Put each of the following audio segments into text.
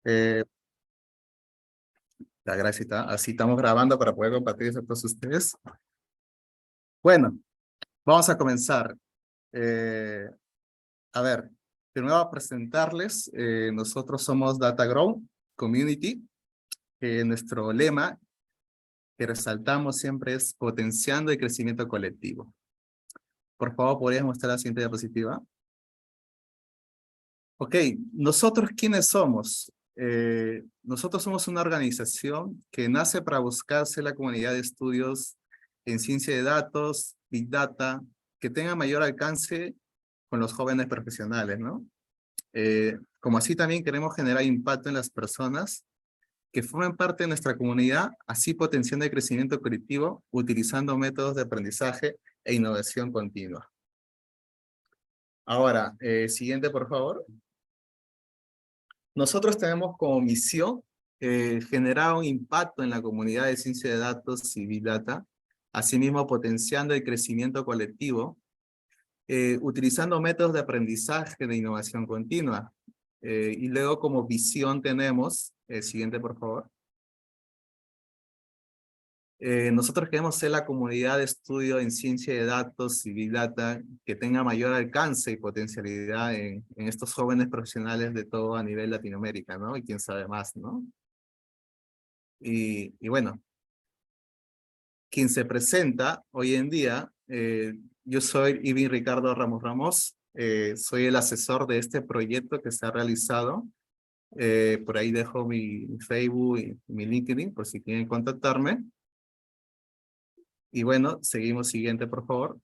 Eh, la gracia está, así estamos grabando para poder compartir eso con todos ustedes. Bueno, vamos a comenzar. Eh, a ver, primero a presentarles, nosotros somos DataGrow Community. Nuestro lema que resaltamos siempre es potenciando el crecimiento colectivo. Por favor, ¿podrías mostrar la siguiente diapositiva? Ok, ¿nosotros quiénes somos? Nosotros somos una organización que nace para buscarse la comunidad de estudios en ciencia de datos, Big Data, que tenga mayor alcance con los jóvenes profesionales, ¿no? Como así también queremos generar impacto en las personas que forman parte de nuestra comunidad, así potenciando el crecimiento colectivo utilizando métodos de aprendizaje e innovación continua. Ahora, siguiente, por favor. Nosotros tenemos como misión generar un impacto en la comunidad de ciencia de datos y Big Data, asimismo potenciando el crecimiento colectivo, utilizando métodos de aprendizaje de innovación continua. Y luego como visión tenemos, siguiente por favor. Nosotros queremos ser la comunidad de estudio en ciencia de datos y Big Data que tenga mayor alcance y potencialidad en estos jóvenes profesionales de todo a nivel Latinoamérica, ¿no? Y quién sabe más, ¿no? Y bueno, quien se presenta hoy en día, yo soy Ivin Ricardo Ramos Ramos, soy el asesor de este proyecto que se ha realizado. Por ahí dejo mi Facebook y mi LinkedIn por si quieren contactarme. Y bueno, seguimos siguiente, por favor.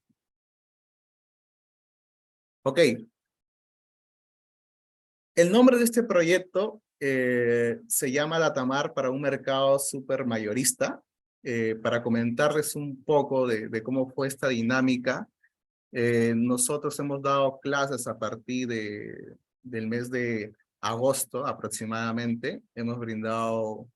Ok, el nombre de este proyecto se llama Datamar para un mercado súper mayorista. Para comentarles un poco de cómo fue esta dinámica. Nosotros hemos dado clases a partir del mes de agosto aproximadamente. Hemos brindado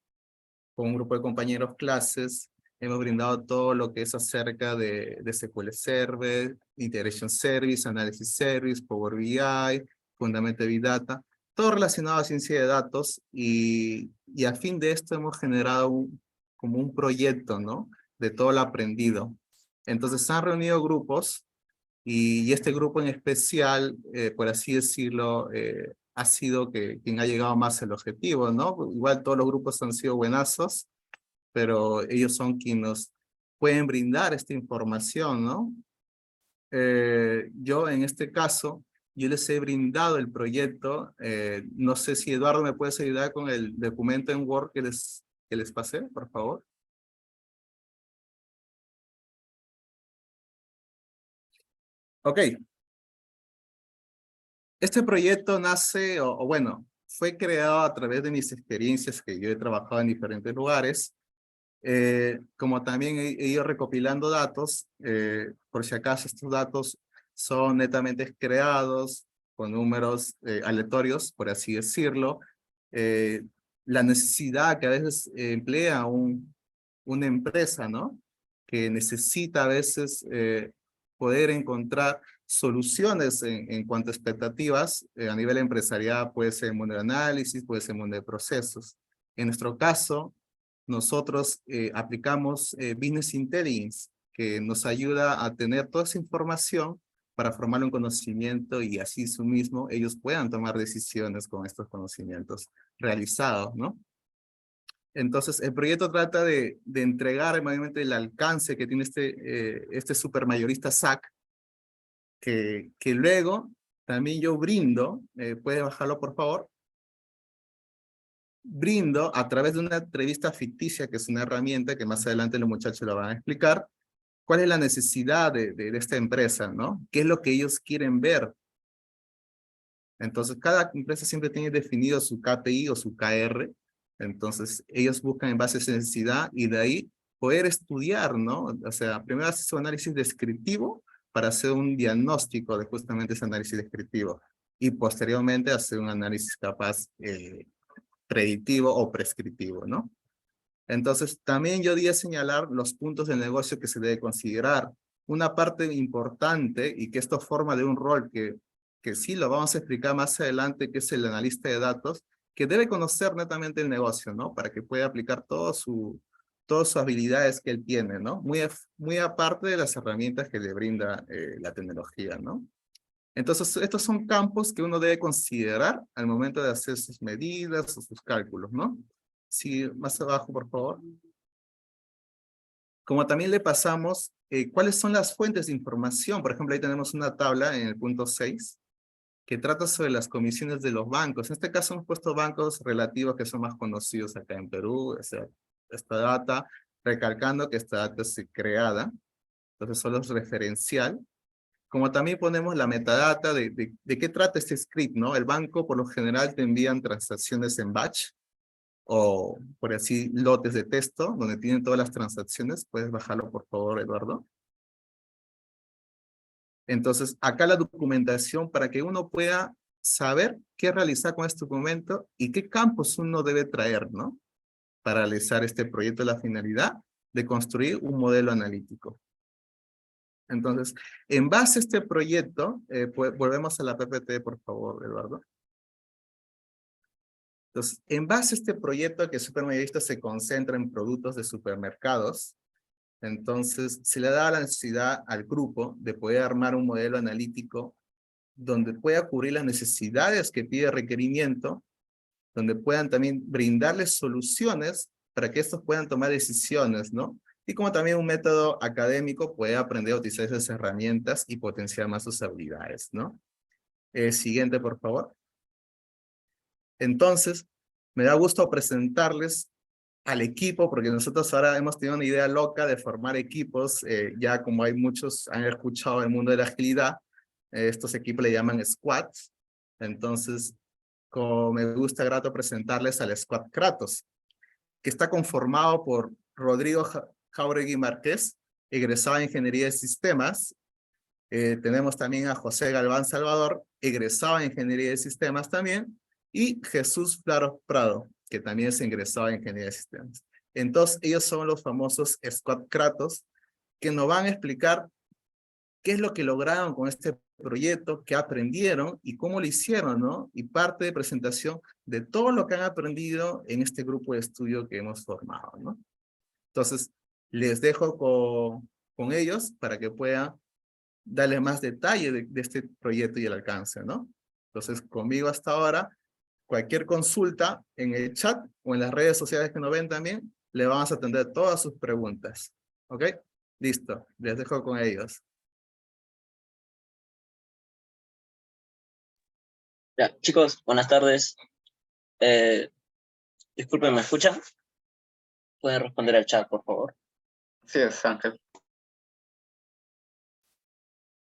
con un grupo de compañeros clases. Hemos brindado todo lo que es acerca de SQL Server, Integration Service, Analysis Service, Power BI, Fundamental Big Data, todo relacionado a ciencia de datos y a fin de esto hemos generado como un proyecto, ¿no? De todo lo aprendido. Entonces se han reunido grupos y este grupo en especial, por así decirlo, ha sido quien ha llegado más al objetivo, ¿no? Igual todos los grupos han sido buenazos, pero ellos son quienes nos pueden brindar esta información, ¿no? Yo en este caso, yo les he brindado el proyecto, no sé si Eduardo me puedes ayudar con el documento en Word que les pasé, por favor. Ok, este proyecto nace, o bueno, fue creado a través de mis experiencias que yo he trabajado en diferentes lugares, como también he ido recopilando datos, por si acaso estos datos son netamente creados con números aleatorios, por así decirlo. Eh, la necesidad que a veces emplea una empresa, ¿no? Que necesita a veces poder encontrar soluciones en cuanto a expectativas a nivel empresarial, puede ser en mundo de análisis, puede ser en mundo de procesos. En nuestro caso, nosotros aplicamos Business Intelligence, que nos ayuda a tener toda esa información para formar un conocimiento y así su mismo ellos puedan tomar decisiones con estos conocimientos realizados, ¿no? Entonces, el proyecto trata de entregar mayormente el alcance que tiene este supermayorista SAC, que luego también yo brindo, puede bajarlo por favor, brindo a través de una entrevista ficticia, que es una herramienta que más adelante los muchachos lo van a explicar, cuál es la necesidad de esta empresa, ¿no? ¿Qué es lo que ellos quieren ver? Entonces, cada empresa siempre tiene definido su KPI o su KR, entonces ellos buscan en base a esa necesidad y de ahí poder estudiar, ¿no? O sea, primero hace su análisis descriptivo para hacer un diagnóstico de justamente ese análisis descriptivo y posteriormente hacer un análisis capaz predictivo o prescriptivo, ¿no? Entonces, también yo di a señalar los puntos del negocio que se debe considerar. Una parte importante, y que esto forma de un rol que sí lo vamos a explicar más adelante, que es el analista de datos, que debe conocer netamente el negocio, ¿no? Para que pueda aplicar todas sus habilidades que él tiene, ¿no? Muy aparte de las herramientas que le brinda la tecnología, ¿no? Entonces, estos son campos que uno debe considerar al momento de hacer sus medidas o sus cálculos, ¿no? Sí, más abajo, por favor. Como también le pasamos, ¿cuáles son las fuentes de información? Por ejemplo, ahí tenemos una tabla en el punto 6 que trata sobre las comisiones de los bancos. En este caso hemos puesto bancos relativos que son más conocidos acá en Perú, o sea, esta data, recalcando que esta data es creada, entonces solo es referencial. Como también ponemos la metadata de qué trata este script, ¿no? El banco por lo general te envían transacciones en batch, o por así lotes de texto, donde tienen todas las transacciones. Puedes bajarlo por favor, Eduardo. Entonces, acá la documentación para que uno pueda saber qué realizar con este documento y qué campos uno debe traer, ¿no? Para realizar este proyecto, la finalidad de construir un modelo analítico. Entonces, en base a este proyecto, pues, volvemos a la PPT, por favor, Eduardo. Entonces, en base a este proyecto que Supermayorista se concentra en productos de supermercados, entonces se le da la necesidad al grupo de poder armar un modelo analítico donde pueda cubrir las necesidades que pide requerimiento, donde puedan también brindarles soluciones para que estos puedan tomar decisiones, ¿no? Y como también un método académico puede aprender a utilizar esas herramientas y potenciar más sus habilidades, ¿no? Siguiente, por favor. Entonces, me da gusto presentarles al equipo, porque nosotros ahora hemos tenido una idea loca de formar equipos, ya como hay muchos, han escuchado el mundo de la agilidad, estos equipos le llaman squads. Entonces, como me gusta grato presentarles al Squad Kratos, que está conformado por Rodrigo Jauregui Márquez, egresado de Ingeniería de Sistemas. Tenemos también a José Galván Salvador, egresado de Ingeniería de Sistemas también, y Jesús Flaro Prado, que también es ingresado en Ingeniería de Sistemas. Entonces, ellos son los famosos Squad Kratos, que nos van a explicar qué es lo que lograron con este proyecto, qué aprendieron y cómo lo hicieron, ¿no? Y parte de presentación de todo lo que han aprendido en este grupo de estudio que hemos formado, ¿no? Entonces, les dejo con ellos para que puedan darle más detalle de este proyecto y el alcance, ¿no? Entonces, conmigo hasta ahora, cualquier consulta en el chat o en las redes sociales que nos ven también, le vamos a atender todas sus preguntas. ¿Ok? Listo, les dejo con ellos. Ya, chicos, buenas tardes. Disculpen, ¿me escuchan? Pueden responder al chat, por favor. Sí, es Ángel.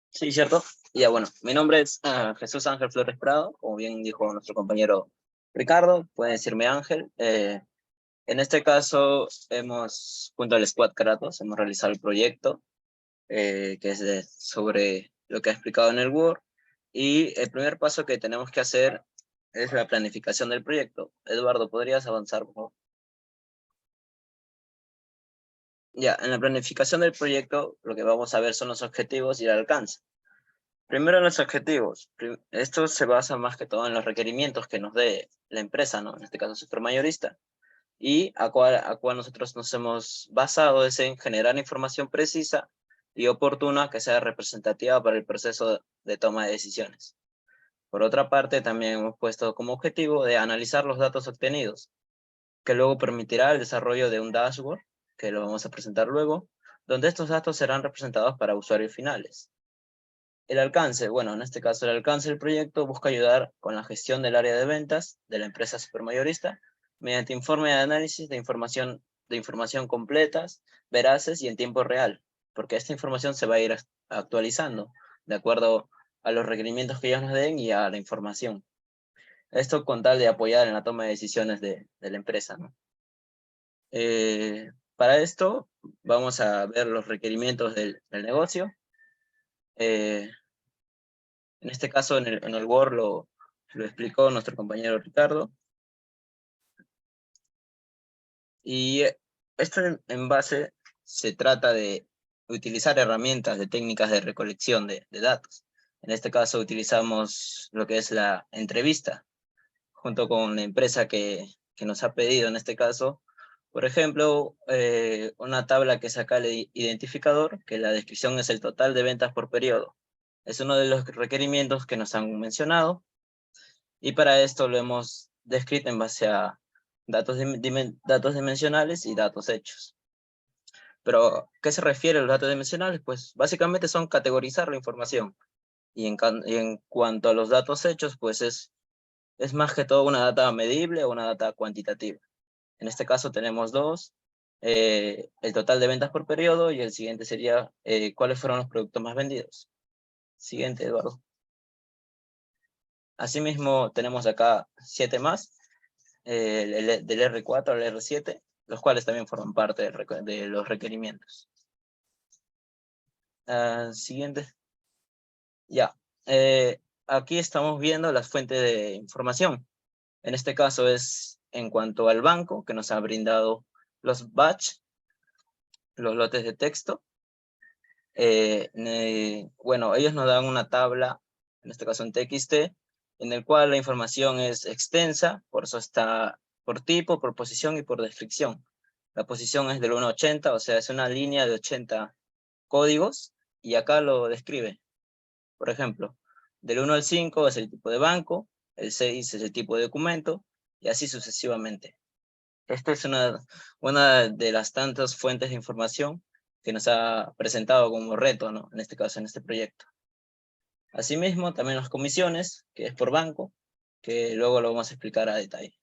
Sí, ¿cierto? Ya, bueno, mi nombre es Jesús Ángel Flores Prado, como bien dijo nuestro compañero Ricardo, pueden decirme Ángel. En este caso, junto al Squad Kratos, hemos realizado el proyecto, que es sobre lo que ha explicado en el Word, y el primer paso que tenemos que hacer es la planificación del proyecto. Eduardo, ¿podrías avanzar, por favor? Ya, en la planificación del proyecto, lo que vamos a ver son los objetivos y el alcance. Primero los objetivos. Esto se basa más que todo en los requerimientos que nos dé la empresa, ¿no? En este caso, Supermayorista. Y a cual nosotros nos hemos basado es en generar información precisa y oportuna que sea representativa para el proceso de toma de decisiones. Por otra parte, también hemos puesto como objetivo de analizar los datos obtenidos, que luego permitirá el desarrollo de un dashboard, que lo vamos a presentar luego, donde estos datos serán representados para usuarios finales. El alcance, bueno, en este caso el alcance del proyecto busca ayudar con la gestión del área de ventas de la empresa supermayorista mediante informe de análisis de información completas, veraces y en tiempo real, porque esta información se va a ir actualizando de acuerdo a los requerimientos que ellos nos den y a la información. Esto con tal de apoyar en la toma de decisiones de la empresa, ¿no? Para esto vamos a ver los requerimientos del negocio. En este caso en el Word lo explicó nuestro compañero Ricardo. Y esto en base se trata de utilizar herramientas de técnicas de recolección de datos. En este caso utilizamos lo que es la entrevista, junto con la empresa que nos ha pedido en este caso. Por ejemplo, una tabla que saca el identificador, que la descripción es el total de ventas por periodo. Es uno de los requerimientos que nos han mencionado, y para esto lo hemos descrito en base a datos dimensionales y datos hechos. Pero, ¿qué se refiere a los datos dimensionales? Pues básicamente son categorizar la información. Y en cuanto a los datos hechos, pues es más que todo una data medible o una data cuantitativa. En este caso tenemos dos, el total de ventas por periodo, y el siguiente sería cuáles fueron los productos más vendidos. Siguiente, Eduardo. Asimismo, tenemos acá 7 más, del R4 al R7, los cuales también forman parte de los requerimientos. Siguiente. Ya. Aquí estamos viendo las fuentes de información. En este caso es en cuanto al banco, que nos ha brindado los batch, los lotes de texto. Bueno, ellos nos dan una tabla, en este caso en TXT, en el cual la información es extensa, por eso está por tipo, por posición y por descripción. La posición es del 1 al 80, o sea, es una línea de 80 códigos, y acá lo describe. Por ejemplo, del 1 al 5 es el tipo de banco, el 6 es el tipo de documento, y así sucesivamente. Esta es una de las tantas fuentes de información que nos ha presentado como reto, ¿no? En este caso, en este proyecto. Asimismo, también las comisiones, que es por banco, que luego lo vamos a explicar a detalle.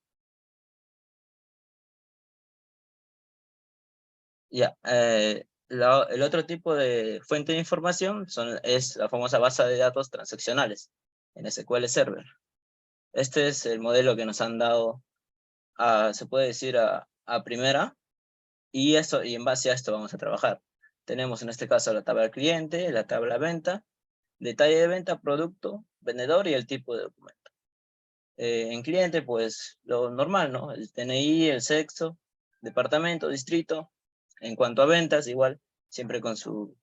Ya, el otro tipo de fuente de información es la famosa base de datos transaccionales en SQL Server. Este es el modelo que nos han dado, se puede decir, a primera, y en base a esto vamos a trabajar. Tenemos en este caso la tabla cliente, la tabla venta, detalle de venta, producto, vendedor y el tipo de documento. En cliente, pues lo normal, ¿no? El DNI, el sexo, departamento, distrito. En cuanto a ventas, igual, siempre con su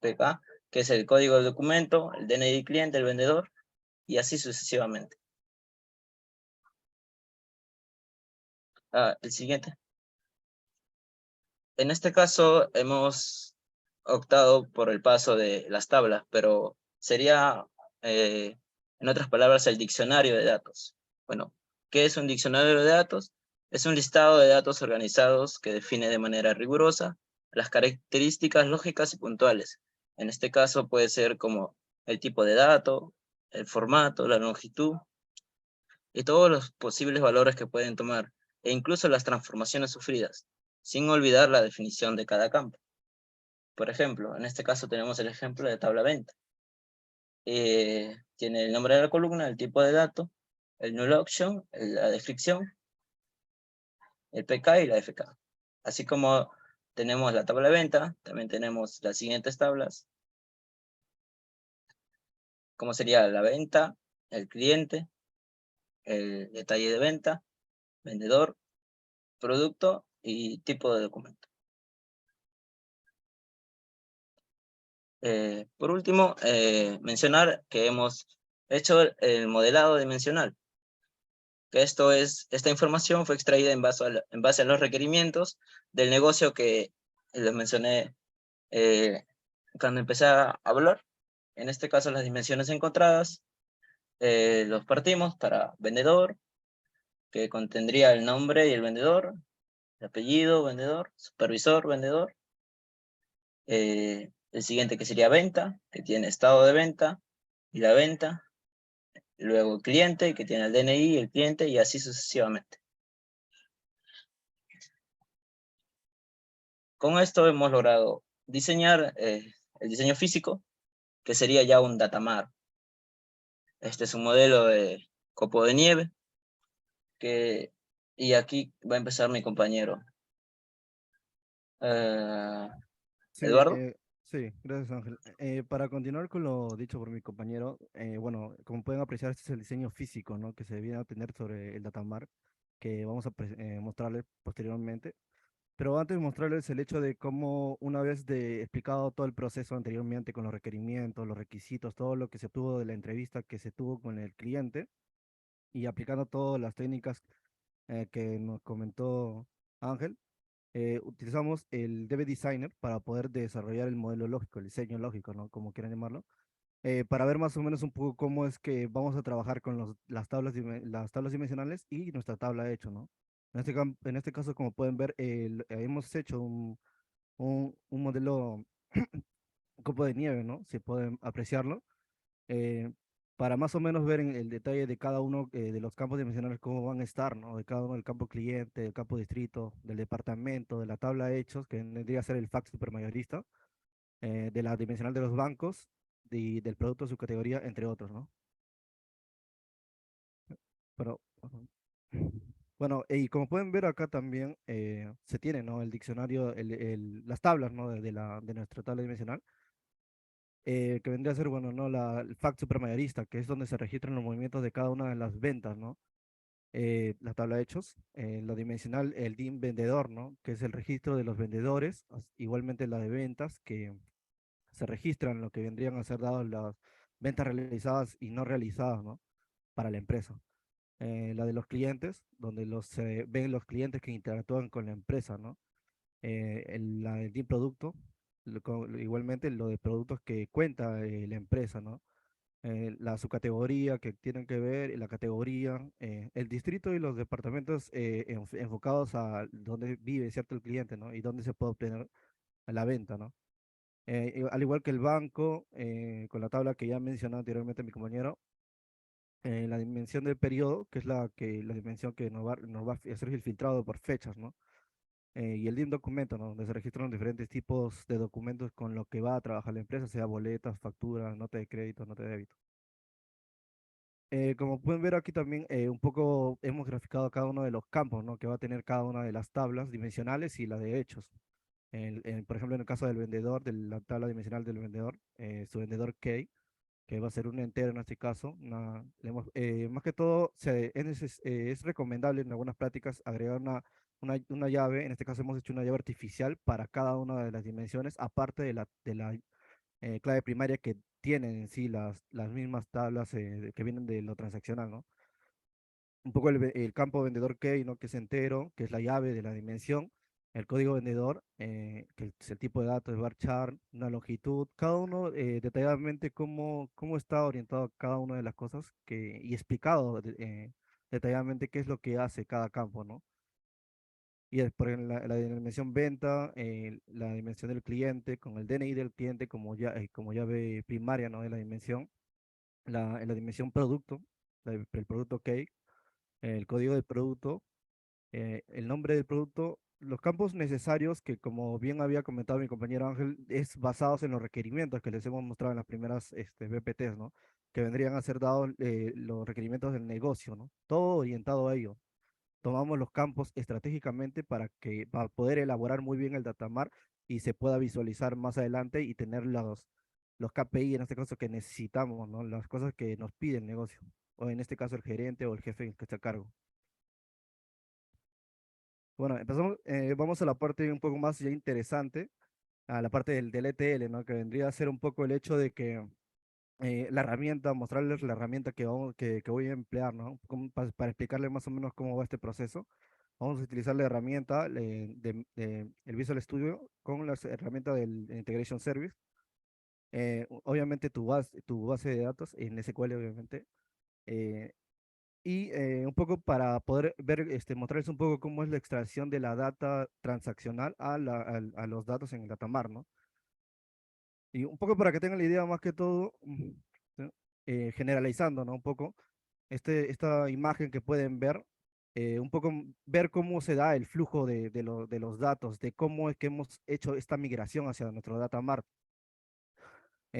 PK, que es el código del documento, el DNI cliente, el vendedor, y así sucesivamente. El siguiente. En este caso hemos optado por el paso de las tablas, pero sería, en otras palabras, el diccionario de datos. Bueno, ¿qué es un diccionario de datos? Es un listado de datos organizados que define de manera rigurosa las características lógicas y puntuales. En este caso puede ser como el tipo de dato, el formato, la longitud y todos los posibles valores que pueden tomar, e incluso las transformaciones sufridas, sin olvidar la definición de cada campo. Por ejemplo, en este caso tenemos el ejemplo de tabla venta. Tiene el nombre de la columna, el tipo de dato, el null option, la descripción, el PK y la FK. Así como tenemos la tabla de venta, también tenemos las siguientes tablas, como sería la venta, el cliente, el detalle de venta, vendedor, producto y tipo de documento. Por último, mencionar que hemos hecho el modelado dimensional, que esta información fue extraída en base a los requerimientos del negocio que les mencioné cuando empecé a hablar. En este caso, las dimensiones encontradas, los partimos para vendedor, que contendría el nombre y el vendedor, el apellido, vendedor, supervisor, vendedor. El siguiente que sería venta, que tiene estado de venta y la venta. Luego cliente, que tiene el DNI, el cliente, y así sucesivamente. Con esto hemos logrado diseñar el diseño físico, que sería ya un datamar. Este es un modelo de copo de nieve, y aquí va a empezar mi compañero. Sí, Eduardo. sí, gracias Ángel. Para continuar con lo dicho por mi compañero, bueno, como pueden apreciar, este es el diseño físico, ¿no? Que se viene a tener sobre el datamar, que vamos a mostrarles posteriormente. Pero antes de mostrarles el hecho de cómo una vez explicado todo el proceso anteriormente con los requerimientos, los requisitos, todo lo que se tuvo de la entrevista que se tuvo con el cliente, y aplicando todas las técnicas que nos comentó Ángel, utilizamos el DB Designer para poder desarrollar el modelo lógico, el diseño lógico, ¿no? Como quieran llamarlo, para ver más o menos un poco cómo es que vamos a trabajar con las las tablas dimensionales y nuestra tabla de hecho, ¿no? En este caso, como pueden ver, hemos hecho un modelo, un copo de nieve, ¿no? Si pueden apreciarlo, eh, para más o menos ver en el detalle de cada uno de los campos dimensionales cómo van a estar, ¿no? De cada uno del campo cliente, del campo distrito, del departamento, de la tabla de hechos, que vendría a ser el fact supermayorista, de la dimensional de los bancos y del producto de su categoría, entre otros, ¿no? Pero, ujú. Bueno, y como pueden ver acá también se tiene, ¿no? El diccionario, las tablas, ¿no? De nuestra tabla dimensional, que vendría a ser, bueno, ¿no? El fact supermayorista, que es donde se registran los movimientos de cada una de las ventas, ¿no? La tabla de hechos, la dimensional, el DIM vendedor, ¿no? Que es el registro de los vendedores, igualmente la de ventas, que se registran lo que vendrían a ser dadas las ventas realizadas y no realizadas, ¿no? Para la empresa. La de los clientes, donde se ven los clientes que interactúan con la empresa, ¿no? La del DIM producto, igualmente lo de productos que cuenta la empresa, ¿no? La subcategoría que tienen que ver, y la categoría, el distrito y los departamentos enfocados a dónde vive cierto el cliente, ¿no? Y dónde se puede obtener la venta, ¿no? Al igual que el banco, con la tabla que ya mencionó anteriormente mi compañero, la dimensión del periodo, que es la dimensión que nos va a hacer el filtrado por fechas, ¿no? Y el DIM documento, ¿no? Donde se registran diferentes tipos de documentos con lo que va a trabajar la empresa, sea boletas, facturas, nota de crédito, nota de débito. Como pueden ver aquí también, un poco hemos graficado cada uno de los campos, ¿no? Que va a tener cada una de las tablas dimensionales y la de hechos. Por ejemplo, en el caso del vendedor, de la tabla dimensional del vendedor, su vendedor key, que va a ser un entero en este caso. Más que todo, es recomendable en algunas prácticas agregar una llave. En este caso hemos hecho una llave artificial para cada una de las dimensiones, aparte de la clave primaria que tienen en sí las mismas tablas que vienen de lo transaccional, ¿no? Un poco el campo vendedor key, ¿no? Que es entero, que es la llave de la dimensión, el código vendedor, que es el tipo de datos, es varchar, una longitud, cada uno detalladamente cómo está orientado cada una de las cosas y explicado detalladamente qué es lo que hace cada campo, ¿no? Y por ejemplo, la dimensión venta, la dimensión del cliente, con el DNI del cliente como llave primaria, ¿no? De la dimensión, en la dimensión producto, el producto key, el código del producto, el nombre del producto, los campos necesarios que, como bien había comentado mi compañero Ángel, es basados en los requerimientos que les hemos mostrado en las primeras BPTs, ¿no? Que vendrían a ser dados los requerimientos del negocio, ¿no? Todo orientado a ello. Tomamos los campos estratégicamente para poder elaborar muy bien el datamar y se pueda visualizar más adelante y tener los KPI en este caso que necesitamos, ¿no? Las cosas que nos pide el negocio, o en este caso el gerente o el jefe que está a cargo. Bueno, vamos a la parte un poco más ya interesante, a la parte del ETL, ¿no? Que vendría a ser un poco el hecho de que la herramienta, mostrarles la herramienta que voy a emplear, ¿no? Para explicarles más o menos cómo va este proceso. Vamos a utilizar la herramienta el Visual Studio con las herramientas del Integration Service. Obviamente tu base de datos en SQL, obviamente. eh, un poco para poder mostrarles un poco cómo es la extracción de la data transaccional a los datos en el datamar, ¿no? Y un poco para que tengan la idea más que todo, ¿sí? Generalizando, ¿no? Un poco, esta imagen que pueden ver, un poco ver cómo se da el flujo de los datos, de cómo es que hemos hecho esta migración hacia nuestro datamar.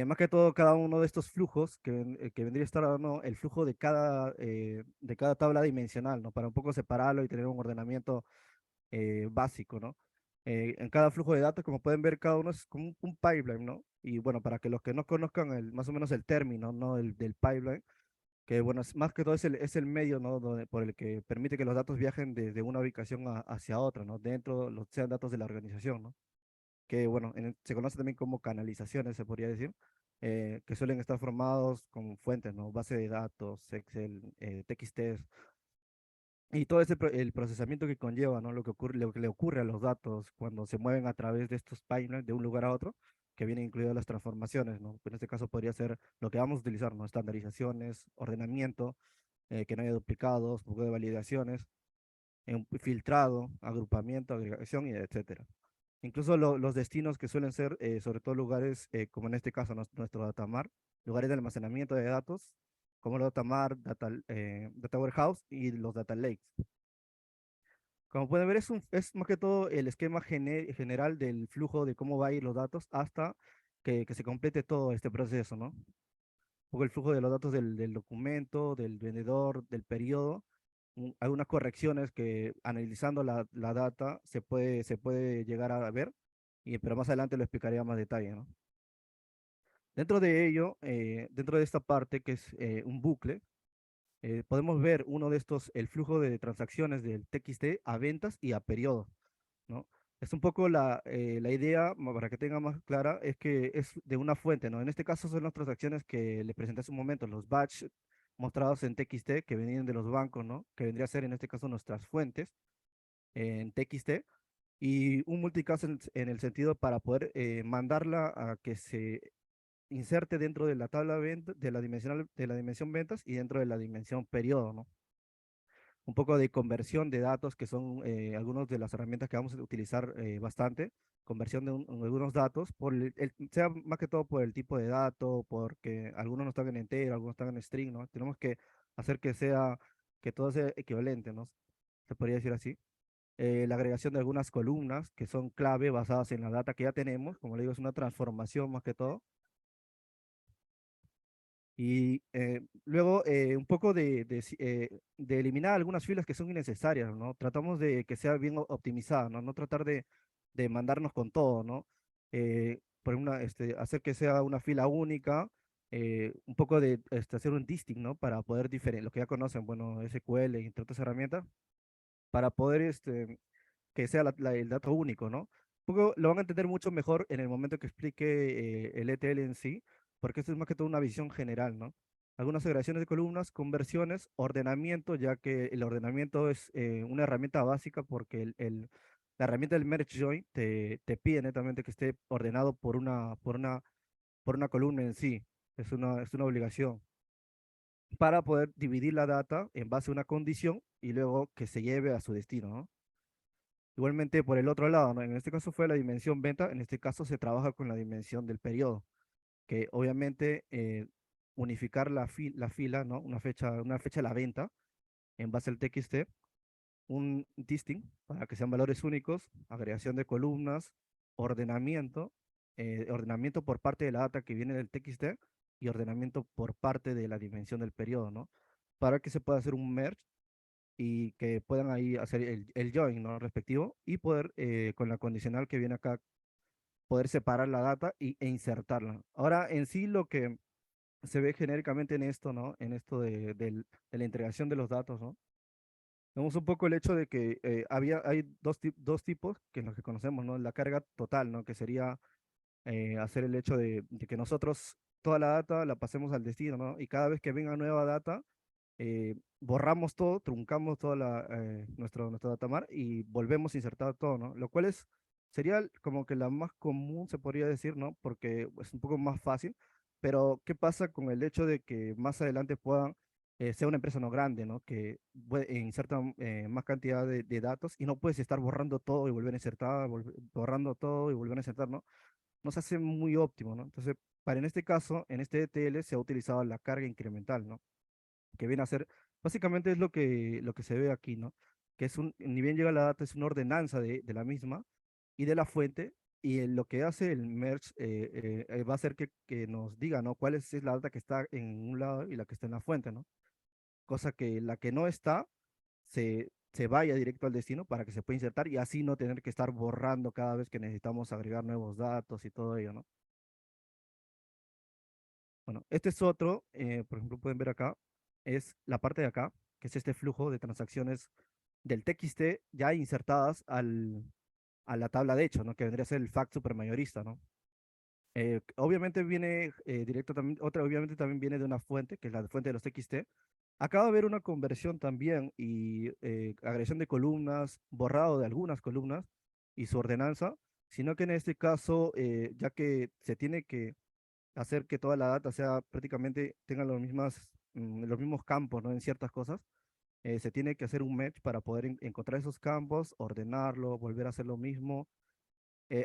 Más que todo, cada uno de estos flujos que vendría a estar, ¿no? El flujo de cada tabla dimensional, ¿no? Para un poco separarlo y tener un ordenamiento básico, ¿no? En cada flujo de datos, como pueden ver, cada uno es como un pipeline, ¿no? Y bueno, para que los que no conozcan más o menos el término, ¿no? Del pipeline, que bueno, más que todo es el medio, ¿no? Por el que permite que los datos viajen desde una ubicación hacia otra, ¿no? Dentro, sean datos de la organización, ¿no? Que bueno, se conoce también como canalizaciones, se podría decir. que suelen estar formados con fuentes, ¿no? Base de datos, Excel, TXT, y todo el procesamiento que conlleva, ¿no? Lo que ocurre, lo que le ocurre a los datos cuando se mueven a través de estos pipelines de un lugar a otro, que vienen incluidas las transformaciones, ¿no? En este caso podría ser lo que vamos a utilizar, ¿no? Estandarizaciones, ordenamiento, que no haya duplicados, poco de validaciones, un filtrado, agrupamiento, agregación y etcétera. Incluso los destinos que suelen ser, sobre todo lugares, como en este caso nuestro datamar, lugares de almacenamiento de datos, como los datamar, data warehouse y los data lakes. Como pueden ver, es más que todo el esquema general del flujo de cómo va a ir los datos hasta que se complete todo este proceso, ¿no? Un poco el flujo de los datos del documento, del vendedor, del periodo, algunas correcciones que analizando la data se puede llegar a ver, pero más adelante lo explicaré a más detalle, ¿no? Dentro de ello, dentro de esta parte que es un bucle, podemos ver uno de estos, el flujo de transacciones del TXT a ventas y a periodo, ¿no? Es un poco la idea, para que tenga más clara, es que es de una fuente, ¿no? En este caso son las transacciones que le presenté hace un momento, los batch mostrados en TXT que venían de los bancos, ¿no? Que vendría a ser en este caso nuestras fuentes en TXT y un multicast en el sentido para poder mandarla a que se inserte dentro de la tabla de la dimensión ventas y dentro de la dimensión periodo, ¿no? Un poco de conversión de datos, que son algunas de las herramientas que vamos a utilizar bastante, conversión de algunos datos, sea más que todo por el tipo de dato, porque algunos no están en entero, algunos están en string, ¿no? Tenemos que hacer que todo sea equivalente, ¿no? Se podría decir así. La agregación de algunas columnas que son clave basadas en la data que ya tenemos, como le digo, es una transformación más que todo. Y luego un poco de eliminar algunas filas que son innecesarias, ¿no? Tratamos de que sea bien optimizada, ¿no? No tratar de mandarnos con todo, ¿no? Hacer que sea una fila única, un poco de hacer un distinct, ¿no? Para poder diferenciar, lo que ya conocen, bueno, SQL, entre otras herramientas, para poder que sea el dato único, ¿no? Un poco lo van a entender mucho mejor en el momento que explique el ETL en sí, porque esto es más que todo una visión general, ¿no? Algunas agregaciones de columnas, conversiones, ordenamiento, ya que el ordenamiento es una herramienta básica porque la herramienta del merge join te pide netamente que esté ordenado por una columna en sí. Es una obligación para poder dividir la data en base a una condición y luego que se lleve a su destino, ¿no? Igualmente, por el otro lado, ¿no? En este caso fue la dimensión venta, en este caso se trabaja con la dimensión del periodo, que obviamente unificar la fila, ¿no? Una fecha de la venta en base al TXT, un distinct para que sean valores únicos, agregación de columnas, ordenamiento, ordenamiento por parte de la data que viene del TXT y ordenamiento por parte de la dimensión del periodo, ¿no? Para que se pueda hacer un merge y que puedan ahí hacer el join, ¿no? Respectivo y poder, con la condicional que viene acá, poder separar la data e insertarla. Ahora, en sí, lo que se ve genéricamente en esto, ¿no? En esto de la integración de los datos, ¿no? Vemos un poco el hecho de que hay dos tipos que los que conocemos, ¿no? La carga total, ¿no? Que sería hacer el hecho de que nosotros toda la data la pasemos al destino, ¿no? Y cada vez que venga nueva data, borramos todo, truncamos toda nuestro datamar y volvemos a insertar todo, ¿no? Lo cual sería como que la más común, se podría decir, ¿no? Porque es un poco más fácil, pero ¿qué pasa con el hecho de que más adelante sea una empresa no grande, ¿no? Que inserta más cantidad de datos y no puedes estar borrando todo y volver a insertar, borrando todo y volver a insertar, ¿no? No se hace muy óptimo, ¿no? Entonces, en este caso, en este ETL se ha utilizado la carga incremental, ¿no? Que viene a ser, básicamente es lo que se ve aquí, ¿no? Que ni bien llega la data, es una ordenanza de la misma y de la fuente, y lo que hace el merge va a hacer que nos diga, ¿no? ¿Cuál es la data que está en un lado y la que está en la fuente, ¿no? Cosa que la que no está se vaya directo al destino para que se pueda insertar y así no tener que estar borrando cada vez que necesitamos agregar nuevos datos y todo ello, ¿no? Bueno, este es otro, por ejemplo, pueden ver acá, es la parte de acá, que es este flujo de transacciones del TXT ya insertadas a la tabla de hecho, ¿no? Que vendría a ser el fact supermayorista, ¿no? Obviamente viene directo también, otra obviamente también viene de una fuente, que es la fuente de los TXT. Acaba de haber una conversión también y agresión de columnas, borrado de algunas columnas y su ordenanza, sino que en este caso, ya que se tiene que hacer que toda la data sea prácticamente, tenga los mismos campos, ¿no? En ciertas cosas, se tiene que hacer un match para poder encontrar esos campos, ordenarlo, volver a hacer lo mismo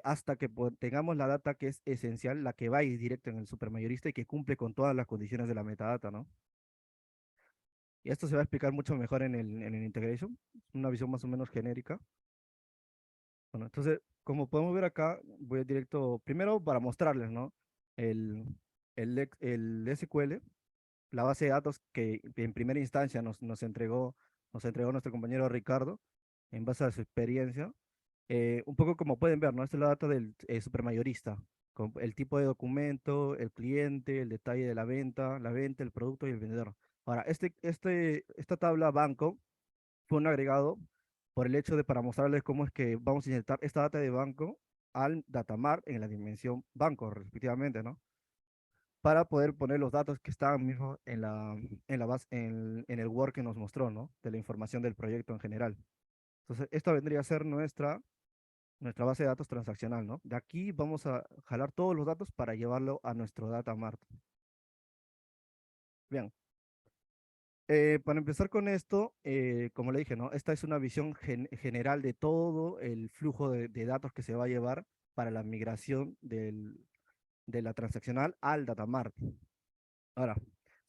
hasta que tengamos la data que es esencial, la que va a ir directo en el supermayorista y que cumple con todas las condiciones de la metadata, ¿no? Y esto se va a explicar mucho mejor en el integration, una visión más o menos genérica. Bueno, entonces, como podemos ver acá, voy directo, primero para mostrarles, ¿no? El, el SQL, la base de datos que en primera instancia nos entregó nuestro compañero Ricardo, en base a su experiencia. Un poco como pueden ver, ¿no? Esta es la data del supermayorista, con el tipo de documento, el cliente, el detalle de la venta, el producto y el vendedor. Ahora, esta tabla banco fue un agregado por el hecho de para mostrarles cómo es que vamos a insertar esta data de banco al datamart en la dimensión banco, respectivamente, ¿no? Para poder poner los datos que están mismo en la base, en el Word que nos mostró, ¿no? De la información del proyecto en general. Entonces, esta vendría a ser nuestra base de datos transaccional, ¿no? De aquí vamos a jalar todos los datos para llevarlo a nuestro data mart. Bien, para empezar con esto, como le dije, ¿no? Esta es una visión general de todo el flujo de datos que se va a llevar para la migración de la transaccional al data mart. Ahora,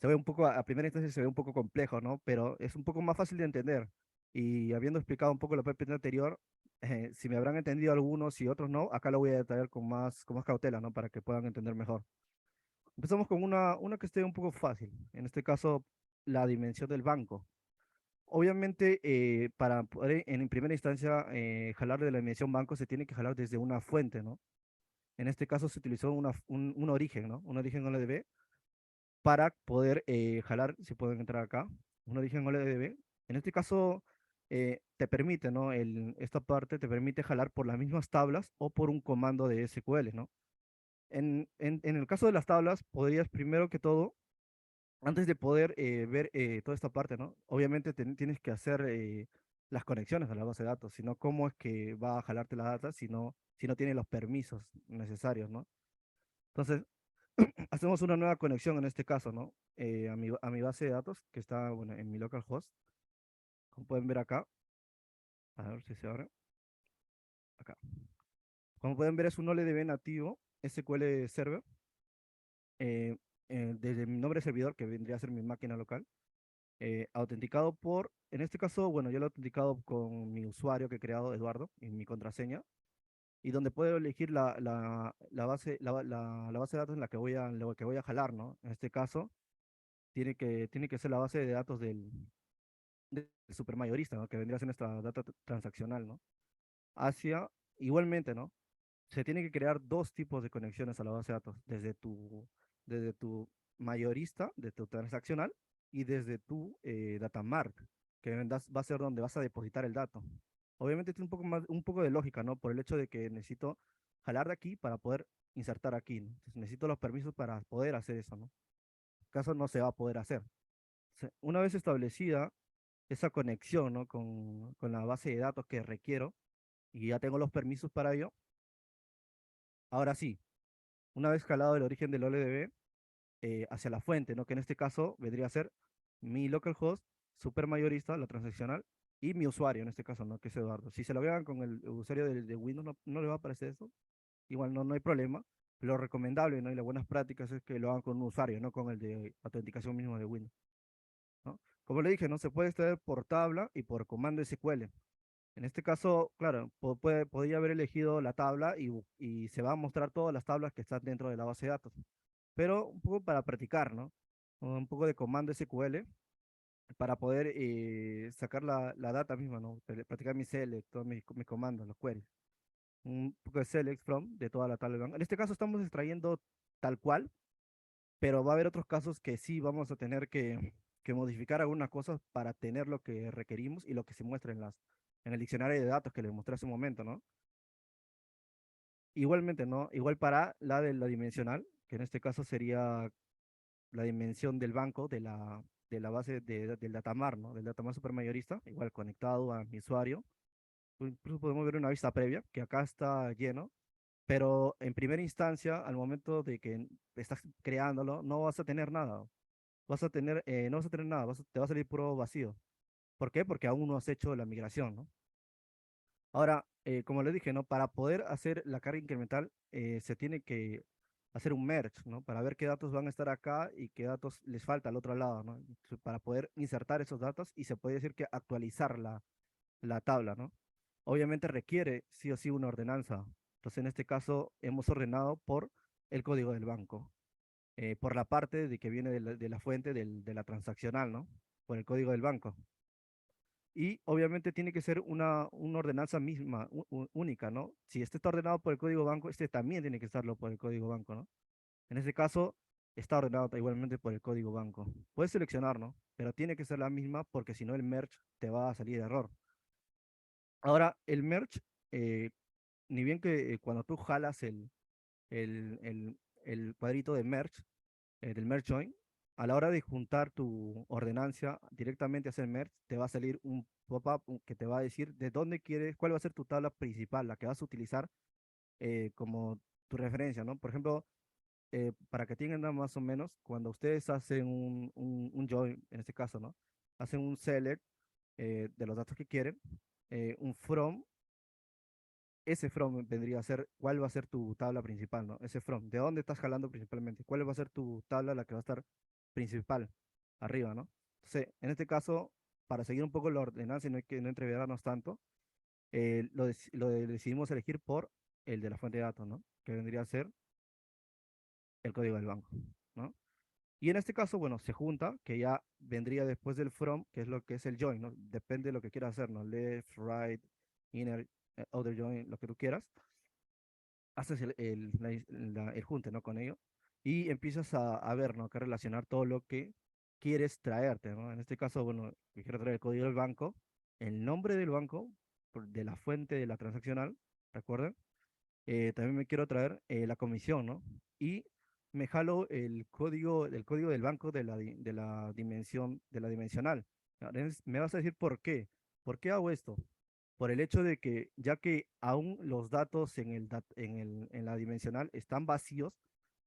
se ve un poco, a primera instancia se ve un poco complejo, ¿no? Pero es un poco más fácil de entender. Y habiendo explicado un poco la PPT anterior, si me habrán entendido algunos y otros no, acá lo voy a detallar con más cautela, ¿no? Para que puedan entender mejor. Empezamos con una que esté un poco fácil. En este caso, la dimensión del banco. Obviamente, para poder en primera instancia jalar de la dimensión banco, se tiene que jalar desde una fuente, ¿no? En este caso se utilizó un origen, ¿no? Un origen OLDB para poder jalar, si pueden entrar acá, un origen OLEDB. En este caso, te permite, ¿no? Esta parte te permite jalar por las mismas tablas o por un comando de SQL, ¿no? En el caso de las tablas, podrías primero que todo, antes de poder ver toda esta parte, ¿no? Obviamente tienes que hacer las conexiones a la base de datos, sino cómo es que va a jalarte la data si no tiene los permisos necesarios, ¿no? Entonces, hacemos una nueva conexión en este caso, ¿no? A mi base de datos, que está, bueno, en mi localhost. Como pueden ver acá, a ver si se abre, acá. Como pueden ver, es un OLEDB nativo, SQL Server, eh, desde mi nombre de servidor, que vendría a ser mi máquina local, autenticado en este caso, bueno, yo lo he autenticado con mi usuario que he creado, Eduardo, y mi contraseña, y donde puedo elegir la base de datos en la que voy a jalar, ¿no? En este caso, tiene que ser la base de datos del supermayorista, ¿no? Que vendría a ser nuestra data transaccional, ¿no? Hacia, igualmente, ¿no? Se tiene que crear dos tipos de conexiones a la base de datos, desde tu mayorista, de tu transaccional, y desde tu data mart, que va a ser donde vas a depositar el dato. Obviamente tiene un poco de lógica, ¿no? Por el hecho de que necesito jalar de aquí para poder insertar aquí, ¿no? Entonces necesito los permisos para poder hacer eso, ¿no? En caso no se va a poder hacer. Una vez establecida esa conexión, ¿no? Con la base de datos que requiero y ya tengo los permisos para ello. Ahora sí, una vez jalado el origen del OLDB hacia la fuente, ¿no? Que en este caso vendría a ser mi localhost, supermayorista, la transaccional, y mi usuario, en este caso, ¿no? Que es Eduardo. Si se lo vean con el usuario de Windows, no le va a aparecer eso. Igual no hay problema. Lo recomendable, ¿no? Y las buenas prácticas es que lo hagan con un usuario, no con el de autenticación mismo de Windows, ¿no? Como le dije, no se puede extraer por tabla y por comando SQL. En este caso, claro, podría haber elegido la tabla y se va a mostrar todas las tablas que están dentro de la base de datos. Pero un poco para practicar, ¿no? Un poco de comando SQL para poder sacar la data misma, ¿no? Practicar mi select, todos mis comandos, los queries. Un poco de select from de toda la tabla de banco. En este caso estamos extrayendo tal cual, pero va a haber otros casos que sí vamos a tener que modificar algunas cosas para tener lo que requerimos y lo que se muestra en el diccionario de datos que les mostré hace un momento, ¿no? Igualmente, ¿no? Igual para la de la dimensional, que en este caso sería la dimensión del banco de la base del datamar, ¿no? Del datamar supermayorista, igual conectado a mi usuario. Incluso podemos ver una vista previa, que acá está lleno, pero en primera instancia, al momento de que estás creándolo, no vas a tener nada. No vas a tener nada, te va a salir puro vacío. ¿Por qué? Porque aún no has hecho la migración, ¿no? Ahora, como les dije, ¿no? Para poder hacer la carga incremental, se tiene que hacer un merge, ¿no? Para ver qué datos van a estar acá y qué datos les falta al otro lado, ¿no? Para poder insertar esos datos y se puede decir que actualizar la tabla, ¿no? Obviamente requiere sí o sí una ordenanza. Entonces, en este caso, hemos ordenado por el código del banco, por la parte de que viene de la fuente de la transaccional, ¿no? Por el código del banco. Y obviamente tiene que ser una ordenanza misma, única, ¿no? Si este está ordenado por el código banco, este también tiene que estarlo por el código banco, ¿no? En este caso, está ordenado igualmente por el código banco. Puedes seleccionar, ¿no? Pero tiene que ser la misma porque si no el merge te va a salir error. Ahora, el merge, eh, ni bien que cuando tú jalas el, el, el cuadrito de merge, del merge join, a la hora de juntar tu ordenancia directamente a hacer merge, te va a salir un pop-up que te va a decir de dónde quieres, cuál va a ser tu tabla principal, la que vas a utilizar como tu referencia, ¿no? Por ejemplo, para que tengan más o menos, cuando ustedes hacen un join, en este caso, ¿no? Hacen un select de los datos que quieren, un from, ese from vendría a ser cuál va a ser tu tabla principal, ¿no? Ese from, ¿de dónde estás jalando principalmente? ¿Cuál va a ser tu tabla, la que va a estar principal, arriba, ¿no? Entonces, en este caso, para seguir un poco la ordenanza y no hay que no entreverarnos tanto, decidimos elegir por el de la fuente de datos, ¿no? Que vendría a ser el código del banco, ¿no? Y en este caso, bueno, se junta, que ya vendría después del from, que es lo que es el join, ¿no? Depende de lo que quieras hacer, ¿no? Left, right, inner, outer join, lo que tú quieras. Haces el junte, ¿no? Con ello. Y empiezas a ver, ¿no? Que relacionar todo lo que quieres traerte, ¿no? En este caso, bueno, quiero traer el código del banco, el nombre del banco, de la fuente de la transaccional, ¿recuerdan? También me quiero traer la comisión, ¿no? Y me jalo el código del banco de la dimensión, de la dimensional. Ahora, me vas a decir por qué. ¿Por qué hago esto? Por el hecho de que, ya que aún los datos en la dimensional están vacíos,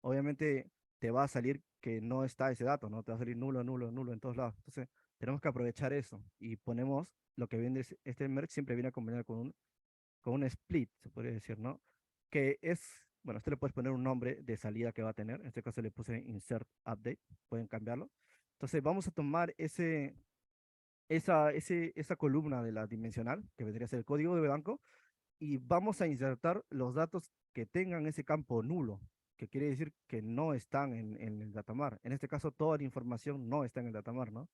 obviamente te va a salir que no está ese dato, ¿no? Te va a salir nulo, nulo, nulo en todos lados. Entonces, tenemos que aprovechar eso y ponemos lo que viene, este merge siempre viene acompañado con un split, se podría decir, ¿no? Que es, bueno, le puedes poner un nombre de salida que va a tener. En este caso le puse insert update, pueden cambiarlo. Entonces vamos a tomar esa columna de la dimensional, que vendría a ser el código de banco, y vamos a insertar los datos que tengan ese campo nulo, que quiere decir que no están en el datamar. En este caso, toda la información no está en el datamar, ¿no?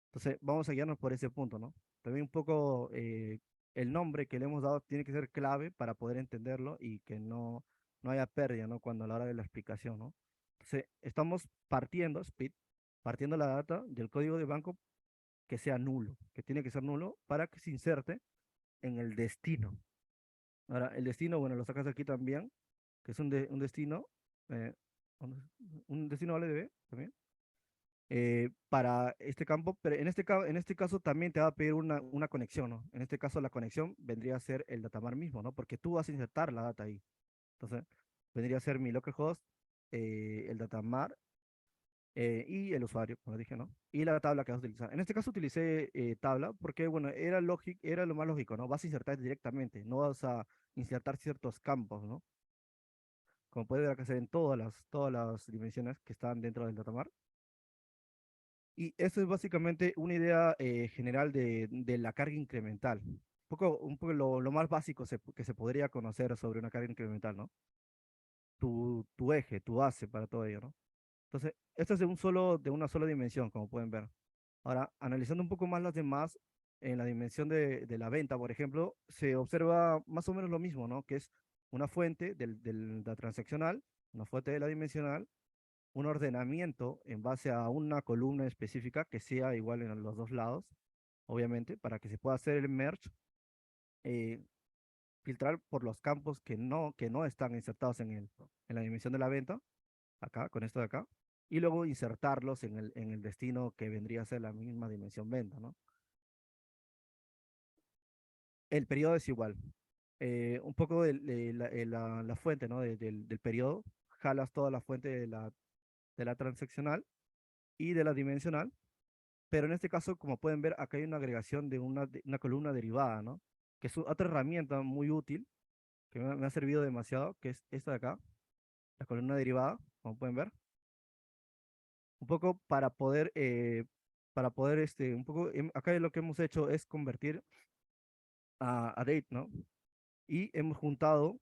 Entonces, vamos a guiarnos por ese punto, ¿no? También un poco el nombre que le hemos dado tiene que ser clave para poder entenderlo y que no haya pérdida, ¿no? Cuando a la hora de la explicación, ¿no? Entonces, estamos partiendo la data del código de banco que sea nulo, que tiene que ser nulo para que se inserte en el destino. Ahora, el destino, bueno, lo sacas aquí también, que es un destino, eh, un destino LDB también para este campo, pero en este caso también te va a pedir una conexión, ¿no? En este caso la conexión vendría a ser el datamar mismo, ¿no? Porque tú vas a insertar la data ahí. Entonces, vendría a ser mi localhost, el datamar y el usuario, como dije, ¿no? Y la tabla que vas a utilizar. En este caso utilicé tabla porque, bueno, era lo más lógico, ¿no? Vas a insertar directamente, no vas a insertar ciertos campos, ¿no? Como puedes ver acá se ven todas las dimensiones que están dentro del datamar. Y eso es básicamente una idea general de la carga incremental. Un poco lo más básico que se podría conocer sobre una carga incremental, ¿no? Tu eje, tu base para todo ello, ¿no? Entonces, esto es de una sola dimensión, como pueden ver. Ahora, analizando un poco más las demás, en la dimensión de la venta, por ejemplo, se observa más o menos lo mismo, ¿no? Que es una fuente de la transaccional, una fuente de la dimensional, un ordenamiento en base a una columna específica que sea igual en los dos lados, obviamente, para que se pueda hacer el merge. eh, filtrar por los campos que no están insertados en la dimensión de la venta, acá, con esto de acá, y luego insertarlos en el destino que vendría a ser la misma dimensión venta, ¿no? El periodo es igual. Un poco la fuente, ¿no? Del periodo, jalas toda la fuente de la transaccional y de la dimensional, pero en este caso, como pueden ver, acá hay una agregación de una columna derivada, ¿no? Que es otra herramienta muy útil, que me ha servido demasiado, que es esta de acá, la columna derivada, como pueden ver, un poco para poder, un poco, acá lo que hemos hecho es convertir a date, ¿no? Y hemos juntado,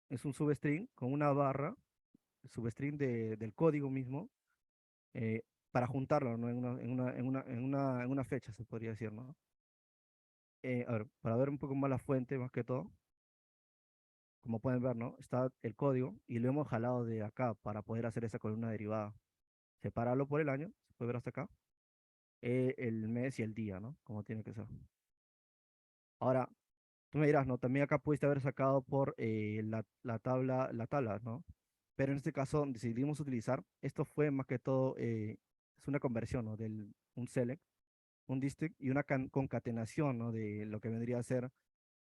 es un substring con una barra, substring del código mismo, eh, para juntarlo, ¿no? En una fecha, se podría decir, ¿no? A ver, para ver un poco más la fuente, más que todo, como pueden ver, ¿no? Está el código y lo hemos jalado de acá para poder hacer esa columna derivada. Separarlo por el año, se puede ver hasta acá, el mes y el día, ¿no? Como tiene que ser. Ahora, tú me dirás, ¿no? También acá pudiste haber sacado por la tabla, ¿no? Pero en este caso decidimos utilizar, esto fue más que todo, es una conversión, ¿no? Un select, un district y una concatenación, ¿no? De lo que vendría a ser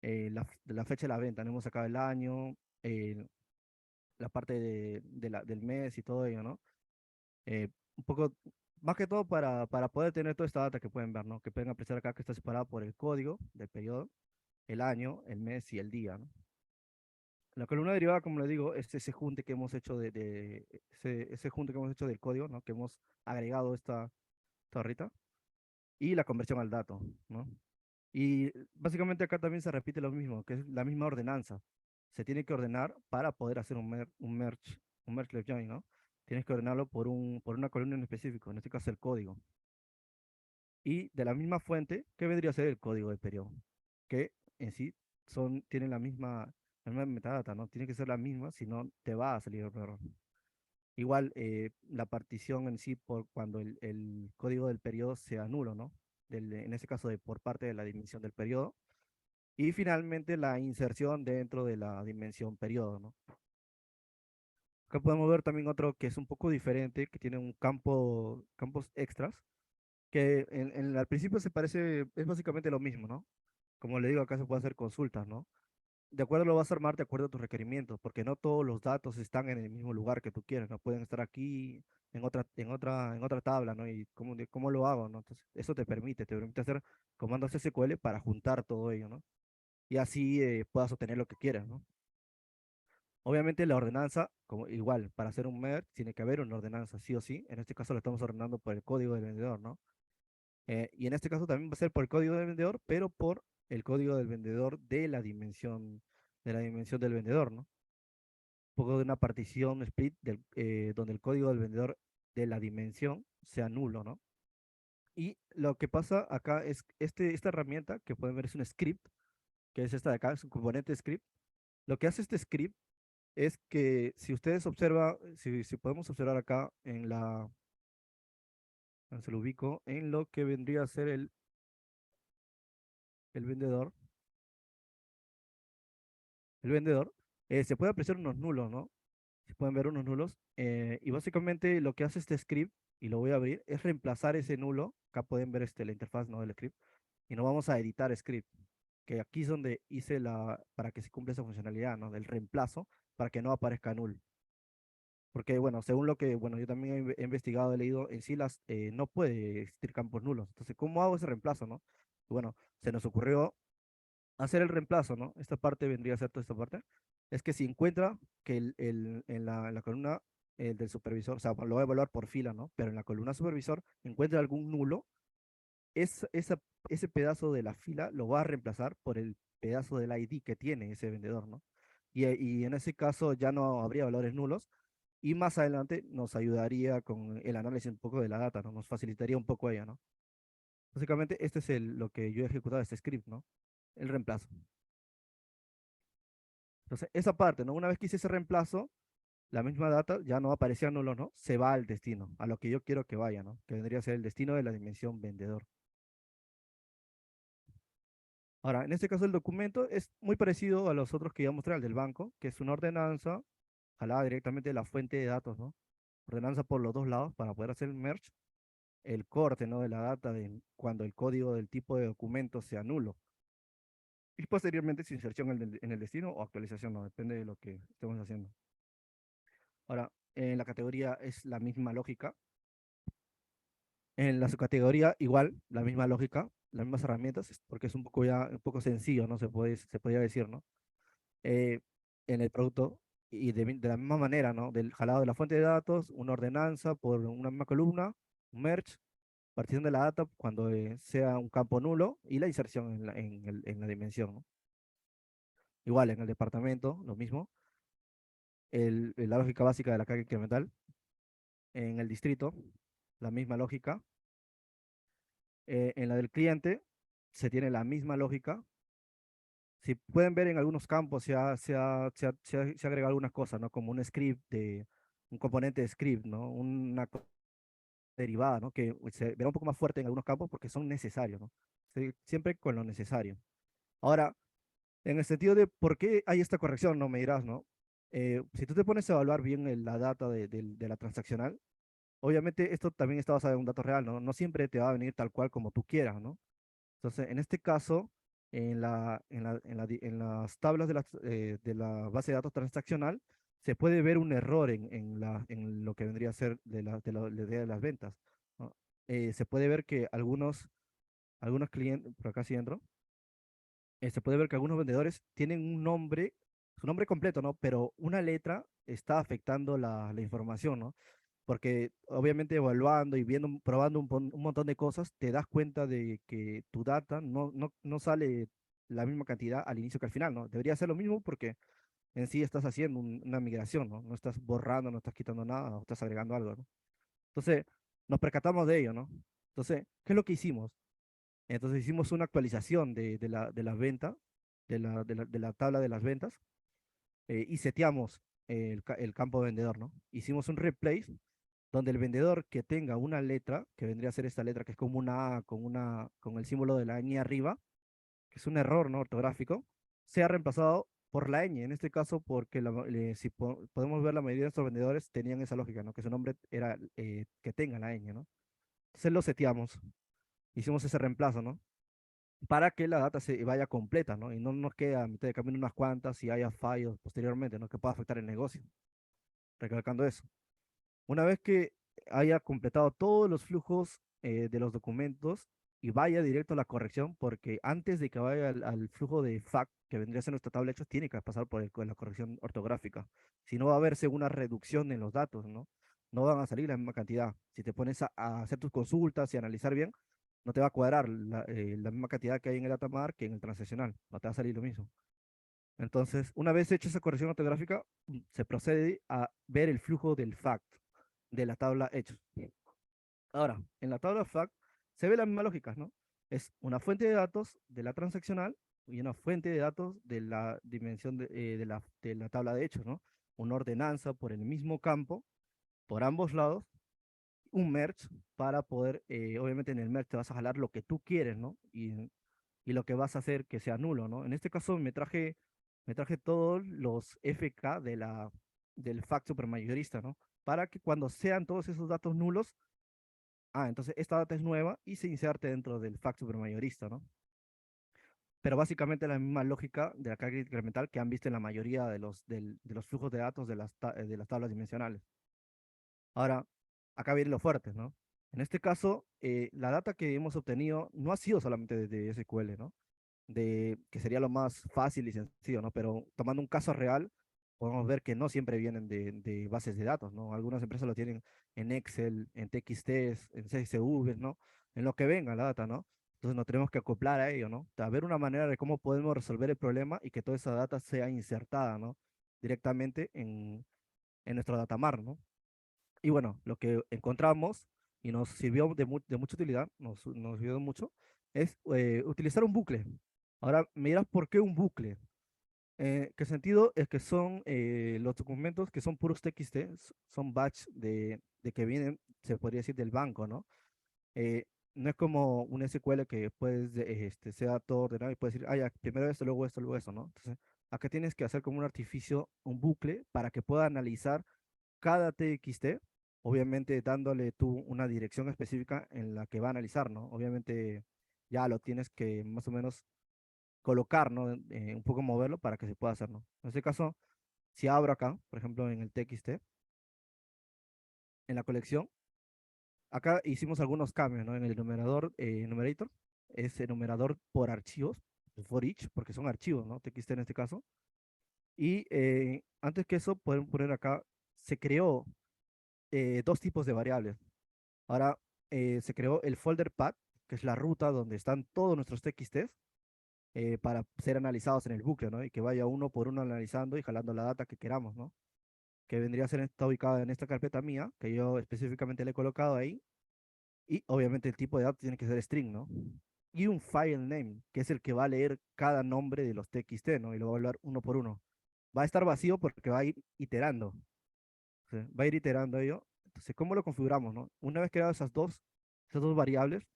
de la fecha de la venta, ¿no? Hemos sacado el año, eh, la parte del mes y todo ello, ¿no? Un poco, más que todo para poder tener toda esta data que pueden ver, ¿no? Que pueden apreciar acá que está separada por el código del periodo, el año, el mes y el día, ¿no? La columna derivada, como le digo, es ese junte que hemos hecho ese junte que hemos hecho del código, ¿no? Que hemos agregado esta barrita y la conversión al dato, ¿no? Y básicamente acá también se repite lo mismo, que es la misma ordenanza. Se tiene que ordenar para poder hacer un merge left join, ¿no? Tienes que ordenarlo por una columna en específico, en este caso el código. Y de la misma fuente, ¿qué vendría a ser el código de periodo? Que en sí tienen la misma metadata, ¿no? Tiene que ser la misma, si no te va a salir el error. Igual, la partición en sí, por cuando el código del periodo sea nulo, ¿no? En este caso, por parte de la dimensión del periodo. Y finalmente, la inserción dentro de la dimensión periodo, ¿no? Acá podemos ver también otro que es un poco diferente, que tiene campos extras, que al principio se parece, es básicamente lo mismo, ¿no? Como le digo, acá se puede hacer consultas, ¿no? De acuerdo lo vas a armar de acuerdo a tus requerimientos, porque no todos los datos están en el mismo lugar que tú quieres, no pueden estar aquí en otra tabla, ¿no? Y cómo lo hago, ¿no? Entonces, eso te permite hacer comandos SQL para juntar todo ello, ¿no? Y así puedas obtener lo que quieras, ¿no? Obviamente la ordenanza, como igual, para hacer un merge tiene que haber una ordenanza, sí o sí. En este caso lo estamos ordenando por el código del vendedor, ¿no? Y en este caso también va a ser por el código del vendedor, pero por el código del vendedor de la dimensión del vendedor, ¿no? Un poco de una partición split donde el código del vendedor de la dimensión sea nulo, ¿no? Y lo que pasa acá es esta herramienta que pueden ver es un script, que es esta de acá, es un componente script. Lo que hace este script es que si ustedes observan, si podemos observar acá se lo ubico, en lo que vendría a ser el vendedor, el vendedor, se puede apreciar unos nulos, ¿no? Se pueden ver unos nulos. Y básicamente lo que hace este script, y lo voy a abrir, es reemplazar ese nulo. Acá pueden ver la interfaz, ¿no? Del script. Y nos vamos a editar script, que aquí es donde hice para que se cumpla esa funcionalidad, ¿no? Del reemplazo, para que no aparezca null. Porque, bueno, según lo que, bueno, yo también he investigado, he leído, en sí no puede existir campos nulos. Entonces, ¿cómo hago ese reemplazo, no? Bueno, se nos ocurrió hacer el reemplazo, ¿no? Esta parte vendría a ser toda esta parte. Es que si encuentra que en la columna del supervisor, o sea, lo va a evaluar por fila, ¿no? Pero en la columna supervisor encuentra algún nulo, ese pedazo de la fila lo va a reemplazar por el pedazo del ID que tiene ese vendedor, ¿no? Y en ese caso ya no habría valores nulos y más adelante nos ayudaría con el análisis un poco de la data, ¿no? Nos facilitaría un poco ella, ¿no? Básicamente, este es lo que yo he ejecutado, este script, ¿no? El reemplazo. Entonces, esa parte, ¿no? Una vez que hice ese reemplazo, la misma data ya no aparecía nulo, ¿no? Se va al destino, a lo que yo quiero que vaya, ¿no? Que vendría a ser el destino de la dimensión vendedor. Ahora, en este caso el documento es muy parecido a los otros que ya mostré, al del banco, que es una ordenanza jalada directamente de la fuente de datos, ¿no? Ordenanza por los dos lados para poder hacer el merge, el corte, ¿no? De la data de cuando el código del tipo de documento sea nulo. Y posteriormente su inserción en el destino o actualización, ¿no? Depende de lo que estemos haciendo. Ahora, en la categoría es la misma lógica. En la subcategoría igual, la misma lógica, las mismas herramientas, porque es un poco ya, un poco sencillo, ¿no? Se podría decir, ¿no? eh, en el producto y de la misma manera, ¿no? Del jalado de la fuente de datos, una ordenanza por una misma columna, un merge, partición de la data cuando sea un campo nulo y la inserción en la dimensión, ¿no? Igual en el departamento, lo mismo, la lógica básica de la carga incremental. En el distrito, la misma lógica. En la del cliente, se tiene la misma lógica. Si pueden ver en algunos campos se agrega algunas cosas, ¿no? Como un script un componente de script, ¿no? Una derivada, ¿no? Que se verá un poco más fuerte en algunos campos porque son necesarios, ¿no? Siempre con lo necesario. Ahora, en el sentido de por qué hay esta corrección, no me dirás, ¿no? Si tú te pones a evaluar bien la data de la transaccional, obviamente esto también está basado en un dato real, ¿no? No siempre te va a venir tal cual como tú quieras, ¿no? Entonces, en este caso, en las tablas de la base de datos transaccional, se puede ver un error en lo que vendría a ser la idea de las ventas, ¿no? Se puede ver que algunos clientes, por acá sí entro, se puede ver que algunos vendedores tienen un nombre, su nombre completo, ¿no? Pero una letra está afectando la información, ¿no? Porque obviamente evaluando y viendo, probando un montón de cosas, te das cuenta de que tu data no sale la misma cantidad al inicio que al final, ¿no? Debería ser lo mismo porque en sí estás haciendo una migración, ¿no? No estás borrando, no estás quitando nada, o estás agregando algo, ¿no? Entonces, nos percatamos de ello, ¿no? Entonces, ¿qué es lo que hicimos? Entonces hicimos una actualización de la venta, de la tabla de las ventas, y seteamos el campo vendedor, ¿no? Hicimos un replace donde el vendedor que tenga una letra, que vendría a ser esta letra, que es como una A con el símbolo de la ñ arriba, que es un error, ¿no? Ortográfico, sea reemplazado por la ñ, en este caso porque si podemos ver la mayoría de nuestros vendedores tenían esa lógica, ¿no? Que su nombre era que tenga la ñ, ¿no? Entonces lo seteamos, hicimos ese reemplazo, ¿no? Para que la data se vaya completa, ¿no? Y no nos quede a mitad de camino unas cuantas y haya fallos posteriormente, ¿no? Que pueda afectar el negocio. Recalcando eso. Una vez que haya completado todos los flujos de los documentos y vaya directo a la corrección, porque antes de que vaya al flujo de FAC, que vendría a ser nuestra tabla de hechos, tiene que pasar por la corrección ortográfica. Si no, va a verse una reducción en los datos, ¿no? No van a salir la misma cantidad. Si te pones a hacer tus consultas y analizar bien, no te va a cuadrar la misma cantidad que hay en el datamar que en el transaccional. No te va a salir lo mismo. Entonces, una vez hecha esa corrección ortográfica, se procede a ver el flujo del fact de la tabla hechos. Ahora, en la tabla fact se ve la misma lógica, ¿no? Es una fuente de datos de la transaccional y una fuente de datos de la dimensión de la tabla de hechos, ¿no? Una ordenanza por el mismo campo, por ambos lados, un merge para poder, obviamente en el merge te vas a jalar lo que tú quieres, ¿no? Y lo que vas a hacer que sea nulo, ¿no? En este caso me traje todos los FK del fact supermayorista, ¿no? Para que cuando sean todos esos datos nulos, entonces esta data es nueva y se inserte dentro del fact supermayorista, ¿no? Pero básicamente la misma lógica de la carga incremental que han visto en la mayoría de los flujos de datos de las tablas dimensionales. Ahora, acá viene lo fuerte, ¿no? En este caso, la data que hemos obtenido no ha sido solamente de SQL, ¿no? Que sería lo más fácil y sencillo, ¿no? Pero tomando un caso real, podemos ver que no siempre vienen de bases de datos, ¿no? Algunas empresas lo tienen en Excel, en TXTs, en CSV, ¿no? En lo que venga la data, ¿no? Entonces nos tenemos que acoplar a ello, ¿no? A ver una manera de cómo podemos resolver el problema y que toda esa data sea insertada, ¿no? Directamente en nuestro datamar, ¿no? Y bueno, lo que encontramos y nos sirvió de mucha utilidad, nos ayudó mucho, es utilizar un bucle. Ahora, me dirás por qué un bucle. ¿Qué sentido? Es que son los documentos que son puros TXT, son batch de que vienen, se podría decir, del banco, ¿no? no es como un SQL que puedes, sea todo ordenado y puedes decir, ah, ya, primero esto, luego esto, ¿no? Entonces, acá tienes que hacer como un artificio, un bucle, para que pueda analizar cada TXT, obviamente dándole tú una dirección específica en la que va a analizar, ¿no? Obviamente ya lo tienes que más o menos colocar, ¿no? Un poco moverlo para que se pueda hacer, ¿no? En este caso, si abro acá, por ejemplo, en el TXT, en la colección, acá hicimos algunos cambios, ¿no? En el enumerador, numerator, es enumerador por archivos, for each, porque son archivos, ¿no? TXT en este caso. Y antes que eso, podemos poner acá, se creó dos tipos de variables. Ahora se creó el folder path, que es la ruta donde están todos nuestros TXTs para ser analizados en el bucle, ¿no? Y que vaya uno por uno analizando y jalando la data que queramos, ¿no? Que vendría a ser, está ubicada en esta carpeta mía, que yo específicamente le he colocado ahí. Y obviamente el tipo de datos tiene que ser string, ¿no? Y un file name, que es el que va a leer cada nombre de los TXT, ¿no? Y lo va a evaluar uno por uno. Va a estar vacío porque va a ir iterando. ¿Sí? Va a ir iterando ello. Entonces, ¿cómo lo configuramos, no? Una vez creadas esas dos variables,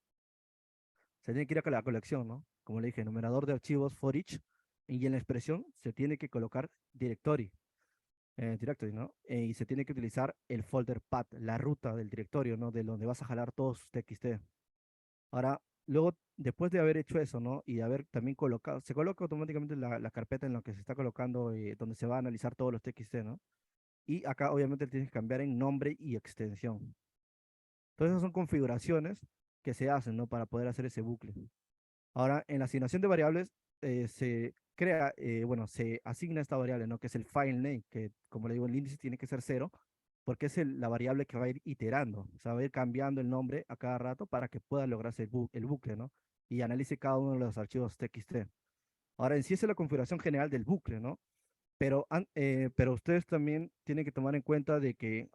se tiene que ir a la colección, ¿no? Como le dije, numerador de archivos for each, y en la expresión se tiene que colocar directory, ¿no? Y se tiene que utilizar el folder path, la ruta del directorio, ¿no? De donde vas a jalar todos sus TXT. Ahora, luego, después de haber hecho eso, ¿no? Y de haber también colocado, se coloca automáticamente la carpeta en la que se está colocando, donde se va a analizar todos los TXT, ¿no? Y acá obviamente tienes que cambiar en nombre y extensión. Entonces, esas son configuraciones que se hacen, ¿no? Para poder hacer ese bucle. Ahora, en la asignación de variables, se crea, bueno, se asigna esta variable, ¿no? Que es el file name, que como le digo, el índice tiene que ser 0, porque es la variable que va a ir iterando, o sea, va a ir cambiando el nombre a cada rato para que pueda lograrse el bucle, ¿no? Y analice cada uno de los archivos TXT. Ahora, en sí esa es la configuración general del bucle, ¿no? Pero ustedes también tienen que tomar en cuenta de que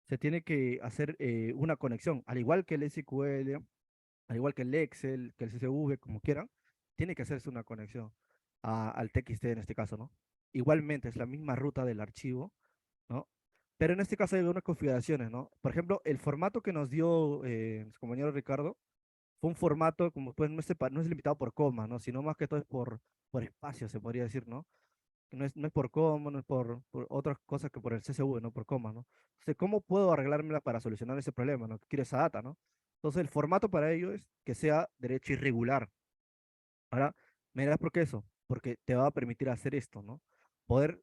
se tiene que hacer una conexión, al igual que el SQL, al igual que el Excel, que el CSV, como quieran, tiene que hacerse una conexión al TXT en este caso, ¿no? Igualmente es la misma ruta del archivo, ¿no? Pero en este caso hay algunas configuraciones, ¿no? Por ejemplo, el formato que nos dio su compañero Ricardo fue un formato, como pues, no es limitado por coma, ¿no? Sino más que todo es por espacio, se podría decir, ¿no? No es por coma, no es por otras cosas que por el CSV, no por coma, ¿no? Entonces, ¿cómo puedo arreglármela para solucionar ese problema, ¿no? Que quiero esa data, ¿no? Entonces, el formato para ello es que sea derecho irregular. Ahora, ¿me dirás por qué eso? Porque te va a permitir hacer esto, ¿no? Poder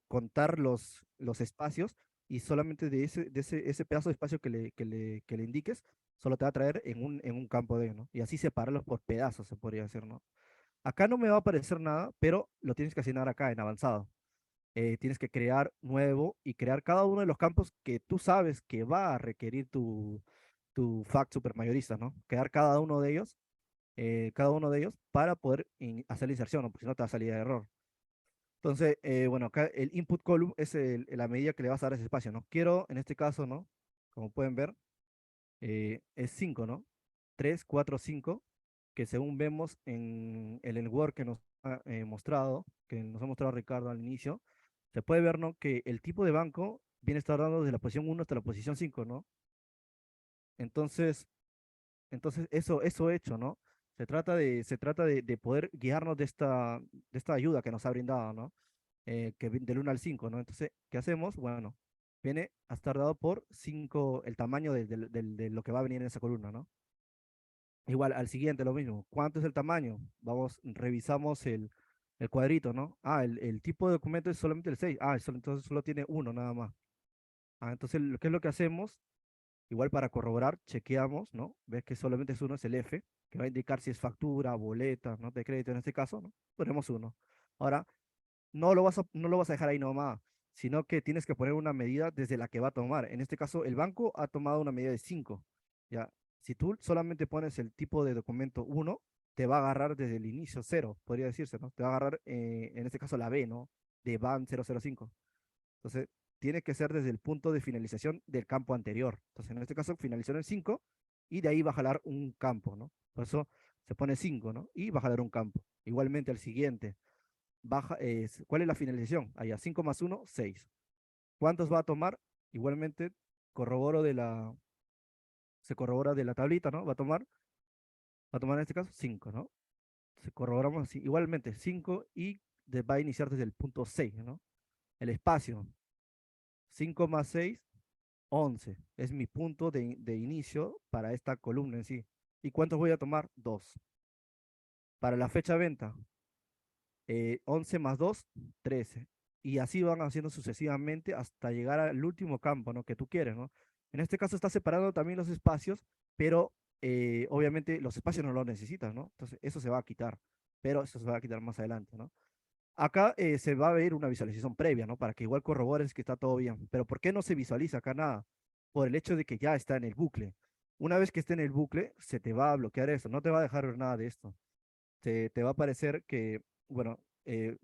contar los espacios y solamente de ese pedazo de espacio que le indiques, solo te va a traer en un campo de, ¿no? Y así separarlos por pedazos, se podría decir, ¿no? Acá no me va a aparecer nada, pero lo tienes que asignar acá en avanzado. Tienes que crear nuevo y crear cada uno de los campos que tú sabes que va a requerir tu fact supermayorista, ¿no? Crear cada uno de ellos para poder hacer la inserción, ¿no? Porque si no te va a salir de error. Entonces, bueno, acá el input column es la medida que le vas a dar a ese espacio, ¿no? Quiero, en este caso, ¿no? Como pueden ver, es 5, ¿no? 3, 4, 5, que según vemos en el Word que nos ha mostrado, que nos ha mostrado Ricardo al inicio, se puede ver, ¿no? Que el tipo de banco viene a estar dando desde la posición 1 hasta la posición 5, ¿no? Entonces, eso hecho, ¿no? Se trata de poder guiarnos de esta ayuda que nos ha brindado, ¿no? Del 1 al 5, ¿no? Entonces, ¿qué hacemos? Bueno, viene a estar dado por 5 el tamaño de lo que va a venir en esa columna, ¿no? Igual, al siguiente lo mismo. ¿Cuánto es el tamaño? Revisamos el cuadrito, ¿no? Ah, el tipo de documento es solamente el 6. Ah, entonces solo tiene uno nada más. Ah, entonces, ¿qué es lo que hacemos? Igual para corroborar, chequeamos, ¿no? Ves que solamente es uno, es el F, que va a indicar si es factura, boleta, ¿no? De crédito en este caso, ¿no? Ponemos uno. Ahora, no lo vas a dejar ahí nomás, sino que tienes que poner una medida desde la que va a tomar. En este caso, el banco ha tomado una medida de 5. ¿Ya? Si tú solamente pones el tipo de documento 1, te va a agarrar desde el inicio 0, podría decirse, ¿no? Te va a agarrar, en este caso, la B, ¿no? De BAN 005. Entonces, tiene que ser desde el punto de finalización del campo anterior. Entonces, en este caso, finalizó en el 5 y de ahí va a jalar un campo, ¿no? Por eso se pone 5, ¿no? Y va a jalar un campo. Igualmente al siguiente, ¿cuál es la finalización? Allá, 5 más 1, 6. ¿Cuántos va a tomar? Igualmente, corroboro se corrobora de la tablita, ¿no? Va a tomar en este caso 5, ¿no? Se corroboramos así, igualmente 5 y va a iniciar desde el punto 6, ¿no? El espacio, 5 más 6, 11. Es mi punto de inicio para esta columna en sí. ¿Y cuántos voy a tomar? 2. Para la fecha de venta, 11 más 2, 13. Y así van haciendo sucesivamente hasta llegar al último campo, ¿no? Que tú quieres, ¿no? En este caso está separando también los espacios, pero obviamente los espacios no los necesitas, ¿no? Entonces eso se va a quitar, pero eso se va a quitar más adelante, ¿no? Acá se va a ver una visualización previa, ¿no? Para que igual corrobores que está todo bien. Pero ¿por qué no se visualiza acá nada? Por el hecho de que ya está en el bucle. Una vez que esté en el bucle, se te va a bloquear esto, no te va a dejar ver nada de esto. Te va a parecer que, bueno, un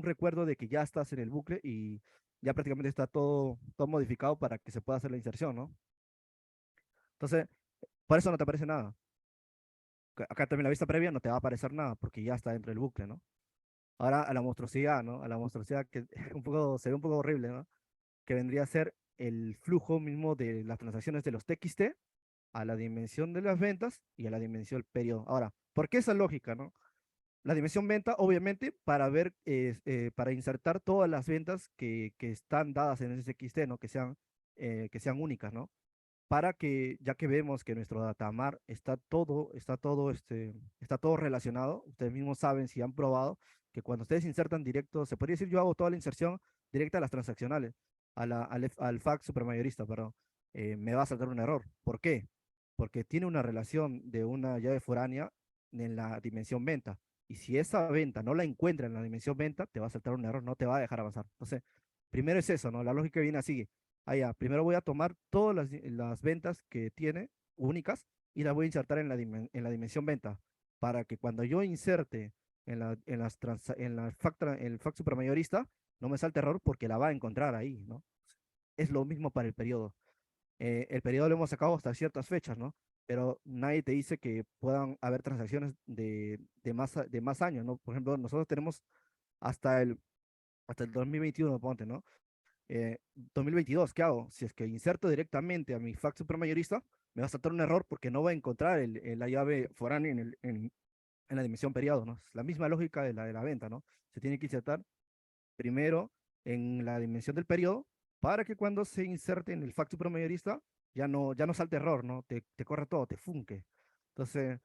recuerdo de que ya estás en el bucle y ya prácticamente está todo modificado para que se pueda hacer la inserción, ¿no? Entonces, por eso no te aparece nada. Acá también la vista previa no te va a aparecer nada porque ya está dentro del bucle, ¿no? Ahora a la monstruosidad, ¿no? A la monstruosidad que se ve un poco horrible, ¿no? Que vendría a ser el flujo mismo de las transacciones de los TXT a la dimensión de las ventas y a la dimensión del periodo. Ahora, ¿por qué esa lógica, no? La dimensión venta, obviamente, para insertar todas las ventas que están dadas en ese TXT, ¿no? Que sean únicas, ¿no? Para que, ya que vemos que nuestro datamar está todo relacionado, ustedes mismos saben si han probado que cuando ustedes insertan directo, se podría decir yo hago toda la inserción directa a las transaccionales, al FAQ supermayorista, perdón, me va a saltar un error. ¿Por qué? Porque tiene una relación de una llave foránea en la dimensión venta. Y si esa venta no la encuentra en la dimensión venta, te va a saltar un error, no te va a dejar avanzar. Entonces, primero es eso, ¿no? La lógica viene así. Ya, primero voy a tomar todas las ventas que tiene únicas y las voy a insertar en la dimensión venta para que cuando yo inserte el fact supermayorista no me salte error porque la va a encontrar ahí, ¿no? Es lo mismo para el periodo. El periodo lo hemos sacado hasta ciertas fechas, ¿no? Pero nadie te dice que puedan haber transacciones de más años, ¿no? Por ejemplo, nosotros tenemos hasta el 2021, ponte, ¿no? 2022, ¿qué hago? Si es que inserto directamente a mi fact supermayorista, me va a saltar un error porque no va a encontrar la llave foránea en la dimensión periodo, ¿no? Es la misma lógica de la venta, ¿no? Se tiene que insertar primero en la dimensión del periodo para que cuando se inserte en el fact supermayorista ya no salte error, ¿no? Te corra todo, te funque. Entonces,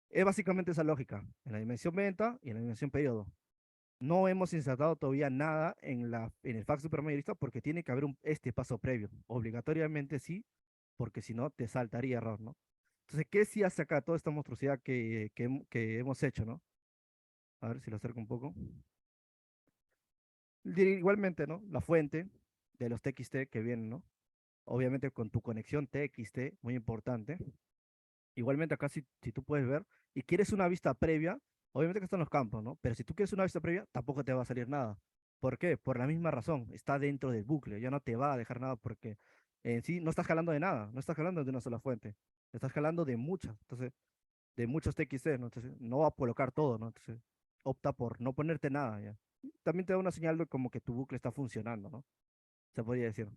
es básicamente esa lógica, en la dimensión venta y en la dimensión periodo. No hemos insertado todavía nada en el fax supermayorista porque tiene que haber este paso previo. Obligatoriamente sí, porque si no te saltaría error, ¿no? Entonces, ¿qué sí hace acá toda esta monstruosidad que hemos hecho, ¿no? A ver si lo acerco un poco. Igualmente, ¿no? La fuente de los TXT que vienen, ¿no? Obviamente con tu conexión TXT, muy importante. Igualmente acá si tú puedes ver y quieres una vista previa, obviamente que están los campos, ¿no? Pero si tú quieres una vista previa, tampoco te va a salir nada. ¿Por qué? Por la misma razón, está dentro del bucle, ya no te va a dejar nada porque en sí no estás jalando de nada, no estás jalando de una sola fuente, estás jalando de muchas, entonces, de muchos TXT, ¿no? Entonces, no va a colocar todo, ¿no? Entonces, opta por no ponerte nada, ¿ya? También te da una señal de como que tu bucle está funcionando, ¿no? Se podría decir.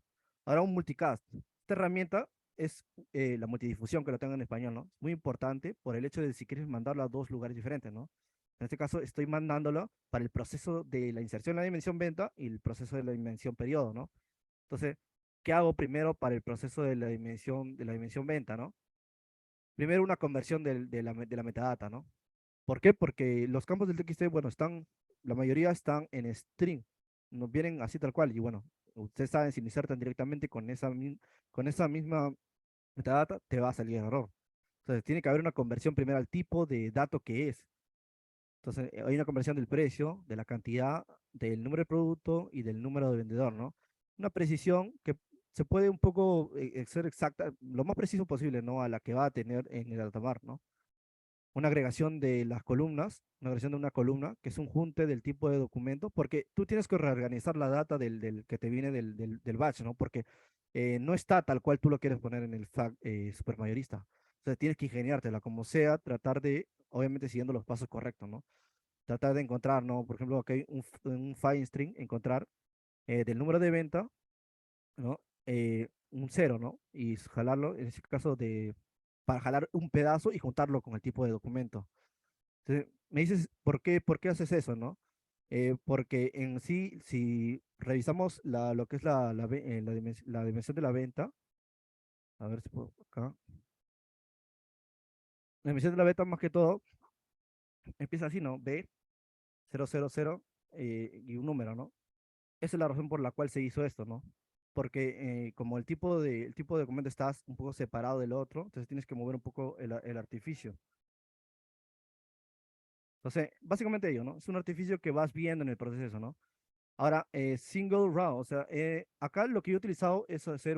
Ahora un multicast. Esta herramienta es la multidifusión, que lo tengo en español, ¿no? Es muy importante por el hecho de si quieres mandarlo a dos lugares diferentes, ¿no? En este caso estoy mandándolo para el proceso de la inserción en la dimensión venta y el proceso de la dimensión periodo, ¿no? Entonces, ¿qué hago primero para el proceso de la dimensión venta, ¿no? Primero una conversión de la metadata, ¿no? ¿Por qué? Porque los campos del TXT, bueno, la mayoría están en string, nos vienen así tal cual, y bueno, ustedes saben, si lo insertan directamente con esa misma metadata, te va a salir error. Entonces, tiene que haber una conversión primero al tipo de dato que es. Entonces, hay una conversión del precio, de la cantidad, del número de producto y del número de vendedor, ¿no? Una precisión que se puede un poco ser exacta, lo más preciso posible, ¿no? A la que va a tener en el altamar, ¿no? Una agregación de las columnas, una agregación de una columna, que es un junte del tipo de documento, porque tú tienes que reorganizar la data del que te viene del batch, ¿no? Porque no está tal cual tú lo quieres poner en el FAQ supermayorista. O sea, tienes que ingeniártela como sea, tratar de, obviamente siguiendo los pasos correctos, ¿no? Tratar de encontrar, ¿no? Por ejemplo, aquí hay un file string, encontrar del número de venta, ¿no? un cero, ¿no? Y jalarlo, en ese caso, para jalar un pedazo y juntarlo con el tipo de documento. Entonces, me dices, por qué haces eso, no? Porque en sí, si revisamos lo que es la dimensión de la venta, a ver si puedo acá. La dimensión de la venta, más que todo, empieza así, ¿no? B, 000, y un número, ¿no? Esa es la razón por la cual se hizo esto, ¿no? Porque como el tipo de documento está un poco separado del otro, entonces tienes que mover un poco el artificio. Entonces, básicamente ello, ¿no? Es un artificio que vas viendo en el proceso, ¿no? Ahora, single round, o sea, acá lo que yo he utilizado es hacer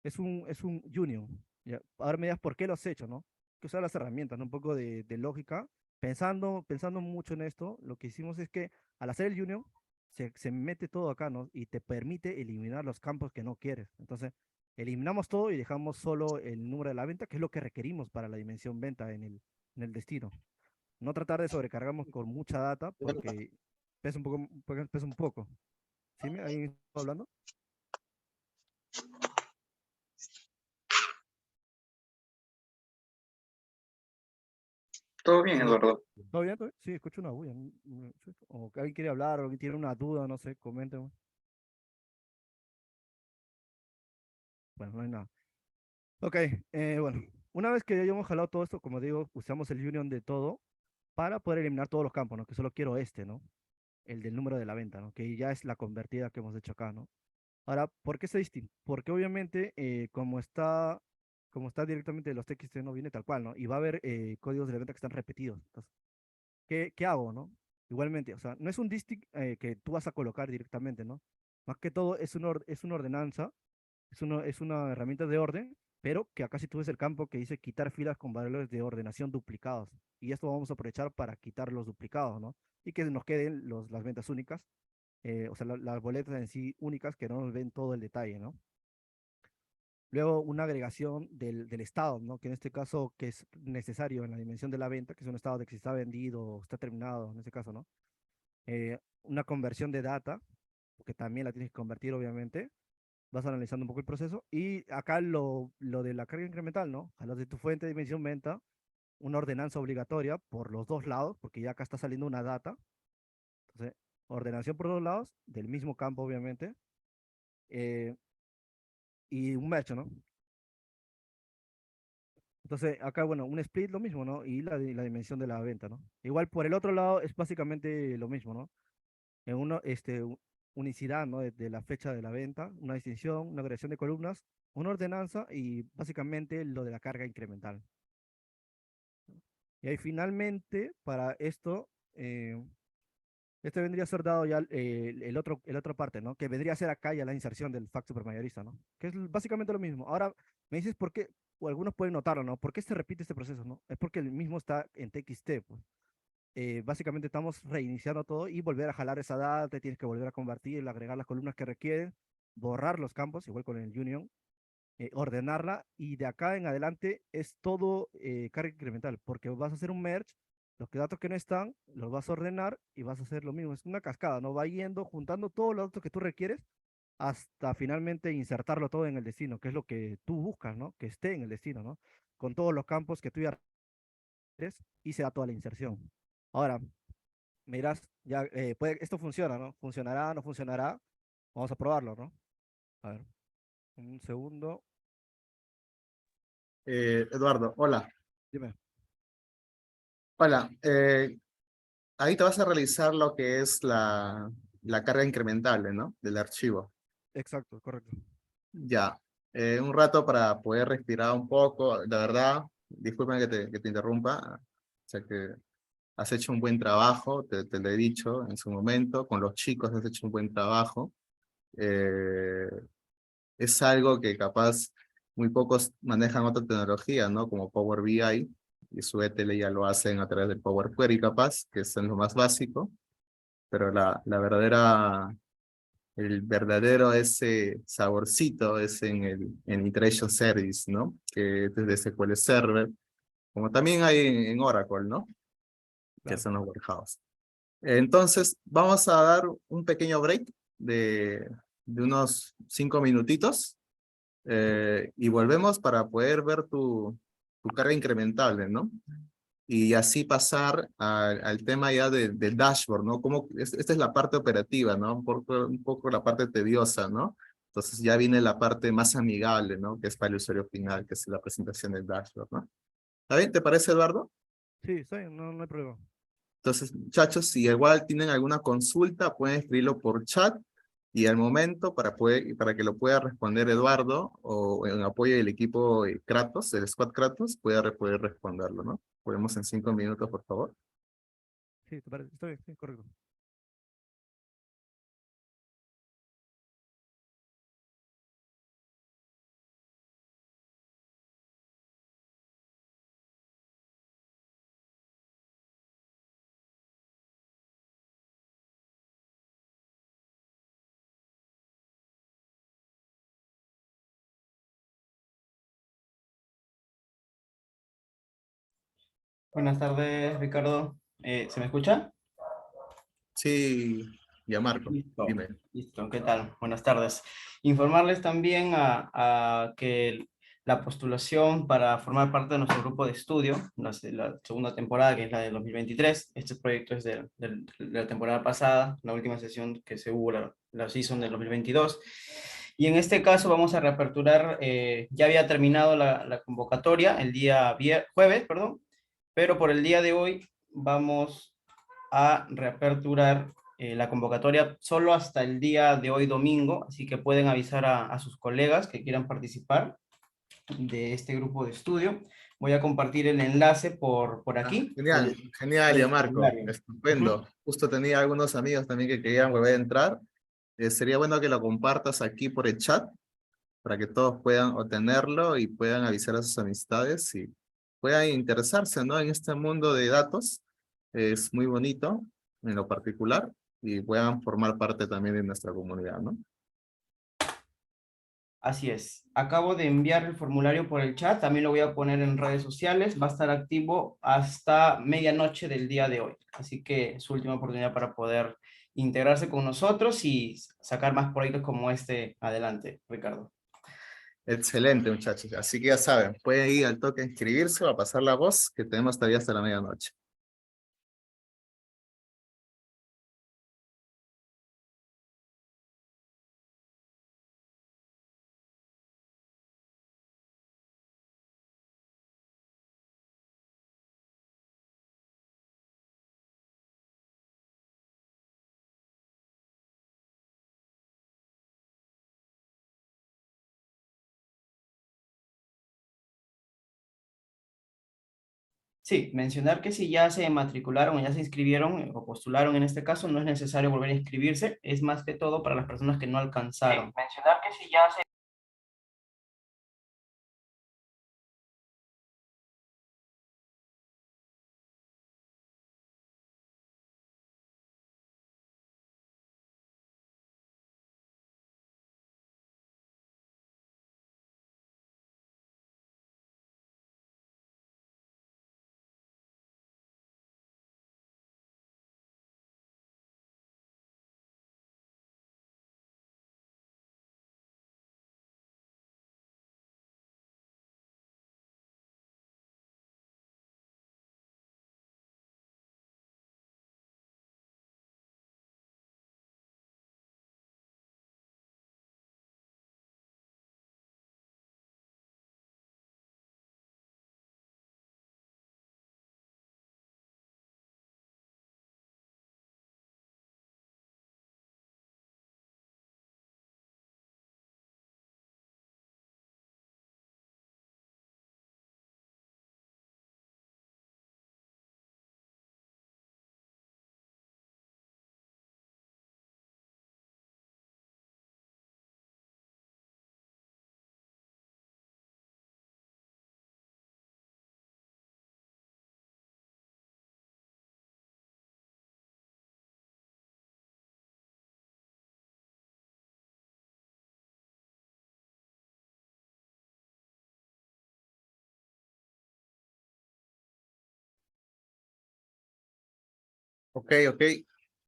es un union. ¿Ya? Ahora me digas por qué lo has hecho, ¿no? Hay que usar las herramientas, ¿no? Un poco de lógica. Pensando mucho en esto, lo que hicimos es que al hacer el union, se mete todo acá, ¿no? Y te permite eliminar los campos que no quieres. Entonces, eliminamos todo y dejamos solo el número de la venta, que es lo que requerimos para la dimensión venta en el destino. No tratar de sobrecargarnos con mucha data porque pesa un poco. ¿Sí? ¿Ahí estoy hablando? Todo bien, Eduardo. ¿Todo bien? ¿Todo bien? Sí, escucho una bulla. Sí. O que alguien quiere hablar, o alguien tiene una duda, no sé, comenten. Bueno, no hay nada. Ok, bueno, una vez que ya hemos jalado todo esto, como digo, usamos el union de todo para poder eliminar todos los campos, ¿no? Que solo quiero este, ¿no? El del número de la venta, ¿no? Que ya es la convertida que hemos hecho acá, ¿no? Ahora, ¿por qué es distinto? Porque obviamente, como está directamente de los TXT, no viene tal cual, ¿no? Y va a haber códigos de la venta que están repetidos. Entonces, ¿qué hago, no? Igualmente, o sea, no es un distinct que tú vas a colocar directamente, ¿no? Más que todo es una ordenanza, es una herramienta de orden, pero que acá si tú ves el campo que dice quitar filas con valores de ordenación duplicados. Y esto vamos a aprovechar para quitar los duplicados, ¿no? Y que nos queden las ventas únicas, o sea, las boletas en sí únicas que no nos ven todo el detalle, ¿no? Luego una agregación del estado, ¿no? Que en este caso que es necesario en la dimensión de la venta, que es un estado de que si está vendido o está terminado, en este caso, ¿no? Una conversión de data, que también la tienes que convertir, obviamente. Vas analizando un poco el proceso. Y acá lo de la carga incremental, ¿no? A lo de tu fuente de dimensión venta, una ordenanza obligatoria por los dos lados, porque ya acá está saliendo una data. Entonces, ordenación por dos lados, del mismo campo, obviamente. eh, y un match, ¿no? Entonces, acá, bueno, un split lo mismo, ¿no? Y la dimensión de la venta, ¿no? Igual por el otro lado es básicamente lo mismo, ¿no? En unicidad, ¿no? De la fecha de la venta, una distinción, una agregación de columnas, una ordenanza y básicamente lo de la carga incremental. Y ahí finalmente, para esto, este vendría a ser dado ya el otra parte, ¿no? Que vendría a ser acá ya la inserción del fact supermayorista, ¿no? Que es básicamente lo mismo. Ahora, me dices por qué, o algunos pueden notarlo, ¿no? ¿Por qué se repite este proceso, no? Es porque el mismo está en TXT, pues. Básicamente estamos reiniciando todo y volver a jalar esa data, tienes que volver a convertir, agregar las columnas que requieren, borrar los campos, igual con el union, ordenarla y de acá en adelante es todo carga incremental, porque vas a hacer un merge, los datos que no están, los vas a ordenar y vas a hacer lo mismo. Es una cascada, ¿no? Va yendo, juntando todos los datos que tú requieres hasta finalmente insertarlo todo en el destino, que es lo que tú buscas, ¿no? Que esté en el destino, ¿no? Con todos los campos que tú ya requieres y se da toda la inserción. Ahora, mirás, ya, esto funciona, ¿no? ¿Funcionará, no funcionará? Vamos a probarlo, ¿no? A ver, un segundo. Eduardo, hola. Dime. Hola, ahí te vas a realizar lo que es la carga incrementable, ¿no? Del archivo. Exacto, correcto. Ya, un rato para poder respirar un poco. La verdad, disculpen que te interrumpa. O sea que has hecho un buen trabajo, te lo he dicho en su momento. Con los chicos has hecho un buen trabajo. Eh, es algo que capaz muy pocos manejan otra tecnología, ¿no? Como Power BI. Y su ETL ya lo hacen a través del Power Query capaz, que es lo más básico. Pero el verdadero ese saborcito es en Iteration Service, ¿no? Que es desde SQL Server, como también hay en Oracle, ¿no? Que Claro. son los warehouse. Entonces, vamos a dar un pequeño break de de unos 5 minutitos y volvemos para poder ver tu carga incrementable, ¿no? Y así pasar al tema ya del dashboard, ¿no? Esta es la parte operativa, ¿no? Un poco la parte tediosa, ¿no? Entonces ya viene la parte más amigable, ¿no? Que es para el usuario final, que es la presentación del dashboard, ¿no? ¿Está bien? ¿Te parece, Eduardo? Sí, está bien, no, no hay problema. Entonces, muchachos, si igual tienen alguna consulta, pueden escribirlo por chat y al momento para que lo pueda responder Eduardo o en apoyo del equipo Kratos, del Squad Kratos, poder responderlo, ¿no? Podemos en 5 minutos, por favor. Sí, ¿te parece? Está bien, sí, correcto. Buenas tardes, Ricardo. ¿Se me escucha? Sí, ya Marco, Listo, dime. listo. ¿Qué tal? Buenas tardes. Informarles también a que la postulación para formar parte de nuestro grupo de estudio, la segunda temporada, que es la del 2023, este proyecto es de la temporada pasada, la última sesión que se hubo, la season del 2022. Y en este caso vamos a reaperturar, ya había terminado la convocatoria el día jueves, perdón, pero por el día de hoy vamos a reaperturar la convocatoria solo hasta el día de hoy domingo, así que pueden avisar a sus colegas que quieran participar de este grupo de estudio. Voy a compartir el enlace por aquí. Genial, genial, Por ya el Marco, formulario. estupendo. Justo tenía algunos amigos también que querían volver a entrar. Sería bueno que lo compartas aquí por el chat para que todos puedan obtenerlo y puedan avisar a sus amistades y puedan interesarse, ¿no? En este mundo de datos. Es muy bonito en lo particular y puedan formar parte también de nuestra comunidad, ¿no? Así es. Acabo de enviar el formulario por el chat, también lo voy a poner en redes sociales, va a estar activo hasta medianoche del día de hoy. Así que es su última oportunidad para poder integrarse con nosotros y sacar más proyectos como este adelante, Ricardo. Excelente, muchachos. Así que ya saben, pueden ir al toque a inscribirse o a pasar la voz, que tenemos todavía hasta la medianoche. Sí, mencionar que si ya se matricularon o ya se inscribieron o postularon en este caso, no es necesario volver a inscribirse, es más que todo para las personas que no alcanzaron. Sí, mencionar que si ya se... Ok, ok.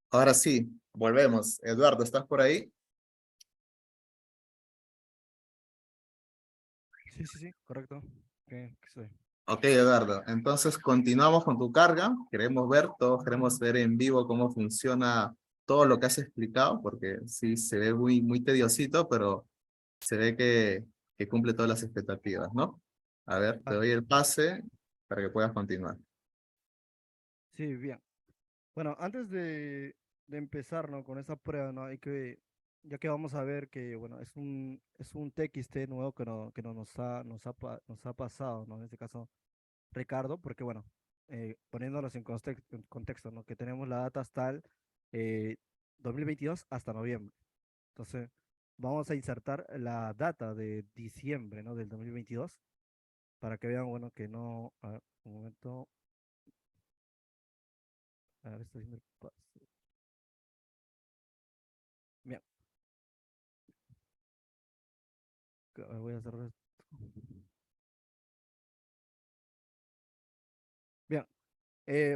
Ahora sí, volvemos. Eduardo, ¿estás por ahí? Sí, correcto. Que soy. Ok, Eduardo. Entonces continuamos con tu carga. Todos queremos ver en vivo cómo funciona todo lo que has explicado, porque sí, se ve muy tediosito, pero se ve que cumple todas las expectativas, ¿no? A ver, te Ah, doy el pase para que puedas continuar. sí, bien. Bueno, antes de empezar, ¿no? Con esa prueba, ¿no? Ya que vamos a ver que, bueno, es un TXT nuevo que no nos ha pasado, ¿no? En este caso, Ricardo, porque, bueno, poniéndonos en contexto, ¿no? Que tenemos la data hasta el eh, 2022 hasta noviembre. Entonces, vamos a insertar la data de diciembre, ¿no? Del 2022 para que vean, bueno, que no, a ver, un momento, a ver, estoy haciendo el paso. Bien, voy a hacer esto. Bien,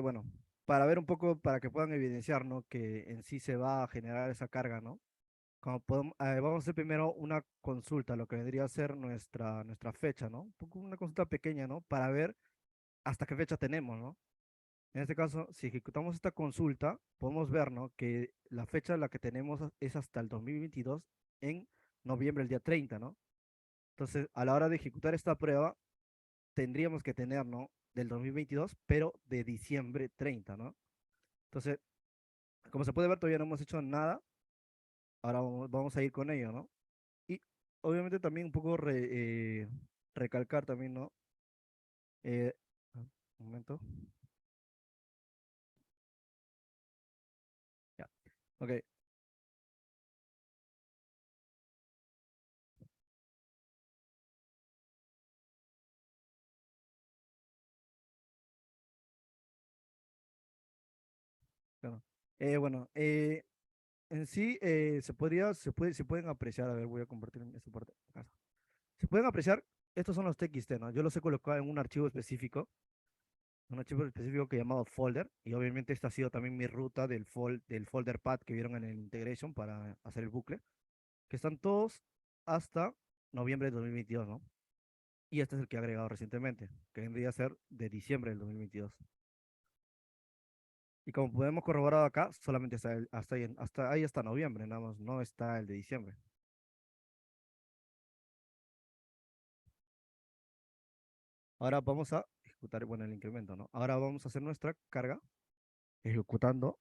bueno, para ver un poco, para que puedan evidenciar, ¿no? Que en sí se va a generar esa carga, ¿no? Vamos a hacer primero una consulta, lo que vendría a ser nuestra fecha, ¿no? Un poco una consulta pequeña, ¿no? Para ver hasta qué fecha tenemos, ¿no? En este caso, si ejecutamos esta consulta, podemos ver, ¿no? Que la fecha en la que tenemos es hasta el 2022 en noviembre, el día 30, ¿no? Entonces, a la hora de ejecutar esta prueba, tendríamos que tener, ¿no? Del 2022, pero de diciembre 30, ¿no? Entonces, como se puede ver, todavía no hemos hecho nada. Ahora vamos a ir con ello, ¿no? Y obviamente también un poco recalcar también, ¿no? Eh, un momento. Ya. Ok. Claro. Bueno, en sí se pueden apreciar, a ver, voy a compartir esta parte acá. Se pueden apreciar, estos son los TXT, ¿no? Yo los he colocado en un archivo específico que llamado folder, y obviamente esta ha sido también mi ruta del folder path que vieron en el integration para hacer el bucle, que están todos hasta noviembre de 2022, ¿no? Y este es el que he agregado recientemente, que vendría a ser de diciembre del 2022. Y como podemos corroborar acá, solamente está hasta ahí hasta noviembre, nada más, no está el de diciembre. Ahora vamos a ejecutar, bueno, el incremento, ¿no? Ahora vamos a hacer nuestra carga ejecutando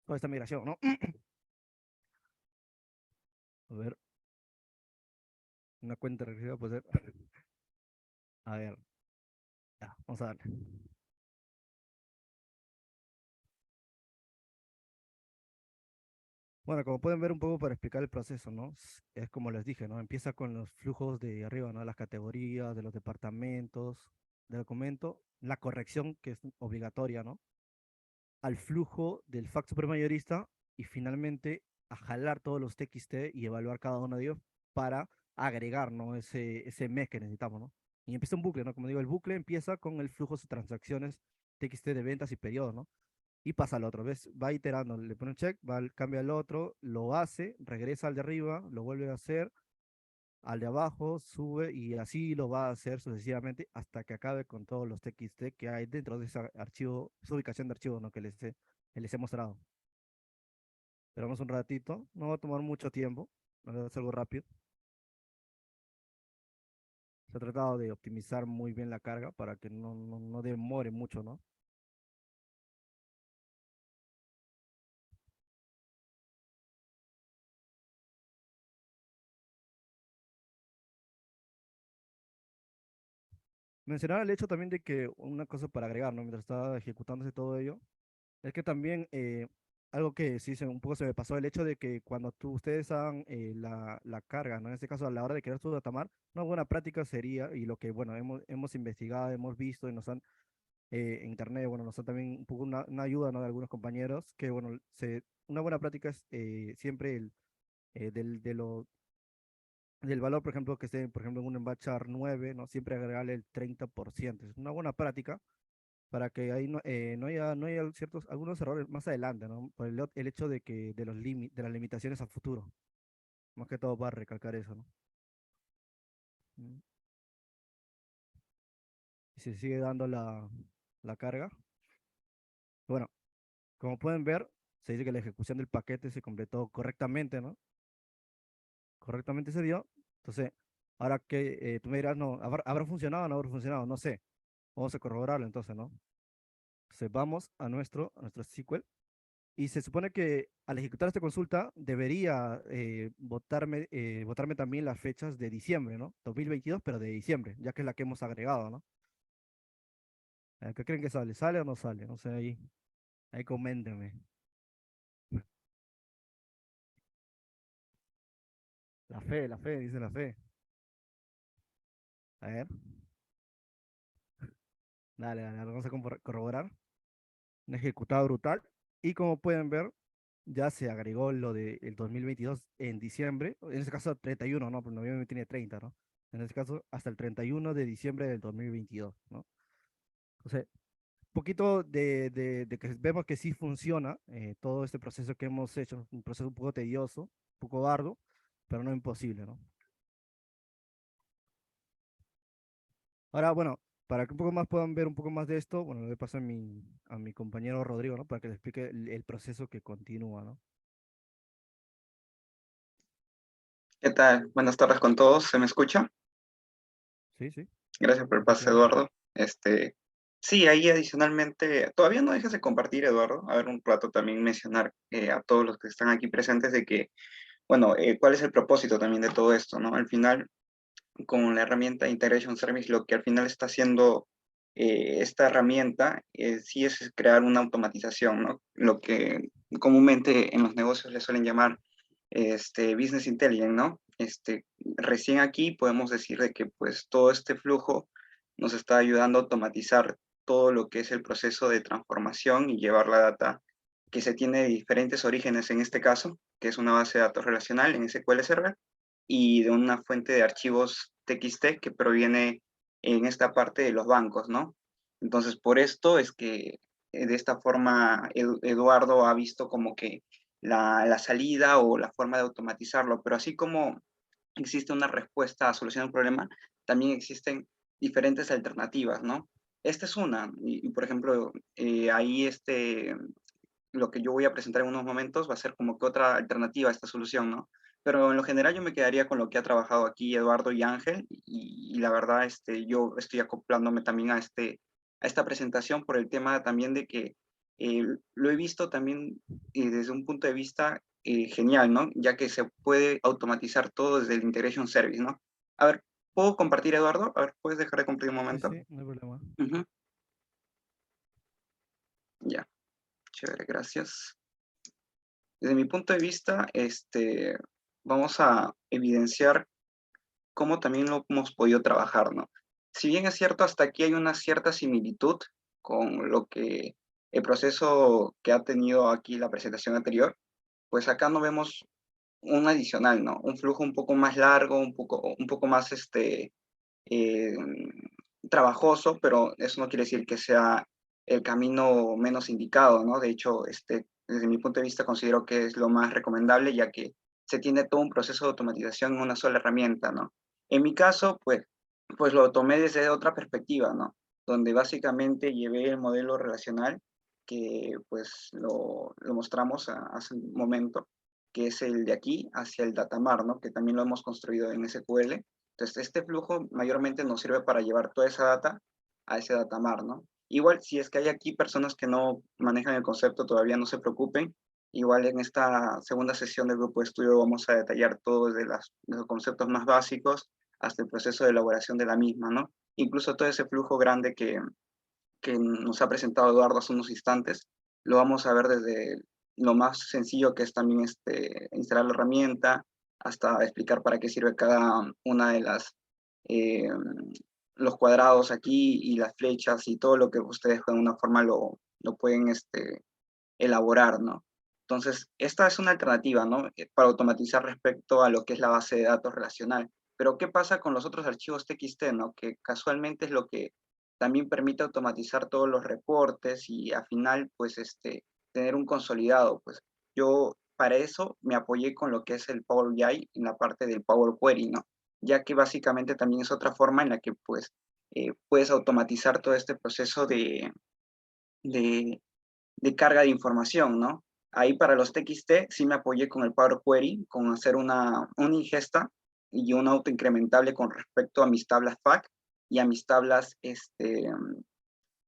toda esta migración, ¿no? A ver, una cuenta regresiva puede ser. A ver, ya, vamos a darle. Bueno, como pueden ver un poco para explicar el proceso, ¿no? Es como les dije, ¿no? Empieza con los flujos de arriba, ¿no? Las categorías, de los departamentos, del documento, la corrección que es obligatoria, ¿no? Al flujo del fax supermayorista y finalmente a jalar todos los TXT y evaluar cada uno de ellos para agregar, ¿no? Ese mes que necesitamos, ¿no? Y empieza un bucle, ¿no? Como digo, el bucle empieza con el flujo de transacciones TXT de ventas y periodos, ¿no? Y pasa al otro, ¿ves? Va iterando, le pone un check, cambia al otro, lo hace, regresa al de arriba, lo vuelve a hacer, al de abajo, sube y así lo va a hacer sucesivamente hasta que acabe con todos los TXT que hay dentro de ese archivo, esa ubicación de archivo, ¿no? Que les he mostrado. Esperamos un ratito, no va a tomar mucho tiempo, no es algo rápido. Se ha tratado de optimizar muy bien la carga para que no demore mucho, ¿no? Mencionar el hecho también de que una cosa para agregar, ¿no? Mientras estaba ejecutándose todo ello, es que también algo que sí un poco se me pasó, el hecho de que cuando ustedes hagan la carga, ¿no? En este caso, a la hora de crear su datamar, una buena práctica sería, y lo que, bueno, hemos investigado, hemos visto y nos han, en internet, bueno, nos han también un poco una ayuda, ¿no? De algunos compañeros, que, bueno, una buena práctica es siempre del valor, por ejemplo, que esté, por ejemplo, en un embachar 9, ¿no? Siempre agregarle el 30%. Es una buena práctica para que ahí no haya algunos errores más adelante, ¿no? Por el hecho de que de las limitaciones a futuro. Más que todo para recalcar eso, ¿no? Mm. Y se sigue dando la carga. Bueno, como pueden ver, se dice que la ejecución del paquete se completó correctamente, ¿no? Correctamente se dio. Entonces, ahora que tú me dirás, no, ¿habrá funcionado o no habrá funcionado? No sé. Vamos a corroborarlo entonces, ¿no? Entonces vamos a nuestro SQL y se supone que al ejecutar esta consulta debería botarme también las fechas de diciembre, ¿no? 2022, pero de diciembre, ya que es la que hemos agregado, ¿no? ¿Qué creen que sale? ¿Sale o no sale? No sé, ahí coméntenme. La fe, dice la fe. A ver, dale, vamos a corroborar. Un ejecutado brutal. Y como pueden ver, ya se agregó lo del 2022 en diciembre, en este caso 31, ¿no? Porque noviembre tiene 30, ¿no? En este caso, hasta el 31 de diciembre del 2022, ¿no? O sea, poquito de que vemos que sí funciona todo este proceso que hemos hecho, un proceso un poco tedioso, un poco arduo, pero no imposible, ¿no? Ahora, bueno, para que un poco más puedan ver un poco más de esto, bueno, le paso a mi compañero Rodrigo, ¿no? Para que le explique el proceso que continúa, ¿no? ¿Qué tal? Buenas tardes con todos. ¿Se me escucha? Sí, sí, Gracias por el escucha pase, claro. Eduardo. Sí, ahí adicionalmente, todavía no dejes de compartir, Eduardo. A ver, un rato también mencionar a todos los que están aquí presentes de que, bueno, cuál es el propósito también de todo esto, ¿no? Al final, con la herramienta Integration Service, lo que al final está haciendo esta herramienta sí es crear una automatización, ¿no? Lo que comúnmente en los negocios le suelen llamar Business Intelligence, ¿no? Recién aquí podemos decir de que pues todo este flujo nos está ayudando a automatizar todo lo que es el proceso de transformación y llevar la data que se tiene de diferentes orígenes en este caso, que es una base de datos relacional en SQL Server, y de una fuente de archivos TXT que proviene en esta parte de los bancos, ¿no? Entonces, por esto es que de esta forma Eduardo ha visto como que la salida o la forma de automatizarlo, pero así como existe una respuesta a solucionar un problema, también existen diferentes alternativas, ¿no? Esta es una, y por ejemplo, ahí lo que yo voy a presentar en unos momentos va a ser como que otra alternativa a esta solución, ¿no? Pero en lo general yo me quedaría con lo que ha trabajado aquí Eduardo y Ángel, y la verdad yo estoy acoplándome también a esta presentación por el tema también de que lo he visto también desde un punto de vista genial, ¿no? Ya que se puede automatizar todo desde el Integration Service, ¿no? A ver, ¿puedo compartir, Eduardo? A ver, ¿puedes dejar de compartir un Sí, momento? sí, no hay problema. Ujú. Ya, chévere, gracias. Desde mi punto de vista, vamos a evidenciar cómo también lo hemos podido trabajar, ¿no? Si bien es cierto, hasta aquí hay una cierta similitud con lo que el proceso que ha tenido aquí la presentación anterior, pues acá no vemos un adicional, ¿no? Un flujo un poco más largo, un poco más eh, trabajoso, pero eso no quiere decir que sea el camino menos indicado, ¿no? De hecho, desde mi punto de vista considero que es lo más recomendable, ya que se tiene todo un proceso de automatización en una sola herramienta, ¿no? En mi caso, pues lo tomé desde otra perspectiva, ¿no? Donde básicamente llevé el modelo relacional que pues lo mostramos hace un momento, que es el de aquí hacia el datamar, ¿no? Que también lo hemos construido en SQL. Entonces, este flujo mayormente nos sirve para llevar toda esa data a ese datamar, ¿no? Igual, si es que hay aquí personas que no manejan el concepto, todavía no se preocupen. Igual en esta segunda sesión del grupo de estudio vamos a detallar todo desde los conceptos más básicos hasta el proceso de elaboración de la misma, ¿no? Incluso todo ese flujo grande que nos ha presentado Eduardo hace unos instantes, lo vamos a ver desde lo más sencillo que es también instalar la herramienta, hasta explicar para qué sirve cada una de eh, los cuadrados aquí y las flechas y todo lo que ustedes de una forma lo pueden elaborar, ¿no? Entonces, esta es una alternativa, ¿no? Para automatizar respecto a lo que es la base de datos relacional. Pero, ¿qué pasa con los otros archivos TXT, ¿no? Que casualmente es lo que también permite automatizar todos los reportes y al final, pues, tener un consolidado. Pues yo para eso me apoyé con lo que es el Power BI en la parte del Power Query, ¿no? ya que básicamente también es otra forma en la que pues puedes automatizar todo este proceso de carga de información, ¿no? Ahí para los TXT sí me apoyé con el Power Query, con hacer una ingesta y un auto incrementable con respecto a mis tablas FAC y a mis tablas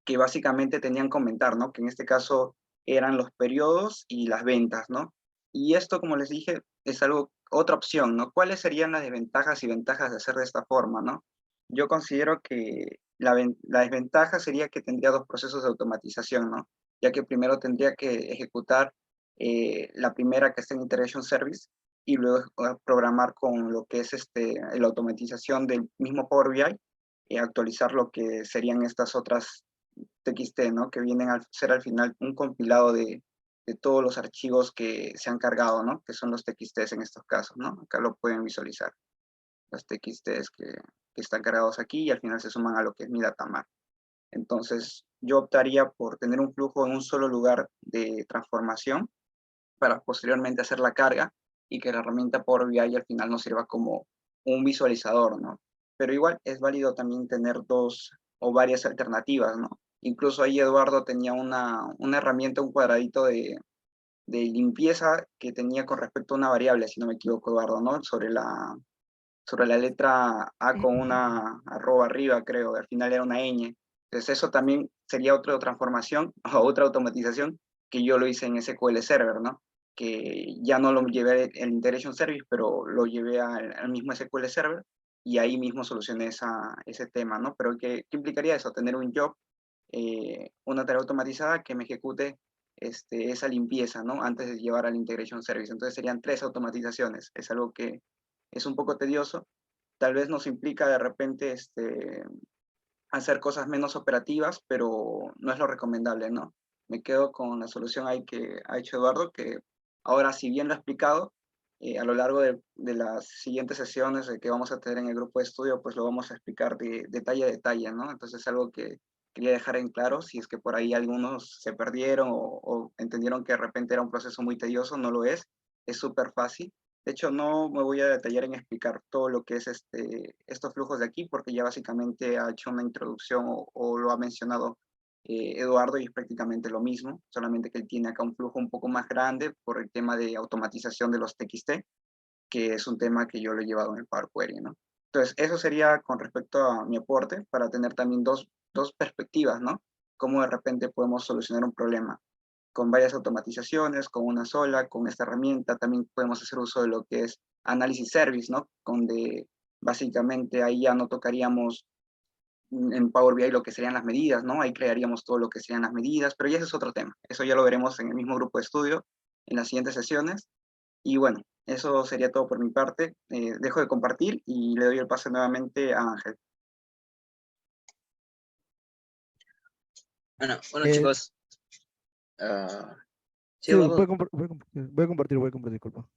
que básicamente tenían que comentar, ¿no? Que en este caso eran los periodos y las ventas, ¿no? Y esto, como les dije, es algo, otra opción, ¿no? ¿Cuáles serían las desventajas y ventajas de hacer de esta forma, ¿no? Yo considero que la desventaja sería que tendría dos procesos de automatización, ¿no? Ya que primero tendría que ejecutar la primera que está en Integration Service y luego programar con lo que es la automatización del mismo Power BI y actualizar lo que serían estas otras TXT, ¿no? Que vienen a ser al final un compilado de todos los archivos que se han cargado, ¿no? Que son los TXTs en estos casos, ¿no? Acá lo pueden visualizar. Los TXTs que están cargados aquí y al final se suman a lo que es mi datamar. Entonces, yo optaría por tener un flujo en un solo lugar de transformación para posteriormente hacer la carga y que la herramienta Power BI al final nos sirva como un visualizador, ¿no? Pero igual es válido también tener dos o varias alternativas, ¿no? Incluso ahí Eduardo tenía una herramienta, un cuadradito de limpieza que tenía con respecto a una variable, si no me equivoco, Eduardo, ¿no? Sobre la letra A con una arroba arriba, creo, al final era una ñ. Entonces eso también sería otra transformación o otra automatización que yo lo hice en SQL Server, ¿no? Que ya no lo llevé el Integration Service, pero lo llevé al mismo SQL Server y ahí mismo solucioné ese tema, ¿no? Pero ¿qué implicaría eso? Tener un job, una tarea automatizada que me ejecute esa limpieza, ¿no? Antes de llevar al Integration Service. Entonces serían 3 automatizaciones. Es algo que es un poco tedioso. Tal vez nos implica de repente hacer cosas menos operativas, pero no es lo recomendable, ¿no? Me quedo con la solución ahí que ha hecho Eduardo, que ahora, si bien lo ha explicado, a lo largo de las siguientes sesiones que vamos a tener en el grupo de estudio, pues lo vamos a explicar de detalle a detalle, ¿no? Entonces, algo que quería dejar en claro, si es que por ahí algunos se perdieron o entendieron que de repente era un proceso muy tedioso, no lo es súper fácil. De hecho, no me voy a detallar en explicar todo lo que es estos flujos de aquí, porque ya básicamente ha hecho una introducción o lo ha mencionado Eduardo y es prácticamente lo mismo, solamente que él tiene acá un flujo un poco más grande por el tema de automatización de los TXT, que es un tema que yo lo he llevado en el Power Query, ¿no? Entonces, eso sería con respecto a mi aporte, para tener también dos perspectivas, ¿no? Cómo de repente podemos solucionar un problema con varias automatizaciones, con una sola, con esta herramienta. También podemos hacer uso de lo que es Analysis Service, ¿no? Donde básicamente ahí ya no tocaríamos en Power BI lo que serían las medidas, ¿no? Ahí crearíamos todo lo que serían las medidas, pero ya ese es otro tema. Eso ya lo veremos en el mismo grupo de estudio en las siguientes sesiones. Y bueno, eso sería todo por mi parte. Dejo de compartir y le doy el pase nuevamente a Ángel. Bueno, Eh, chicos. Sí, sí, Eduardo. voy a compartir, disculpa.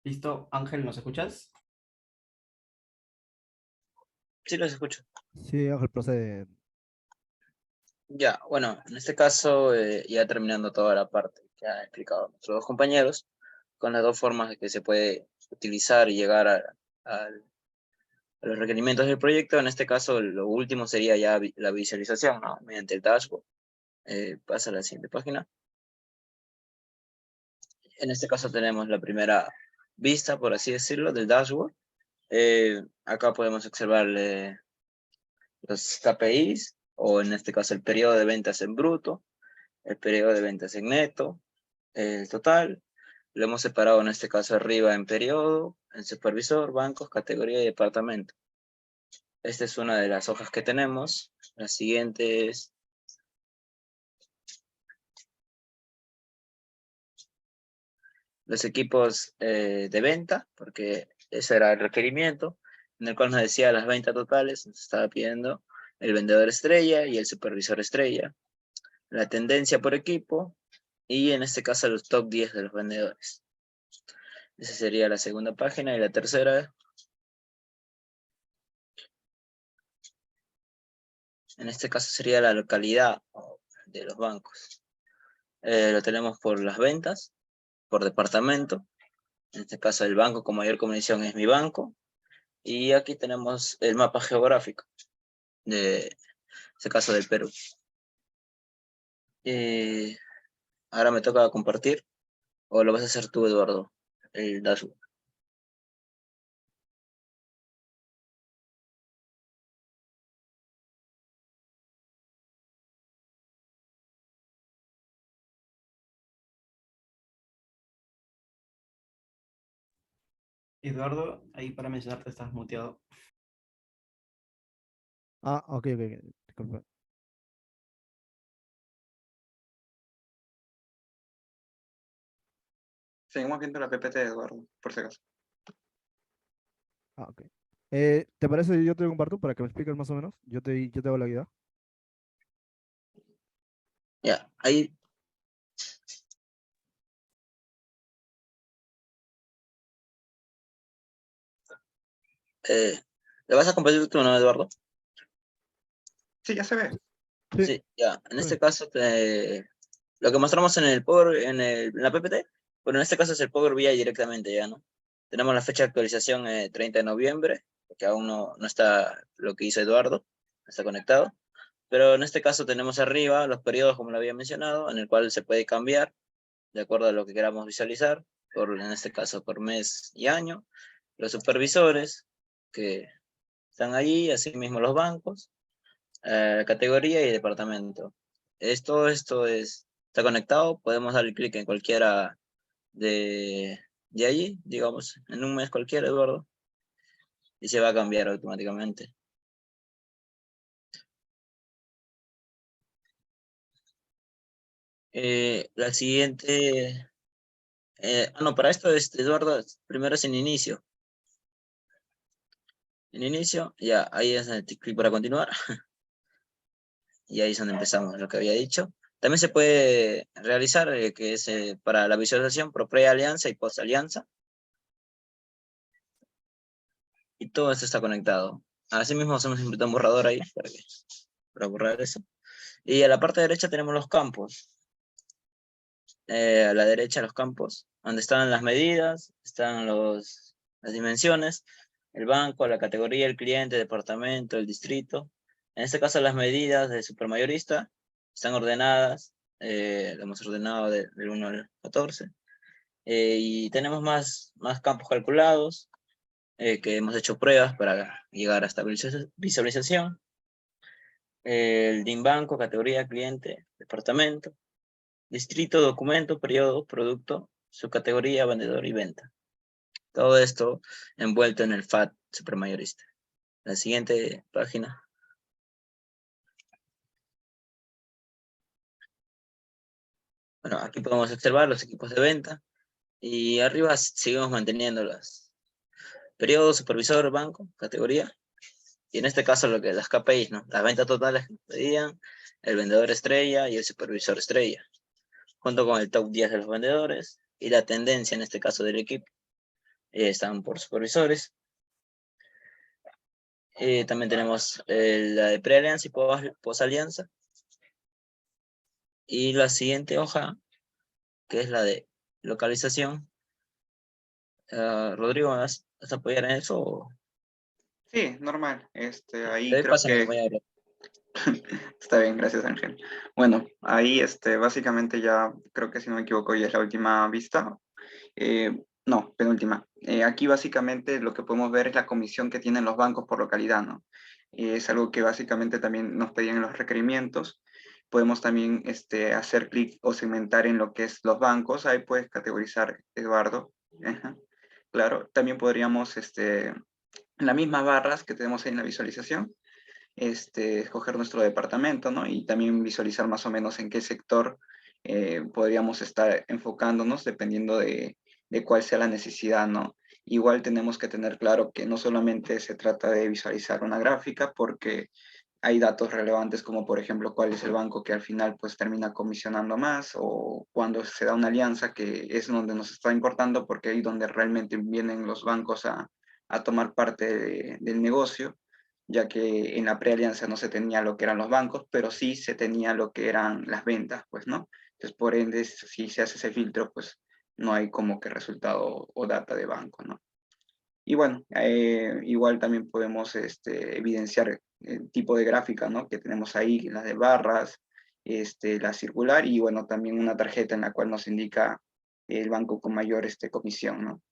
¿Listo? Ángel, ¿nos escuchas? Sí, los escucho. Sí, Ángel, procede. Ya, bueno, en este caso, ya terminando toda la parte que han explicado nuestros dos compañeros, con las dos formas de que se puede utilizar y llegar a los requerimientos del proyecto. En este caso, lo último sería ya la visualización, ¿no? Mediante el dashboard. Pasa a la siguiente página. En este caso tenemos la primera vista, por así decirlo, del dashboard. Acá podemos observar los KPIs, o en este caso el periodo de ventas en bruto, el periodo de ventas en neto, el total. Lo hemos separado en este caso arriba en periodo, en supervisor, bancos, categoría y departamento. Esta es una de las hojas que tenemos. La siguiente es los equipos de venta, porque ese era el requerimiento, en el cual nos decía las ventas totales. Nos estaba pidiendo el vendedor estrella y el supervisor estrella. La tendencia por equipo, y en este caso los top 10 de los vendedores. Esa sería la segunda página, y la tercera, en este caso sería la localidad de los bancos. Lo tenemos por las ventas, por departamento. En este caso el banco con mayor comisión es Mi Banco. Y aquí tenemos el mapa geográfico de este caso del Perú. Ahora me toca compartir, o lo vas a hacer tú, Eduardo, el dashboard. Eduardo, ahí para mencionarte estás muteado. Ah, ok, ok. Disculpa. Seguimos viendo la PPT de Eduardo, por si acaso. Ah, ok. ¿Te parece si yo te comparto para que me expliques más o menos? Yo te hago la guía. Ya, ahí. ¿Le vas a compartir tú, no, Eduardo? Sí, ya se ve. Sí, Sí, ya. En sí. este caso, lo que mostramos en el Power, en la PPT, bueno, en este caso es el Power BI directamente, ya, ¿no? Tenemos la fecha de actualización 30 de noviembre, porque aún no está lo que hizo Eduardo, no está conectado. Pero en este caso tenemos arriba los periodos, como lo había mencionado, en el cual se puede cambiar de acuerdo a lo que queramos visualizar, en este caso por mes y año. Los supervisores que están allí, asimismo los bancos, categoría y departamento. Esto está conectado, podemos darle clic en cualquiera de allí, digamos, en un mes cualquiera, Eduardo, y se va a cambiar automáticamente. La siguiente, no, para esto, Eduardo, primero es en inicio. En inicio, ya, ahí es el clic para continuar. Y ahí es donde empezamos, lo que había dicho. También se puede realizar, que es para la visualización, pro pre-alianza y post-alianza. Y todo esto está conectado. Asimismo, hacemos un borrador ahí para borrar eso. Y a la parte derecha tenemos los campos. A la derecha los campos, donde están las medidas, están las dimensiones, el banco, la categoría, el cliente, departamento, el distrito. En este caso las medidas de supermayorista están ordenadas, lo hemos ordenado del 1 al 14. Y tenemos más campos calculados, que hemos hecho pruebas para llegar a esta visualización. El DIN banco, categoría, cliente, departamento, distrito, documento, periodo, producto, subcategoría, vendedor y venta. Todo esto envuelto en el FAT supermayorista. La siguiente página. Bueno, aquí podemos observar los equipos de venta. Y arriba seguimos manteniendo las periodo, supervisor, banco, categoría. Y en este caso las KPIs, ¿no? Las ventas totales que nos pedían, el vendedor estrella y el supervisor estrella, junto con el top 10 de los vendedores y la tendencia en este caso del equipo. Están por supervisores. También tenemos la de pre-alianza y post-alianza. Y la siguiente hoja, que es la de localización. Rodrigo, ¿vas a apoyar en eso? Sí, normal. Ahí creo Pásame, que compañero. está bien, gracias Ángel. Bueno, ahí básicamente ya creo que si no me equivoco ya es la última vista. No, penúltima. Aquí básicamente lo que podemos ver es la comisión que tienen los bancos por localidad, ¿no? Es algo que básicamente también nos pedían en los requerimientos. Podemos también hacer clic o segmentar en lo que es los bancos. Ahí puedes categorizar, Eduardo. Ajá. Claro, también podríamos, en las mismas barras que tenemos ahí en la visualización, escoger nuestro departamento, ¿no? Y también visualizar más o menos en qué sector podríamos estar enfocándonos dependiendo de cuál sea la necesidad, ¿no? Igual tenemos que tener claro que no solamente se trata de visualizar una gráfica, porque hay datos relevantes como por ejemplo cuál es el banco que al final pues termina comisionando más, o cuando se da una alianza, que es donde nos está importando porque ahí donde realmente vienen los bancos a tomar parte del negocio, ya que en la prealianza no se tenía lo que eran los bancos, pero sí se tenía lo que eran las ventas, pues, ¿no? Entonces, por ende, si se hace ese filtro, pues no hay como que resultado o data de banco, ¿no? Y bueno, igual también podemos evidenciar el tipo de gráfica, ¿no? Que tenemos ahí, las de barras, la circular, y bueno, también una tarjeta en la cual nos indica el banco con mayor comisión, ¿no?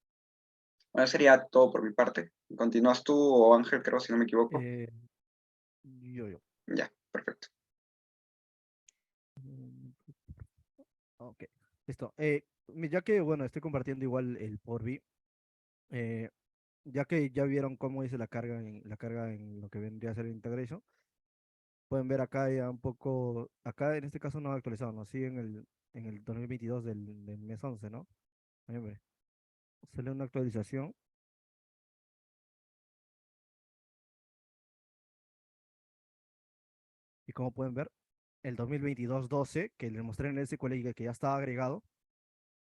Bueno, sería todo por mi parte. ¿Continúas tú o Ángel, creo, si no me equivoco? Eh, yo. Ya, perfecto. Mm, Ok, listo. Ya que, bueno, estoy compartiendo igual el Porbi, eh, ya que ya vieron cómo hice la carga en lo que vendría a ser el integration, pueden ver acá ya un poco, acá en este caso no ha actualizado, ¿no? Sí, en el 2022 del mes 11, ¿no? Noviembre. Sale una actualización. Y como pueden ver, el 2022-12, que les mostré en el SQL y que ya estaba agregado,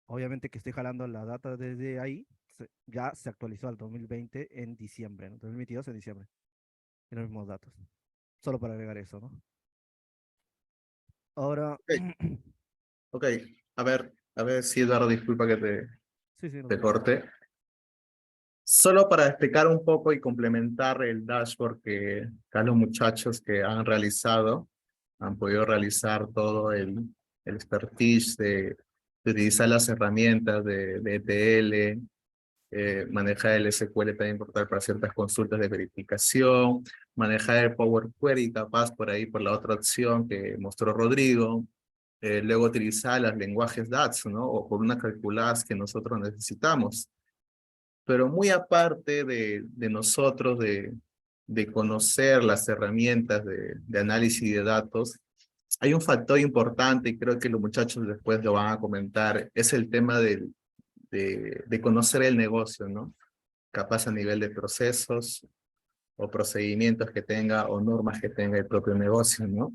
obviamente que estoy jalando la data desde ahí, ya se actualizó al 2020 en diciembre, ¿no? 2022 en diciembre, en los mismos datos. Solo para agregar eso, ¿no? Ahora, Ok, ok. A ver si Eduardo, disculpa que sí, sí, no te te preocupes. corte. Solo para explicar un poco y complementar el dashboard que acá los muchachos que han realizado, han podido realizar todo el expertise de utilizar las herramientas de ETL, manejar el SQL también importante para ciertas consultas de verificación, manejar el Power Query capaz por ahí por la otra opción que mostró Rodrigo, luego utilizar los lenguajes DATS, ¿no? O por unas calculadas que nosotros necesitamos. Pero muy aparte de nosotros, de conocer las herramientas de análisis de datos, hay un factor importante y creo que los muchachos después lo van a comentar, es el tema de conocer el negocio, ¿no? Capaz a nivel de procesos o procedimientos que tenga o normas que tenga el propio negocio, ¿no?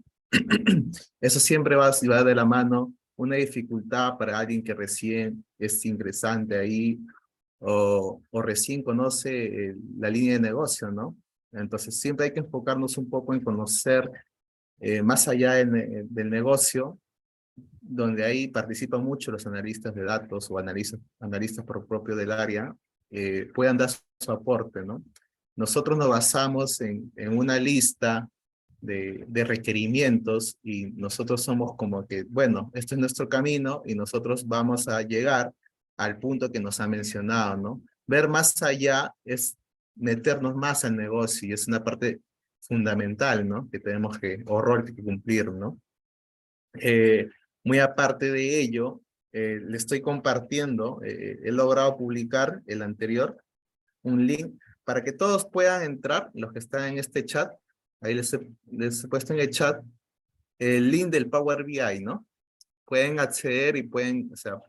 Eso siempre va de la mano, una dificultad para alguien que recién es ingresante ahí o recién conoce la línea de negocio, ¿no? Entonces siempre hay que enfocarnos un poco en conocer más allá del negocio, donde ahí participan mucho los analistas de datos o analistas por propio del área, puedan dar su aporte, ¿no? Nosotros nos basamos en una lista de requerimientos y nosotros somos como que, bueno, este es nuestro camino y nosotros vamos a llegar al punto que nos ha mencionado, ¿no? Ver más allá es meternos más al negocio y es una parte fundamental, ¿no? Que tenemos que, o rol que cumplir, ¿no? Eh, Muy aparte de ello, le estoy compartiendo, he logrado publicar el anterior, un link para que todos puedan entrar, los que están en este chat, ahí les he puesto en el chat el link del Power BI, ¿no? Pueden acceder y pueden, o sea,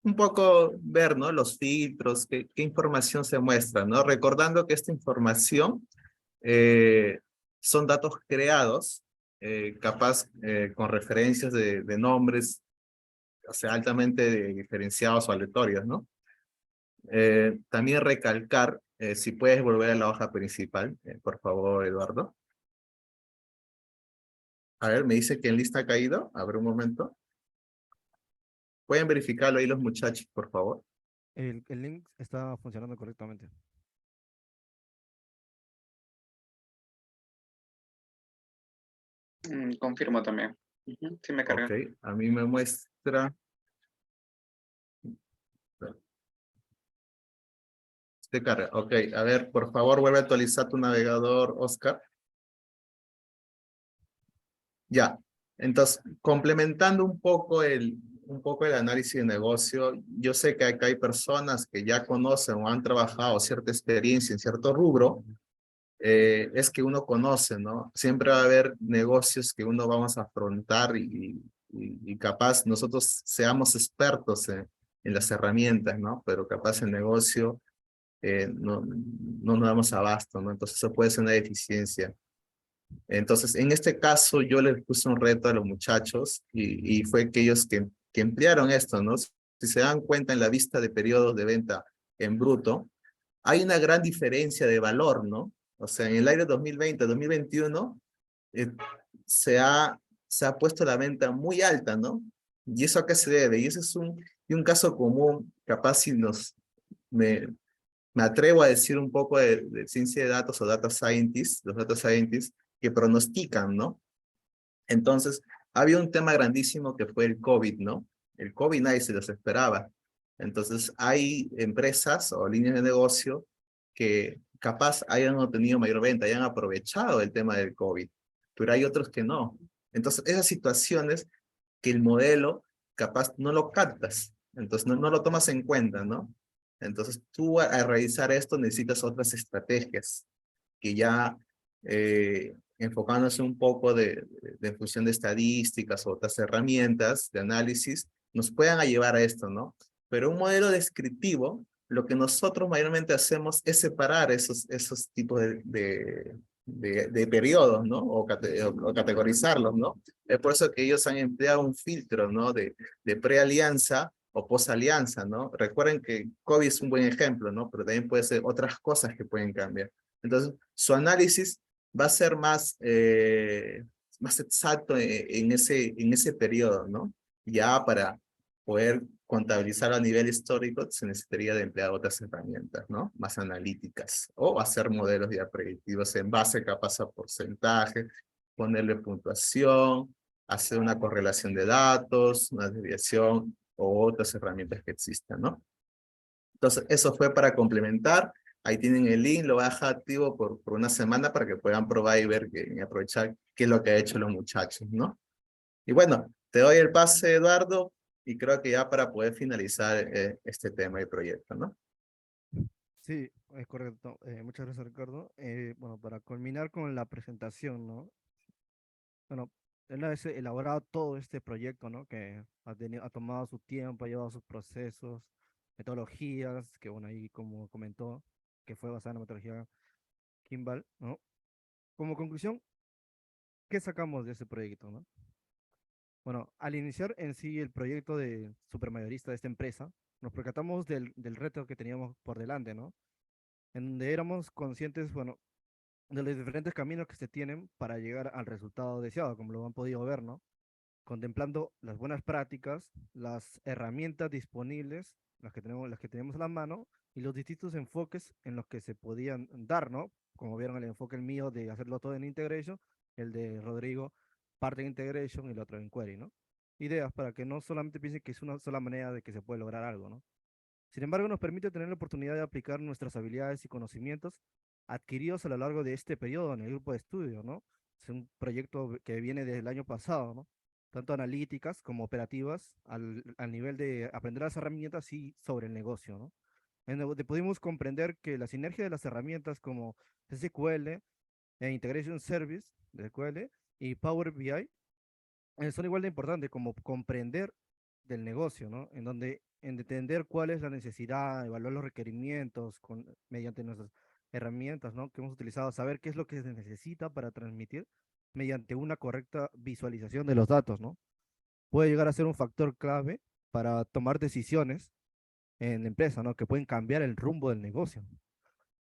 un poco ver, ¿no? Los filtros, qué información se muestra, ¿no? Recordando que esta información eh, son datos creados, capaz con referencias de nombres, o sea, altamente diferenciados o aleatorios, ¿no? También recalcar, si puedes volver a la hoja principal, por favor, Eduardo. A ver, me dice que en lista ha caído. A ver un momento. ¿Pueden verificarlo ahí los muchachos, por favor? El link está funcionando correctamente. Confirmo también. Ujú, sí me Ok, carga. a mí me muestra... Se carga. Ok, a ver, por favor, vuelve a actualizar tu navegador, Oscar. Ya, entonces, complementando un poco el análisis de negocio, yo sé que acá hay personas que ya conocen o han trabajado cierta experiencia en cierto rubro, es que uno conoce, ¿no? Siempre va a haber negocios que uno vamos a afrontar y capaz nosotros seamos expertos en las herramientas, ¿no? Pero capaz el negocio no nos damos abasto, ¿no? Entonces eso puede ser una deficiencia. Entonces, en este caso, yo les puse un reto a los muchachos y fue que ellos que emplearon esto, ¿no? Si se dan cuenta en la vista de periodos de venta en bruto, hay una gran diferencia de valor, ¿no? O sea, en el año 2020-2021 eh, se ha puesto la venta muy alta, ¿no? ¿Y eso a qué se debe? Y ese es un caso común, capaz si me atrevo a decir un poco de ciencia de datos o data scientists, los data scientists que pronostican, ¿no? Entonces, había un tema grandísimo que fue el COVID, ¿no? El COVID nadie se los esperaba. Entonces, hay empresas o líneas de negocio que capaz hayan obtenido mayor venta, hayan aprovechado el tema del COVID, pero hay otros que no. Entonces, esas situaciones que el modelo capaz no lo captas, entonces no lo tomas en cuenta, ¿no? Entonces, tú a realizar esto necesitas otras estrategias que ya enfocándose un poco de función de estadísticas o otras herramientas de análisis, nos puedan llevar a esto, ¿no? Pero un modelo descriptivo, lo que nosotros mayormente hacemos es separar esos tipos de periodos, ¿no? O categorizarlos, ¿no? Es por eso que ellos han empleado un filtro, ¿no? De prealianza o posalianza, ¿no? Recuerden que COVID es un buen ejemplo, ¿no? Pero también puede ser otras cosas que pueden cambiar. Entonces, su análisis va a ser más exacto en ese periodo, ¿no? Ya para poder contabilizar a nivel histórico se necesitaría de emplear otras herramientas, ¿no? Más analíticas o hacer modelos ya predictivos en base capaz a porcentaje, ponerle puntuación, hacer una correlación de datos, una desviación o otras herramientas que existan, ¿no? Entonces, eso fue para complementar. Ahí tienen el link, lo voy a dejar activo por una semana para que puedan probar y ver y aprovechar qué es lo que han hecho los muchachos, ¿no? Y bueno, te doy el pase, Eduardo, y creo que ya para poder finalizar este tema y proyecto, ¿no? Sí, es correcto. Muchas gracias, Ricardo. Bueno, para culminar con la presentación, ¿no? Bueno, una vez elaborado todo este proyecto, ¿no? Que ha tomado su tiempo, ha llevado sus procesos, metodologías, que bueno, ahí como comentó, que fue basada en la metodología Kimball, ¿no? Como conclusión, ¿qué sacamos de ese proyecto, no? Bueno, al iniciar en sí el proyecto de supermayorista de esta empresa, nos percatamos del reto que teníamos por delante, ¿no? En donde éramos conscientes, bueno, de los diferentes caminos que se tienen para llegar al resultado deseado, como lo han podido ver, ¿no? Contemplando las buenas prácticas, las herramientas disponibles, las que tenemos a la mano, y los distintos enfoques en los que se podían dar, ¿no? Como vieron el enfoque el mío de hacerlo todo en integration, el de Rodrigo, parte en integration y el otro en query, ¿no? Ideas para que no solamente piensen que es una sola manera de que se puede lograr algo, ¿no? Sin embargo, nos permite tener la oportunidad de aplicar nuestras habilidades y conocimientos adquiridos a lo largo de este periodo en el grupo de estudio, ¿no? Es un proyecto que viene desde el año pasado, ¿no? Tanto analíticas como operativas, al nivel de aprender las herramientas y sobre el negocio, ¿no? En donde pudimos comprender que la sinergia de las herramientas como SQL e Integration Service de SQL y Power BI son igual de importantes como comprender del negocio, ¿no? En donde en entender cuál es la necesidad, evaluar los requerimientos mediante nuestras herramientas, ¿no? Que hemos utilizado, saber qué es lo que se necesita para transmitir mediante una correcta visualización de los datos, ¿no? Puede llegar a ser un factor clave para tomar decisiones en la empresa, ¿no? Que pueden cambiar el rumbo del negocio.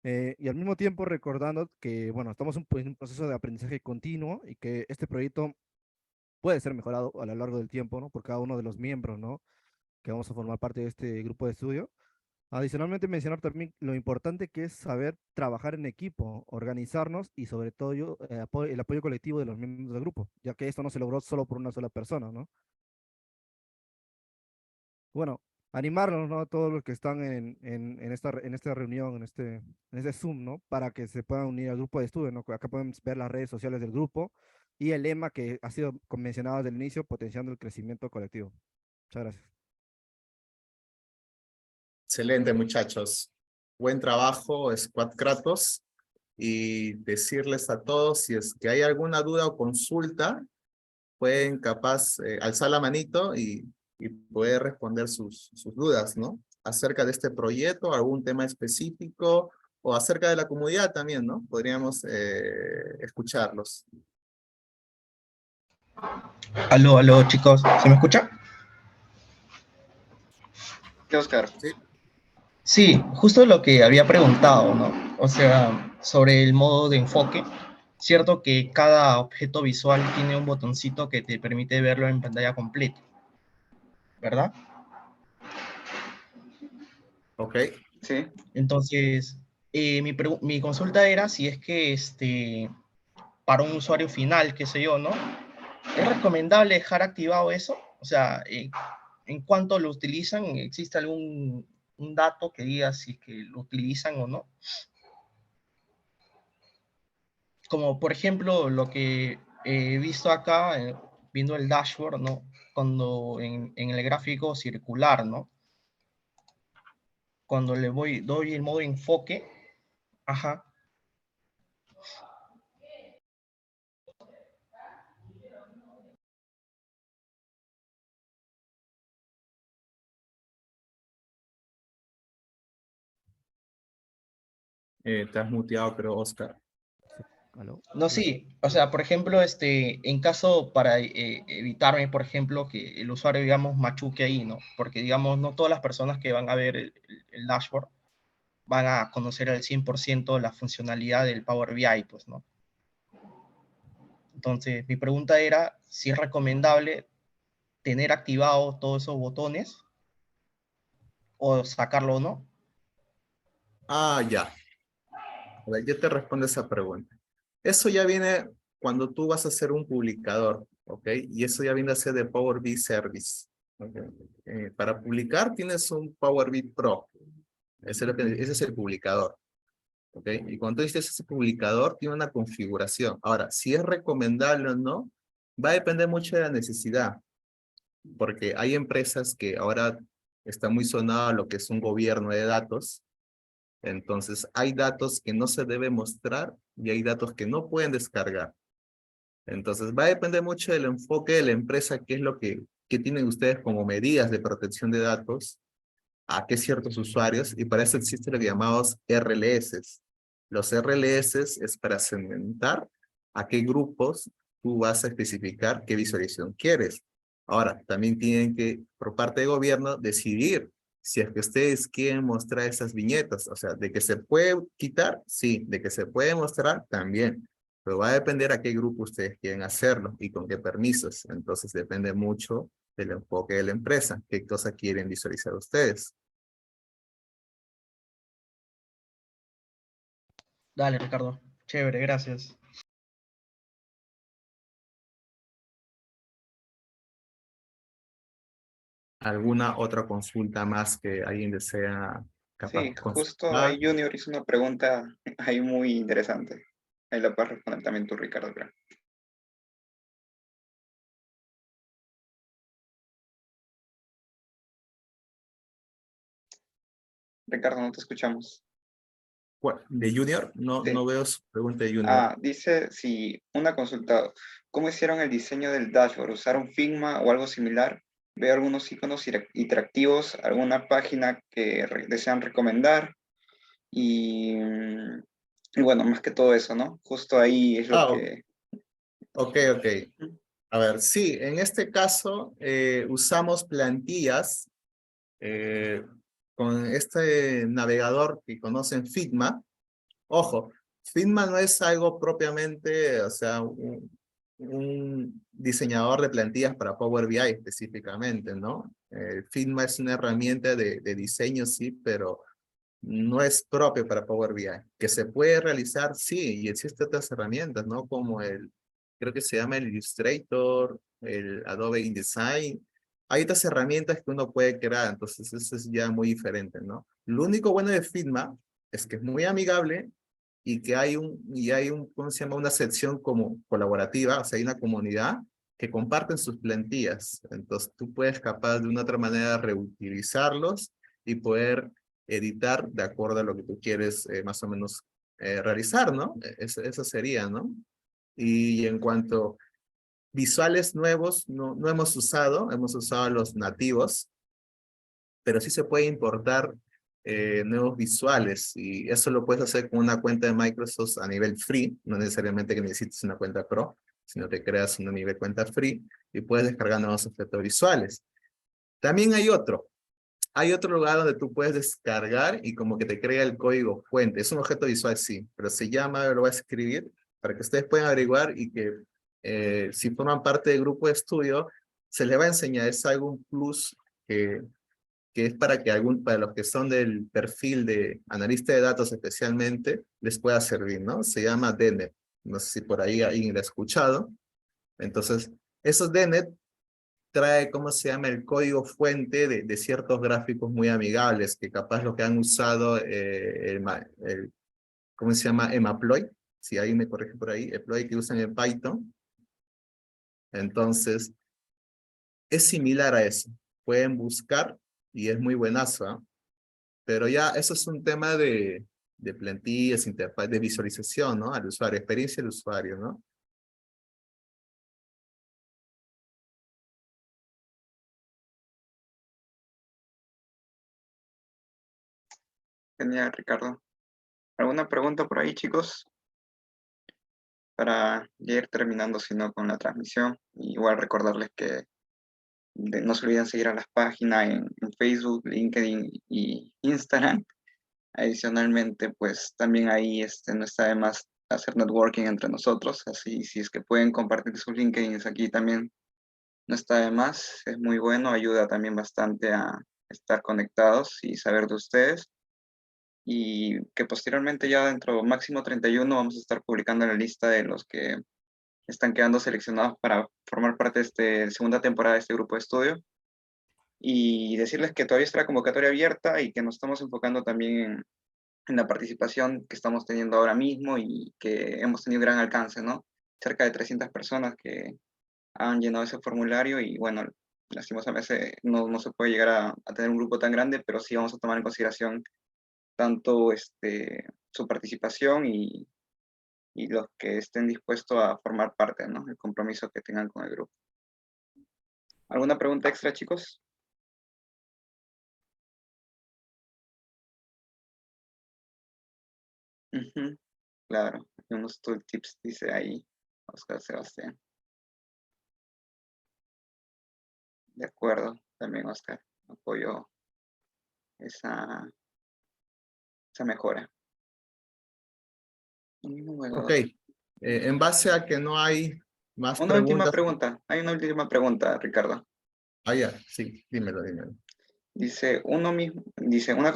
Y al mismo tiempo recordando que, bueno, estamos en un proceso de aprendizaje continuo y que este proyecto puede ser mejorado a lo largo del tiempo, ¿no? Por cada uno de los miembros, ¿no? Que vamos a formar parte de este grupo de estudio. Adicionalmente, mencionar también lo importante que es saber trabajar en equipo, organizarnos y sobre todo el apoyo colectivo de los miembros del grupo, ya que esto no se logró solo por una sola persona, ¿no? Bueno, animarlos, ¿no? A todos los que están en esta reunión, en este Zoom, ¿no? Para que se puedan unir al grupo de estudio, ¿no? Acá pueden ver las redes sociales del grupo y el lema que ha sido mencionado desde el inicio, potenciando el crecimiento colectivo. Muchas gracias. Excelente, muchachos. Buen trabajo, Squad Kratos. Y decirles a todos, si es que hay alguna duda o consulta, pueden capaz alzar la manito y poder responder sus dudas, ¿no? Acerca de este proyecto, algún tema específico o acerca de la comunidad también, ¿no? Podríamos escucharlos. Aló, chicos, ¿se me escucha? ¿Qué, Oscar? Sí. Sí, justo lo que había preguntado, ¿no? O sea, sobre el modo de enfoque. Cierto que cada objeto visual tiene un botoncito que te permite verlo en pantalla completa, ¿verdad? Ok. Sí. Entonces, mi consulta era si es que para un usuario final, qué sé yo, ¿no? ¿Es recomendable dejar activado eso? O sea, en cuanto lo utilizan, ¿existe algún un dato que diga si es que lo utilizan o no? Como por ejemplo lo que he visto acá, viendo el dashboard, ¿no? Cuando en el gráfico circular, ¿no? Cuando doy el modo enfoque, ajá, Te has muteado, pero Oscar. ¿Aló? no, sí, o sea, por ejemplo, en caso para evitarme, por ejemplo, que el usuario, digamos, machuque ahí, ¿no? Porque, digamos, no todas las personas que van a ver el dashboard van a conocer al 100% la funcionalidad del Power BI, pues, ¿no? Entonces, mi pregunta era si es recomendable tener activados todos esos botones o sacarlo o no. Ah, ya. A ver, yo te respondo esa pregunta. Eso ya viene cuando tú vas a ser un publicador, ¿ok? Y eso ya viene a ser de Power BI Service. ¿Ok? Para publicar tienes un Power BI Pro. Ese es el publicador. ¿Ok? Y cuando tú dices ese publicador, tiene una configuración. Ahora, si es recomendable o no, va a depender mucho de la necesidad. Porque hay empresas que ahora está muy sonado lo que es un gobierno de datos. Entonces, hay datos que no se deben mostrar y hay datos que no pueden descargar. Entonces, va a depender mucho del enfoque de la empresa, qué es lo que tienen ustedes como medidas de protección de datos, a qué ciertos usuarios, y para eso existen lo que llamamos RLS. Los RLS es para segmentar a qué grupos tú vas a especificar qué visualización quieres. Ahora, también tienen que, por parte del gobierno, decidir si es que ustedes quieren mostrar esas viñetas. O sea, de que se puede quitar, sí, de que se puede mostrar, también. Pero va a depender a qué grupo ustedes quieren hacerlo y con qué permisos. Entonces depende mucho del enfoque de la empresa, qué cosa quieren visualizar ustedes. Dale, Ricardo. Chévere, gracias. ¿Alguna otra consulta más que alguien desea capaz Sí, justo consultar? ahí Junior hizo una pregunta ahí muy interesante. Ahí la puedes responder también tú, Ricardo, creo. Ricardo, no te escuchamos. ¿De Junior? No, Sí. no veo su pregunta de Junior. Ah, dice, si una consulta, ¿cómo hicieron el diseño del dashboard? ¿Usaron Figma o algo similar? Veo algunos iconos interactivos, alguna página que desean recomendar y bueno, más que todo eso, ¿no? Justo ahí es lo Ah, que... ok. A ver, sí, en este caso usamos plantillas eh, con este navegador que conocen Figma. Ojo, Figma no es algo propiamente, o sea, un diseñador de plantillas para Power BI específicamente, ¿no? Figma es una herramienta de diseño, sí, pero no es propio para Power BI. Que se puede realizar, sí, y existen otras herramientas, ¿no? Como creo que se llama el Illustrator, el Adobe InDesign. Hay otras herramientas que uno puede crear, entonces eso es ya muy diferente, ¿no? Lo único bueno de Figma es que es muy amigable y que ¿cómo se llama? Una sección como colaborativa, o sea, hay una comunidad que comparten sus plantillas. Entonces tú puedes capaz de una otra manera reutilizarlos y poder editar de acuerdo a lo que tú quieres más o menos realizar, ¿no? Eso sería, ¿no? Y en cuanto visuales nuevos, no hemos usado los nativos, pero sí se puede importar nuevos visuales, y eso lo puedes hacer con una cuenta de Microsoft a nivel free, no necesariamente que necesites una cuenta pro, sino que creas una nivel cuenta free y puedes descargar nuevos efectos visuales. También hay otro lugar donde tú puedes descargar y como que te crea el código fuente. Es un objeto visual, sí, pero se llama, lo voy a escribir para que ustedes puedan averiguar y que si forman parte del grupo de estudio, se les va a enseñar. Es algún plus que es para que para los que son del perfil de analista de datos especialmente, les pueda servir, ¿no? Se llama DNet. No sé si por ahí alguien lo ha escuchado. Entonces, esos DNet trae, ¿cómo se llama? El código fuente de ciertos gráficos muy amigables, que capaz lo que han usado, ¿cómo se llama? Emaploy, si alguien me corrige por ahí, Emaploy que usan en Python. Entonces, es similar a eso. Pueden buscar y es muy buenazo, ¿eh? Pero ya eso es un tema de plantillas, interfaz, de visualización, ¿no? Al usuario, experiencia del usuario, ¿no? Genial, Ricardo. ¿Alguna pregunta por ahí, chicos? Para ya ir terminando, si no, con la transmisión. Igual recordarles que no se olviden seguir a las páginas en Facebook, LinkedIn y Instagram. Adicionalmente, pues también ahí no está de más hacer networking entre nosotros. Así, si es que pueden compartir sus LinkedIn aquí también, no está de más. Es muy bueno, ayuda también bastante a estar conectados y saber de ustedes. Y que posteriormente ya dentro máximo 31 vamos a estar publicando la lista de los que están quedando seleccionados para formar parte de esta segunda temporada de este grupo de estudio. Y decirles que todavía está la convocatoria abierta y que nos estamos enfocando también en la participación que estamos teniendo ahora mismo y que hemos tenido gran alcance, ¿no? Cerca de 300 personas que han llenado ese formulario y bueno, lastimosamente no se puede llegar a tener un grupo tan grande, pero sí vamos a tomar en consideración tanto su participación y los que estén dispuestos a formar parte, ¿no? El compromiso que tengan con el grupo. ¿Alguna pregunta extra, chicos? Ujú, claro, unos tooltips dice ahí Oscar Sebastián. De acuerdo, también Oscar, apoyo esa mejora. Bueno, Ok, en base a que no hay más una última preguntas. pregunta, hay una última pregunta, Ricardo. Ah, ya, sí, dímelo. Dice,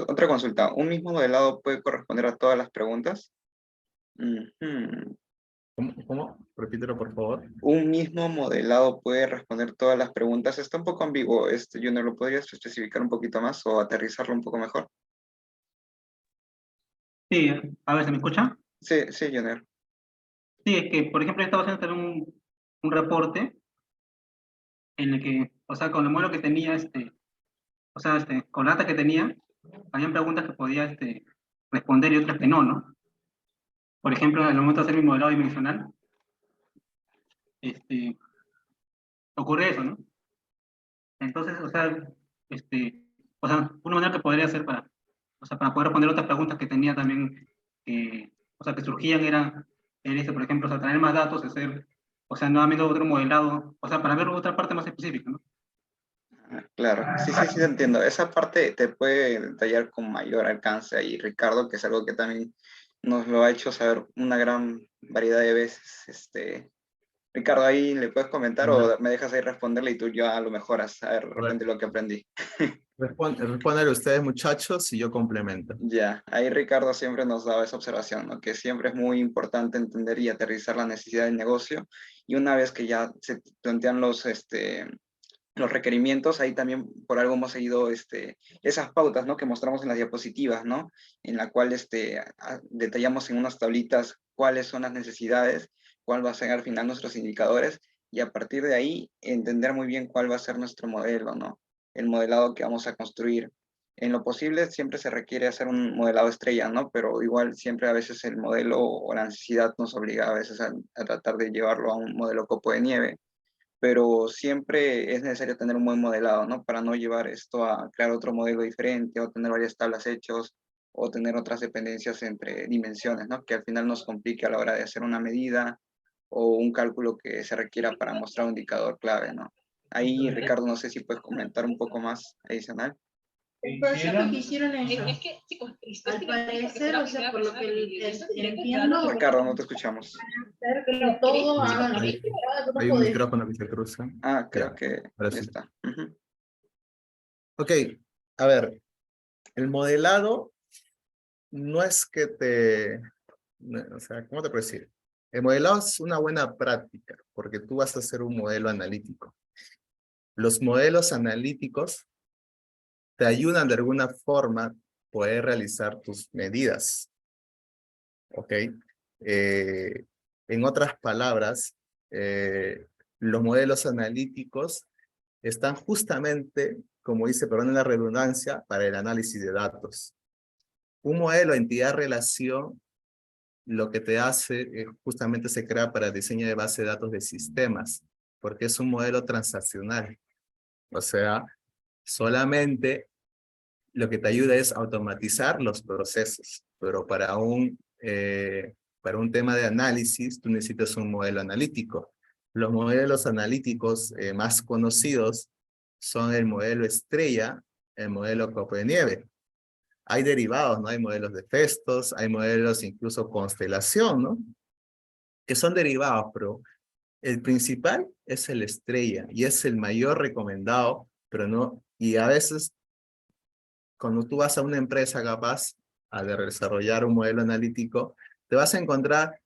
otra consulta, ¿un mismo modelado puede corresponder a todas las preguntas? Ujú. ¿Cómo? Repítelo, por favor. Un mismo modelado puede responder todas las preguntas. Está un poco ambiguo. Junior, ¿lo podrías especificar un poquito más o aterrizarlo un poco mejor? Sí, a ver, ¿se me escucha? Sí, sí, Junior. Sí, es que, por ejemplo, yo estaba haciendo también un reporte en el que, o sea, con el modelo que tenía, o sea, con la data que tenía, habían preguntas que podía responder y otras que no, ¿no? Por ejemplo, en el momento de hacer mi modelado dimensional, este, ocurre eso, ¿no? Entonces, o sea, una manera que podría hacer o sea, para poder responder otras preguntas que tenía también, o sea, que surgían era por ejemplo, o sea, traer más datos, hacer, o sea, nuevamente otro modelado, o sea, para ver otra parte más específica, ¿no? Claro, sí, sí, sí, entiendo. Esa parte te puede detallar con mayor alcance ahí, Ricardo, que es algo que también nos lo ha hecho saber una gran variedad de veces. Ricardo, ahí le puedes comentar o me dejas ahí responderle y tú ya lo mejoras, a ver, de repente lo que aprendí. Respondan ustedes, muchachos, y yo complemento. Ya, ahí Ricardo siempre nos daba esa observación, ¿no? Que siempre es muy importante entender y aterrizar la necesidad del negocio. Y una vez que ya se plantean los requerimientos, ahí también por algo hemos seguido esas pautas, ¿no? Que mostramos en las diapositivas, ¿no? En la cual detallamos en unas tablitas cuáles son las necesidades, cuál va a ser al final nuestros indicadores y a partir de ahí entender muy bien cuál va a ser nuestro modelo, ¿no? El modelado que vamos a construir. En lo posible siempre se requiere hacer un modelado estrella, ¿no? Pero igual siempre a veces el modelo o la necesidad nos obliga a veces a tratar de llevarlo a un modelo copo de nieve pero siempre es necesario tener un buen modelado, ¿no? Para no llevar esto a crear otro modelo diferente o tener varias tablas hechos o tener otras dependencias entre dimensiones, ¿no? Que al final nos complique a la hora de hacer una medida o un cálculo que se requiera para mostrar un indicador clave, ¿no? Ahí, Ricardo, no sé si puedes comentar un poco más adicional. El proyecto que hicieron ellos, al parecer, o sea, por lo que entiendo, Ricardo, no te escuchamos. que todo hagan Hay un micrófono que se cruza. Ah, creo Ya, que ahora ya sí. está. Ujú. Ok, a ver, el modelado no es que o sea, ¿cómo te puedo decir? El modelado es una buena práctica, porque tú vas a hacer un modelo analítico. Los modelos analíticos te ayudan de alguna forma a poder realizar tus medidas. ¿Ok? En otras palabras, los modelos analíticos están justamente, como dice, perdón la redundancia, para el análisis de datos. Un modelo entidad-relación lo que te hace justamente se crea para el diseño de base de datos de sistemas, porque es un modelo transaccional. O sea, solamente lo que te ayuda es automatizar los procesos, pero para un tema de análisis tú necesitas un modelo analítico. Los modelos analíticos más conocidos son el modelo estrella, el modelo copo de nieve. Hay derivados, ¿no? Hay modelos de Festos, hay modelos incluso constelación, ¿no? Que son derivados, pero el principal es el estrella y es el mayor recomendado, pero no, y a veces cuando tú vas a una empresa capaz a desarrollar un modelo analítico, te vas a encontrar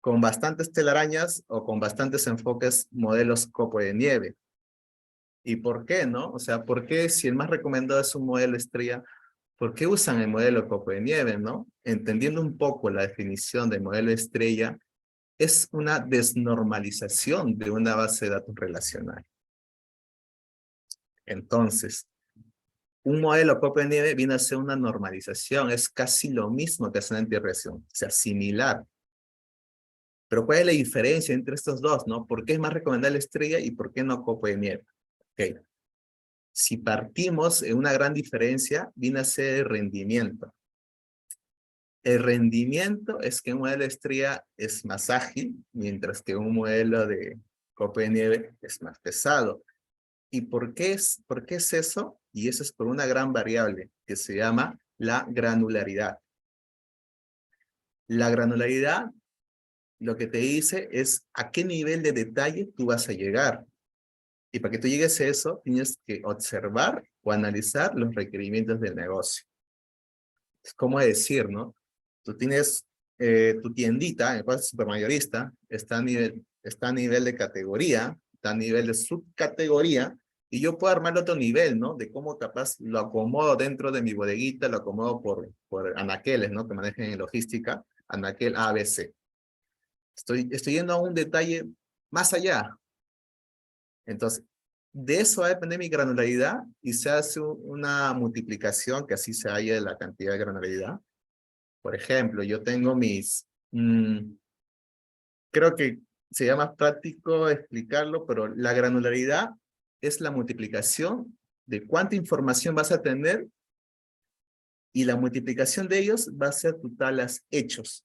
con bastantes telarañas o con bastantes enfoques modelos copo de nieve. ¿Y por qué, no? O sea, ¿por qué si el más recomendado es un modelo estrella, por qué usan el modelo copo de nieve, no? Entendiendo un poco la definición de modelo estrella, es una desnormalización de una base de datos relacional. Entonces, un modelo copo de nieve viene a ser una normalización, es casi lo mismo que hacer una interrelación, o sea, similar. Pero ¿cuál es la diferencia entre estos dos, no? ¿Por qué es más recomendable estrella y por qué no copo de nieve? Ok. Si partimos en una gran diferencia, viene a ser el rendimiento. El rendimiento es que un modelo de estrella es más ágil, mientras que un modelo de copo de nieve es más pesado. ¿Y por qué es eso? Y eso es por una gran variable que se llama la granularidad. La granularidad lo que te dice es a qué nivel de detalle tú vas a llegar. Y para que tú llegues a eso, tienes que observar o analizar los requerimientos del negocio. Es como decir, ¿no? Tú tienes tu tiendita, en el cual es supermayorista, está a nivel de categoría, está a nivel de subcategoría, y yo puedo armar otro nivel, ¿no? De cómo capaz lo acomodo dentro de mi bodeguita, lo acomodo por anaqueles, ¿no? Que manejen en logística, anaquel ABC. Estoy yendo a un detalle más allá. Entonces, de eso va a depender mi granularidad y se hace una multiplicación que así se halla la cantidad de granularidad. Por ejemplo, yo tengo creo que sería más práctico explicarlo, pero la granularidad es la multiplicación de cuánta información vas a tener y la multiplicación de ellos va a ser tu talas hechos.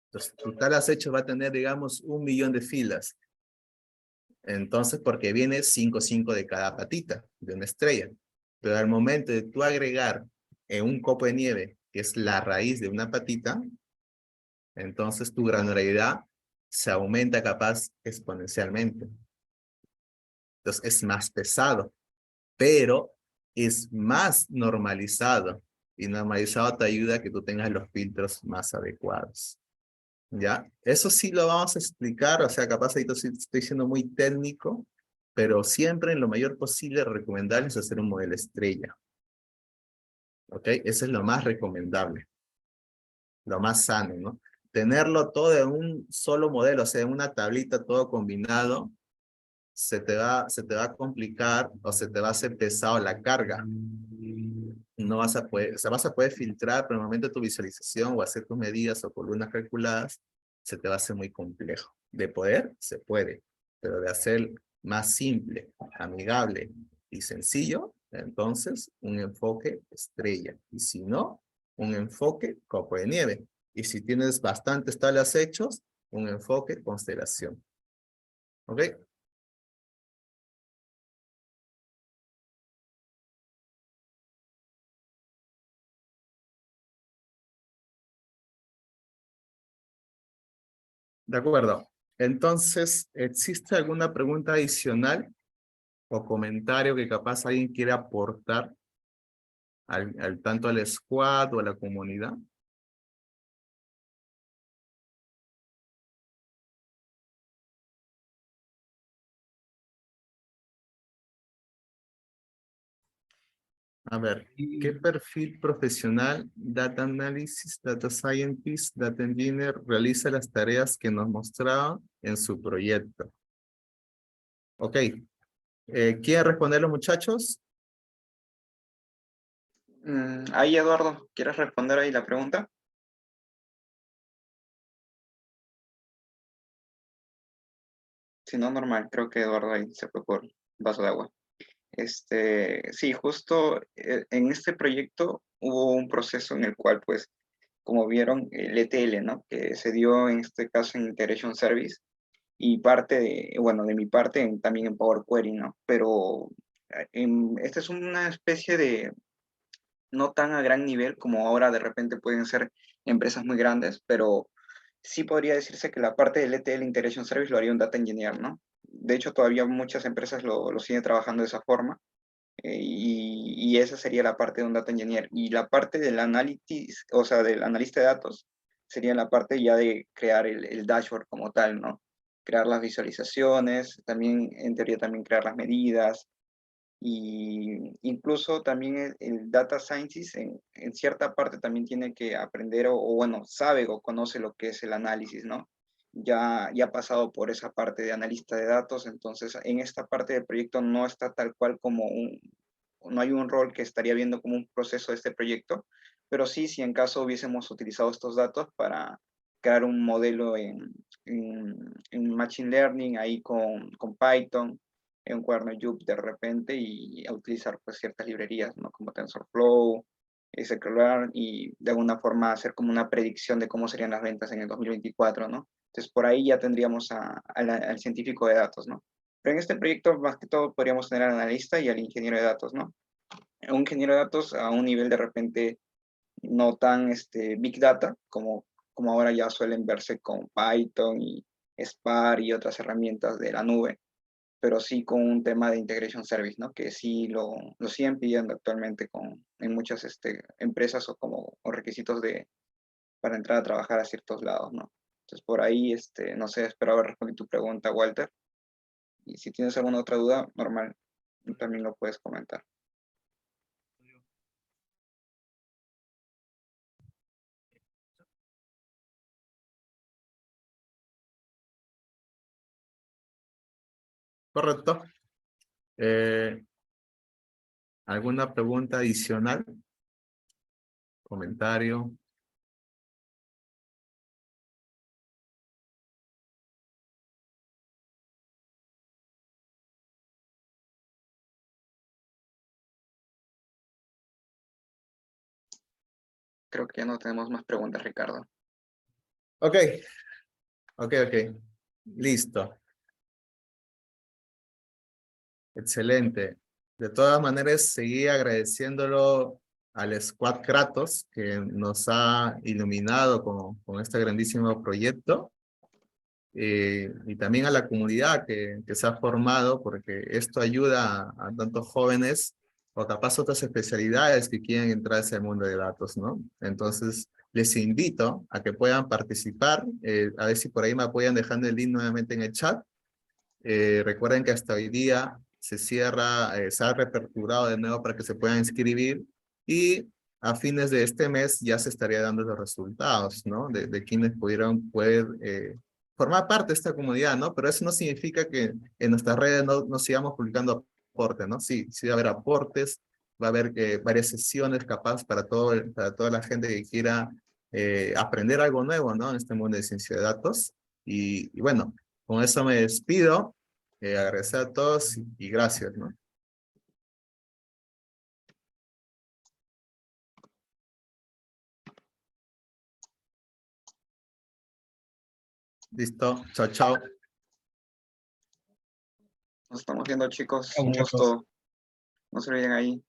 Entonces, tu talas hechos va a tener, digamos, 1.000.000 de filas. Entonces, porque viene 5 de cada patita de una estrella. Pero al momento de tú agregar en un copo de nieve, que es la raíz de una patita, entonces tu granularidad se aumenta capaz exponencialmente. Entonces es más pesado, pero es más normalizado. Y normalizado te ayuda a que tú tengas los filtros más adecuados. ¿Ya? Eso sí lo vamos a explicar, o sea, capaz ahí estoy siendo muy técnico, pero siempre en lo mayor posible recomendable es hacer un modelo estrella. ¿Ok? Eso es lo más recomendable. Lo más sano, ¿no? Tenerlo todo en un solo modelo, o sea, en una tablita todo combinado, se te va a complicar o se te va a hacer pesado la carga. No vas a poder, o sea, vas a poder filtrar, pero en el momento de tu visualización o hacer tus medidas o columnas calculadas, se te va a hacer muy complejo. De poder, se puede, pero de hacer más simple, amigable y sencillo, entonces un enfoque estrella. Y si no, un enfoque copo de nieve. Y si tienes bastantes tablas hechos, un enfoque constelación. ¿Ok? De acuerdo. Entonces, ¿existe alguna pregunta adicional o comentario que capaz alguien quiere aportar tanto al squad o a la comunidad? A ver, ¿qué perfil profesional, data analysis, data scientist, data engineer realiza las tareas que nos mostraba en su proyecto? Ok. ¿Quieren responder los muchachos? Ahí, Eduardo, ¿quieres responder ahí la pregunta? Si no, normal, creo que Eduardo ahí se fue por un vaso de agua. Sí, justo en este proyecto hubo un proceso en el cual, pues, como vieron, el ETL, ¿no? Que se dio en este caso en Integration Service y parte de, bueno, de mi parte también en Power Query, ¿no? Pero esta es una especie de, no tan a gran nivel como ahora de repente pueden ser empresas muy grandes, pero sí podría decirse que la parte del ETL Integration Service lo haría un Data Engineer, ¿no? De hecho, todavía muchas empresas lo siguen trabajando de esa forma. Y esa sería la parte de un data engineer. Y la parte del análisis, o sea, del analista de datos, sería la parte ya de crear el dashboard como tal, ¿no? Crear las visualizaciones, también, en teoría, también crear las medidas. Y incluso también el data scientist en cierta parte también tiene que aprender o, bueno, sabe o conoce lo que es el análisis, ¿no? Ya ha pasado por esa parte de analista de datos, entonces en esta parte del proyecto no está tal cual como no hay un rol que estaría viendo como un proceso de este proyecto, pero sí, si en caso hubiésemos utilizado estos datos para crear un modelo en Machine Learning ahí con Python, en un cuaderno Joop de repente y a utilizar pues ciertas librerías, ¿no? Como TensorFlow, scikit-learn y de alguna forma hacer como una predicción de cómo serían las ventas en el 2024, ¿no? Entonces por ahí ya tendríamos al científico de datos, ¿no? Pero en este proyecto más que todo podríamos tener al analista y al ingeniero de datos, ¿no? Un ingeniero de datos a un nivel de repente no tan big data como ahora ya suelen verse con Python y Spark y otras herramientas de la nube, pero sí con un tema de integration service, ¿no? Que sí lo siguen pidiendo actualmente en muchas empresas o requisitos para entrar a trabajar a ciertos lados, ¿no? Entonces por ahí, no sé, espero haber respondido tu pregunta, Walter. Y si tienes alguna otra duda, normal, también lo puedes comentar. Correcto. ¿Alguna pregunta adicional? ¿Comentario? Creo que ya no tenemos más preguntas, Ricardo. Ok. Ok. Listo. Excelente. De todas maneras, seguí agradeciéndolo al Squad Kratos que nos ha iluminado con este grandísimo proyecto. Y también a la comunidad que se ha formado, porque esto ayuda a tantos jóvenes o capaz otras especialidades que quieren entrar a ese mundo de datos, ¿no? Entonces, les invito a que puedan participar. A ver si por ahí me apoyan dejando el link nuevamente en el chat. Recuerden que hasta hoy día se cierra, se ha reaperturado de nuevo para que se puedan inscribir y a fines de este mes ya se estaría dando los resultados, ¿no? De quienes poder formar parte de esta comunidad, ¿no? Pero eso no significa que en nuestras redes no sigamos publicando aportes, ¿no? Sí, sí va a haber aportes, va a haber varias sesiones capaz para toda la gente que quiera aprender algo nuevo, ¿no? En este mundo de ciencia de datos. Y bueno, con eso me despido. Agradecer a todos y gracias, ¿no? Listo, chao, chao. Nos estamos viendo, chicos. Chao, Un muchachos. gusto. No se olviden ahí.